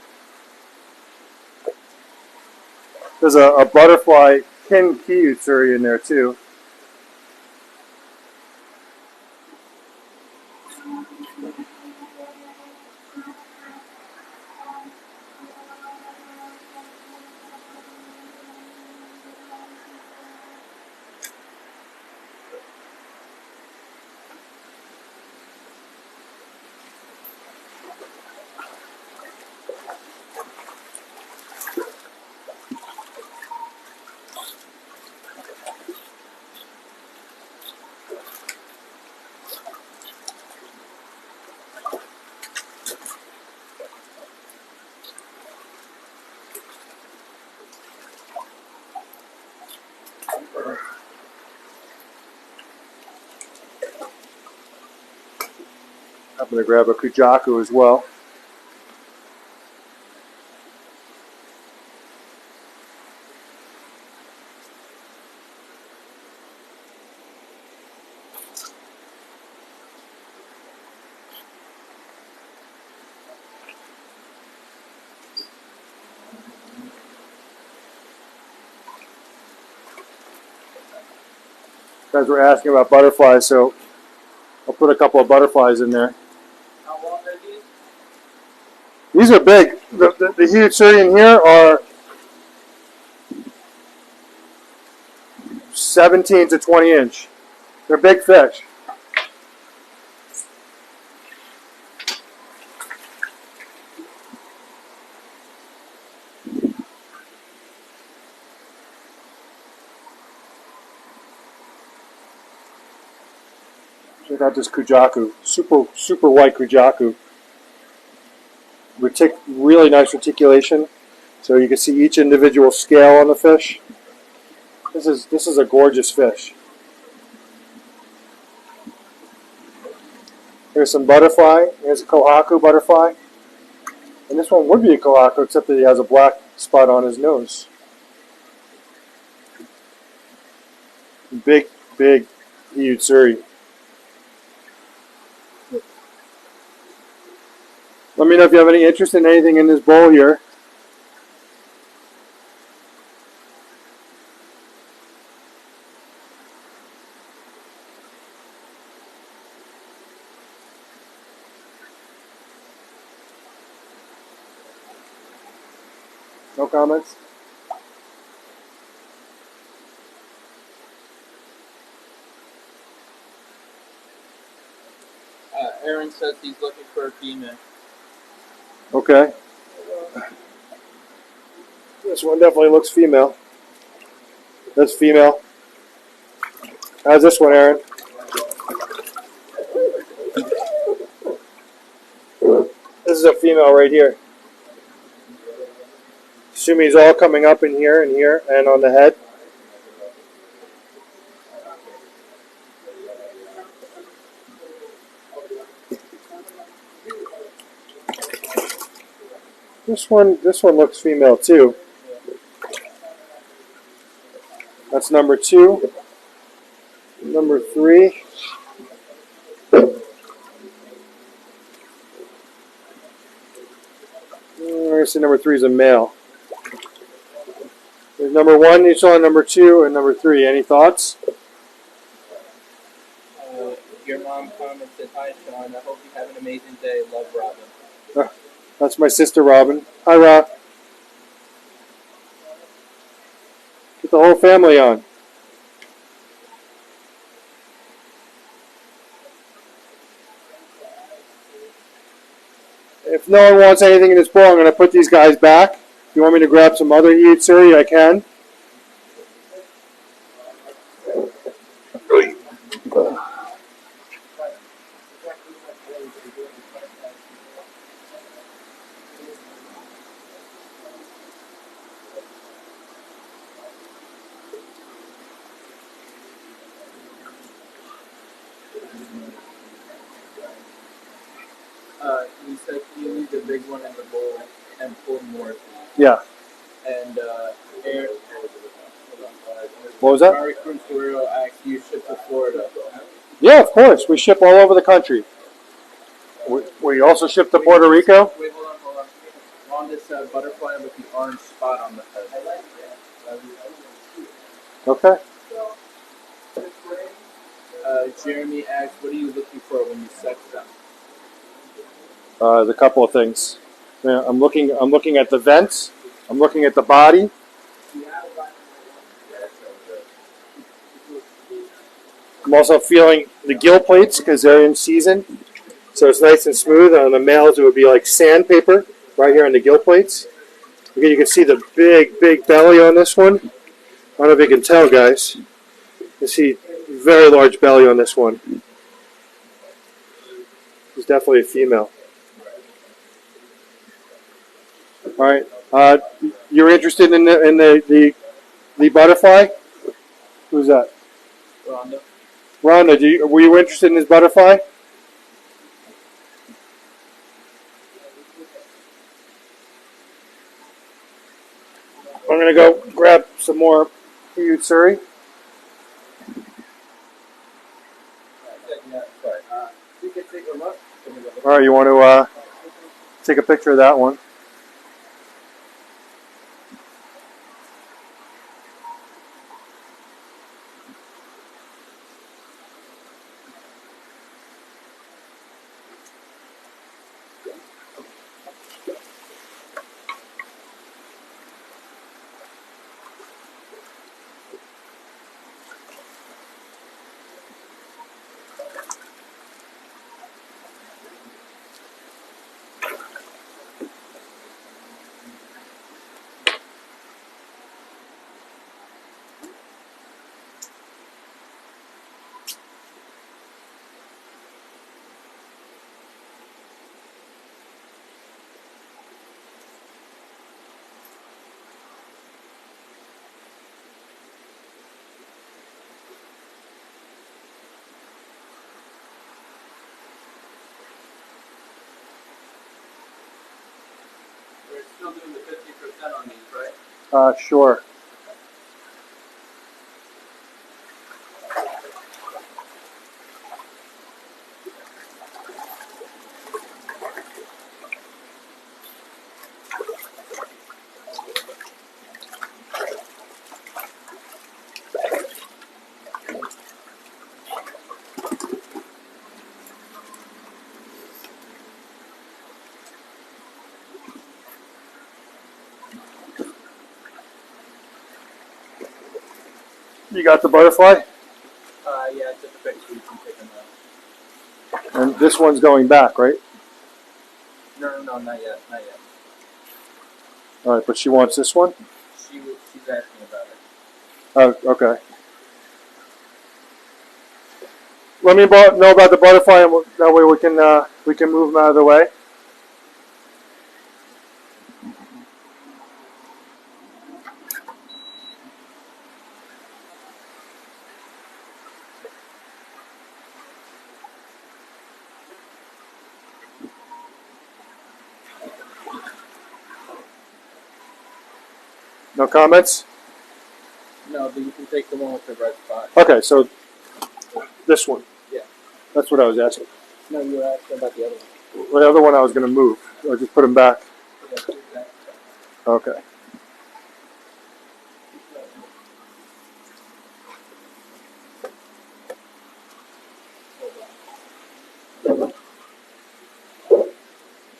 There's a butterfly Kin Kyutsuri in there too. I'm going to grab a Kujaku as well. Guys were asking about butterflies, so I'll put a couple of butterflies in there. How long are these? These are big. The huge in here are 17 to 20 inch. They're big fish. Check out this Kujaku. Super white Kujaku. Really nice reticulation. So you can see each individual scale on the fish. This is a gorgeous fish. Here's some butterfly. Here's a Kohaku butterfly. And this one would be a Kohaku, except that he has a black spot on his nose. Big Hiyutsuri. Let me know if you have any interest in anything in this bowl here. No comments? Aaron says he's looking for a female. Okay. This one definitely looks female. That's female. How's this one, Aaron? This is a female right here. Sumi's all coming up in here and on the head. This one looks female too. That's number 2. Number 3. I see number 3 is a male. There's number 1 you saw, number 2, and number 3. Any thoughts? Your mom commented, "Hi Sean, I hope you have an amazing day. Love, Robin." That's my sister Robin. Hi Rob. Get the whole family on. If no one wants anything in this bowl, I'm going to put these guys back. If you want me to grab some other Hiyutsuri, I can. He said you need the big one in the bowl and pull more. Yeah. And Aaron, What was that? Mari Cruz Guerrero asked you ship to Florida. Yeah, of course. We ship all over the country. We also ship to Puerto Rico. Wait, hold on. On this butterfly with the orange spot on the head. Okay. Jeremy asked, what are you looking for when you sex them? There's a couple of things. Yeah, I'm looking at the vents. I'm looking at the body. I'm also feeling the gill plates because they're in season. So it's nice and smooth. On the males, it would be like sandpaper right here on the gill plates. Again, you can see the big belly on this one. I don't know if you can tell, guys. You see very large belly on this one. It's definitely a female. All right. You're interested in the butterfly? Who's that? Rhonda. Rhonda, were you interested in this butterfly? gonna go grab some more huge Surrey. Yeah, sorry. You can take a look. All right, you want to take a picture of that one? We're still doing the 50% on these, right? Sure. You got the butterfly? Yeah, just a picture. You can take them out. And this one's going back, right? No, not yet, not yet. All right, but she wants this one? She's asking about it. Oh, okay. Let me know about the butterfly, and that way we can move them out of the way. No comments? No, but you can take the one with the red spot. Okay, so this one. Yeah. That's what I was asking. No, you were asking about the other one. The other one I was going to move. Or just put them back. Yeah, Okay.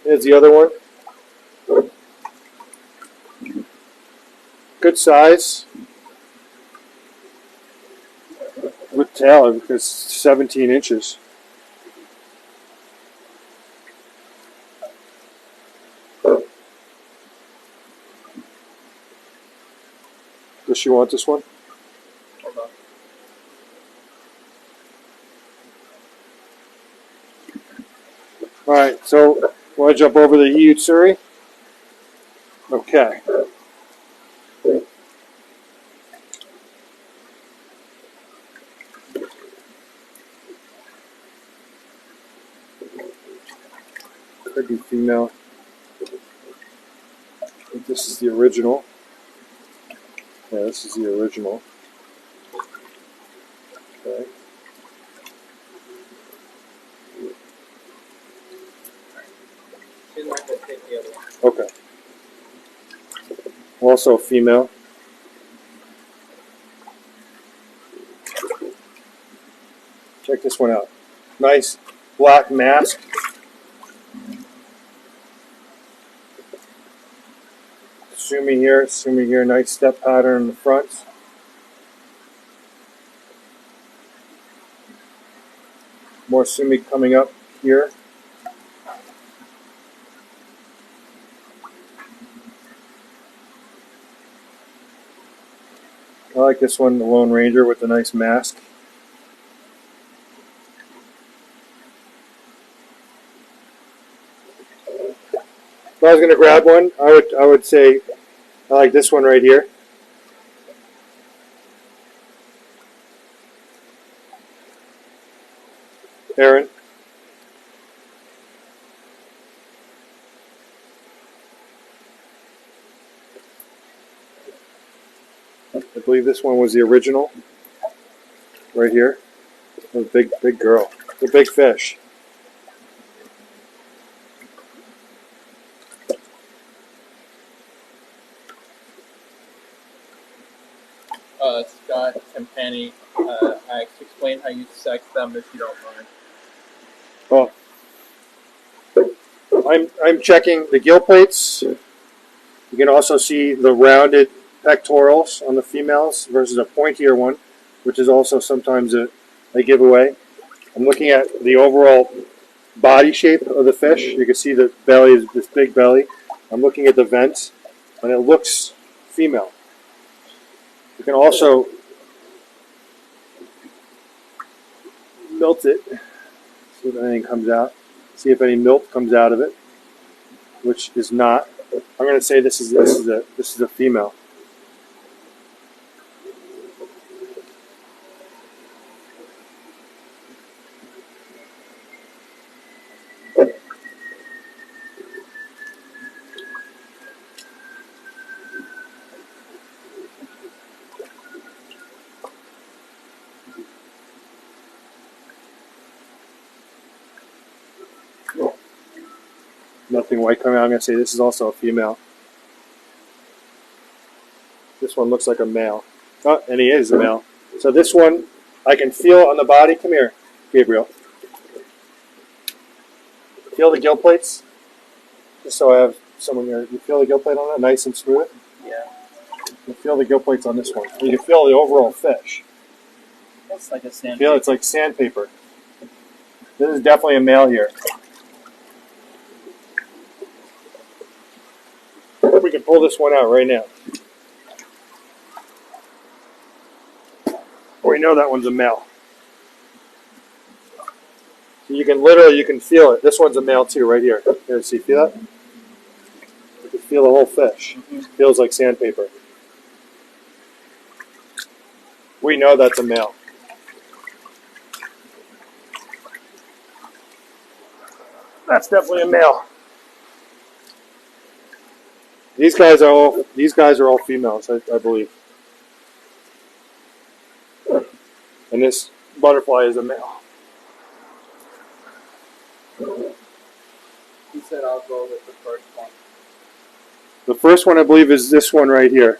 Here's the other one. Good size. With tail, it's 17 inches. Does she want this one? Hold on. All right, so want to jump over the huge Surrey? Okay. Could be female. I think this is the original. Yeah, this is the original. Okay. She's not going to take the other one. Okay. Also female. Check this one out. Nice black mask. Sumi here, nice step pattern in the front. More Sumi coming up here. I like this one, the Lone Ranger with the nice mask. If I was going to grab one, I would say I like this one right here. Aaron. believe this one was the original. Right here. A big girl. It's a big fish. Scott and Penny, I explain how you sex them if you don't mind. Oh, I'm checking the gill plates. You can also see the rounded pectorals on the females versus a pointier one, which is also sometimes a giveaway. I'm looking at the overall body shape of the fish. You can see the belly is this big belly. I'm looking at the vents, and it looks female. You can also milt it, see if anything comes out. See if any milk comes out of it, which is not. I'm going to say this is a female. Nothing white coming out. I'm going to say this is also a female. This one looks like a male. Oh, and he is a male. So this one, I can feel on the body. Come here, Gabriel. Feel the gill plates? Just so I have someone here. You feel the gill plate on it? Nice and smooth? Yeah. You feel the gill plates on this one. You can feel the overall fish. It's like a sand. Feel it's like sandpaper. This is definitely a male here. We can pull this one out right now. We know that one's a male. So you can feel it. This one's a male too, right here. Here, see, feel that? You can feel the whole fish. It feels like sandpaper. We know that's a male. That's definitely a male. These guys are all females, I believe. And this butterfly is a male. He said I'll go with the first one. The first one I believe is this one right here.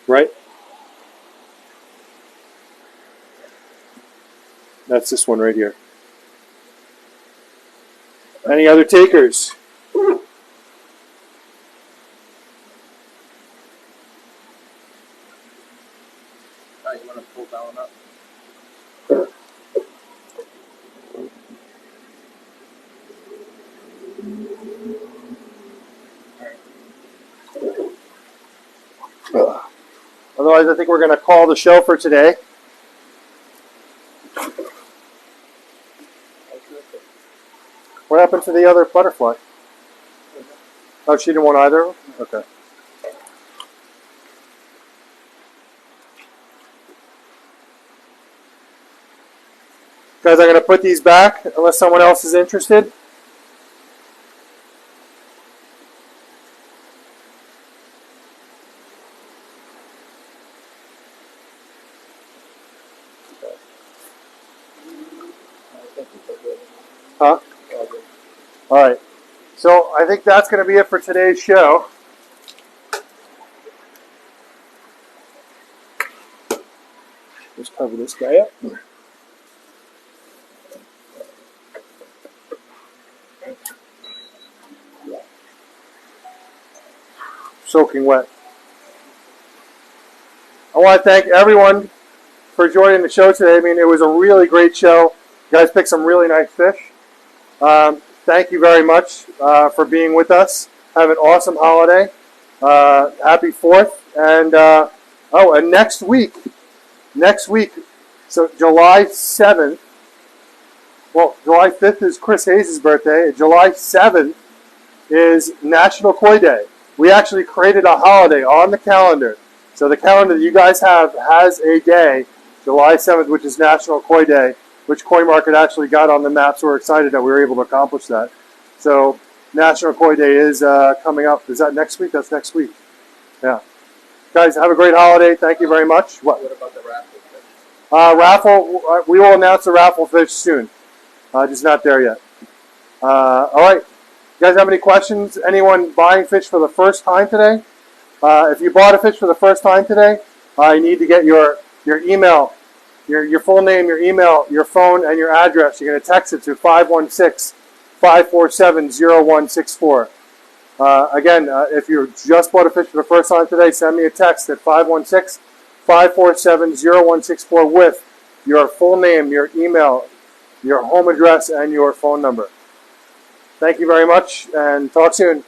Right? That's this one right here. Any other takers? You want to pull that one up? Otherwise, I think we're going to call the show for today. What happened to the other butterfly? Oh, she didn't want either? Okay. Guys, I'm going to put these back unless someone else is interested. Huh? All right. So I think that's going to be it for today's show. Just cover this guy up. Soaking wet. I want to thank everyone for joining the show today. I mean, it was a really great show. You guys picked some really nice fish. Thank you very much for being with us. Have an awesome holiday. Happy 4th. And, and next week, so July 7th, well, July 5th is Chris Hayes' birthday. And July 7th is National Koi Day. We actually created a holiday on the calendar. So the calendar that you guys have has a day, July 7th, which is National Koi Day, which Koi Market actually got on the map, so we're excited that we were able to accomplish that. So National Koi Day is coming up. Is that next week? That's next week. Yeah. Guys, have a great holiday. Thank you very much. What? What about the raffle fish? Raffle, we will announce the raffle fish soon. Just not there yet. All right. You guys have any questions? Anyone buying fish for the first time today? If you bought a fish for the first time today, you need to get your email, your full name, your email, your phone, and your address. You're going to text it to 516-547-0164. Again, if you just bought a fish for the first time today, send me a text at 516-547-0164 with your full name, your email, your home address, and your phone number. Thank you very much, and talk soon.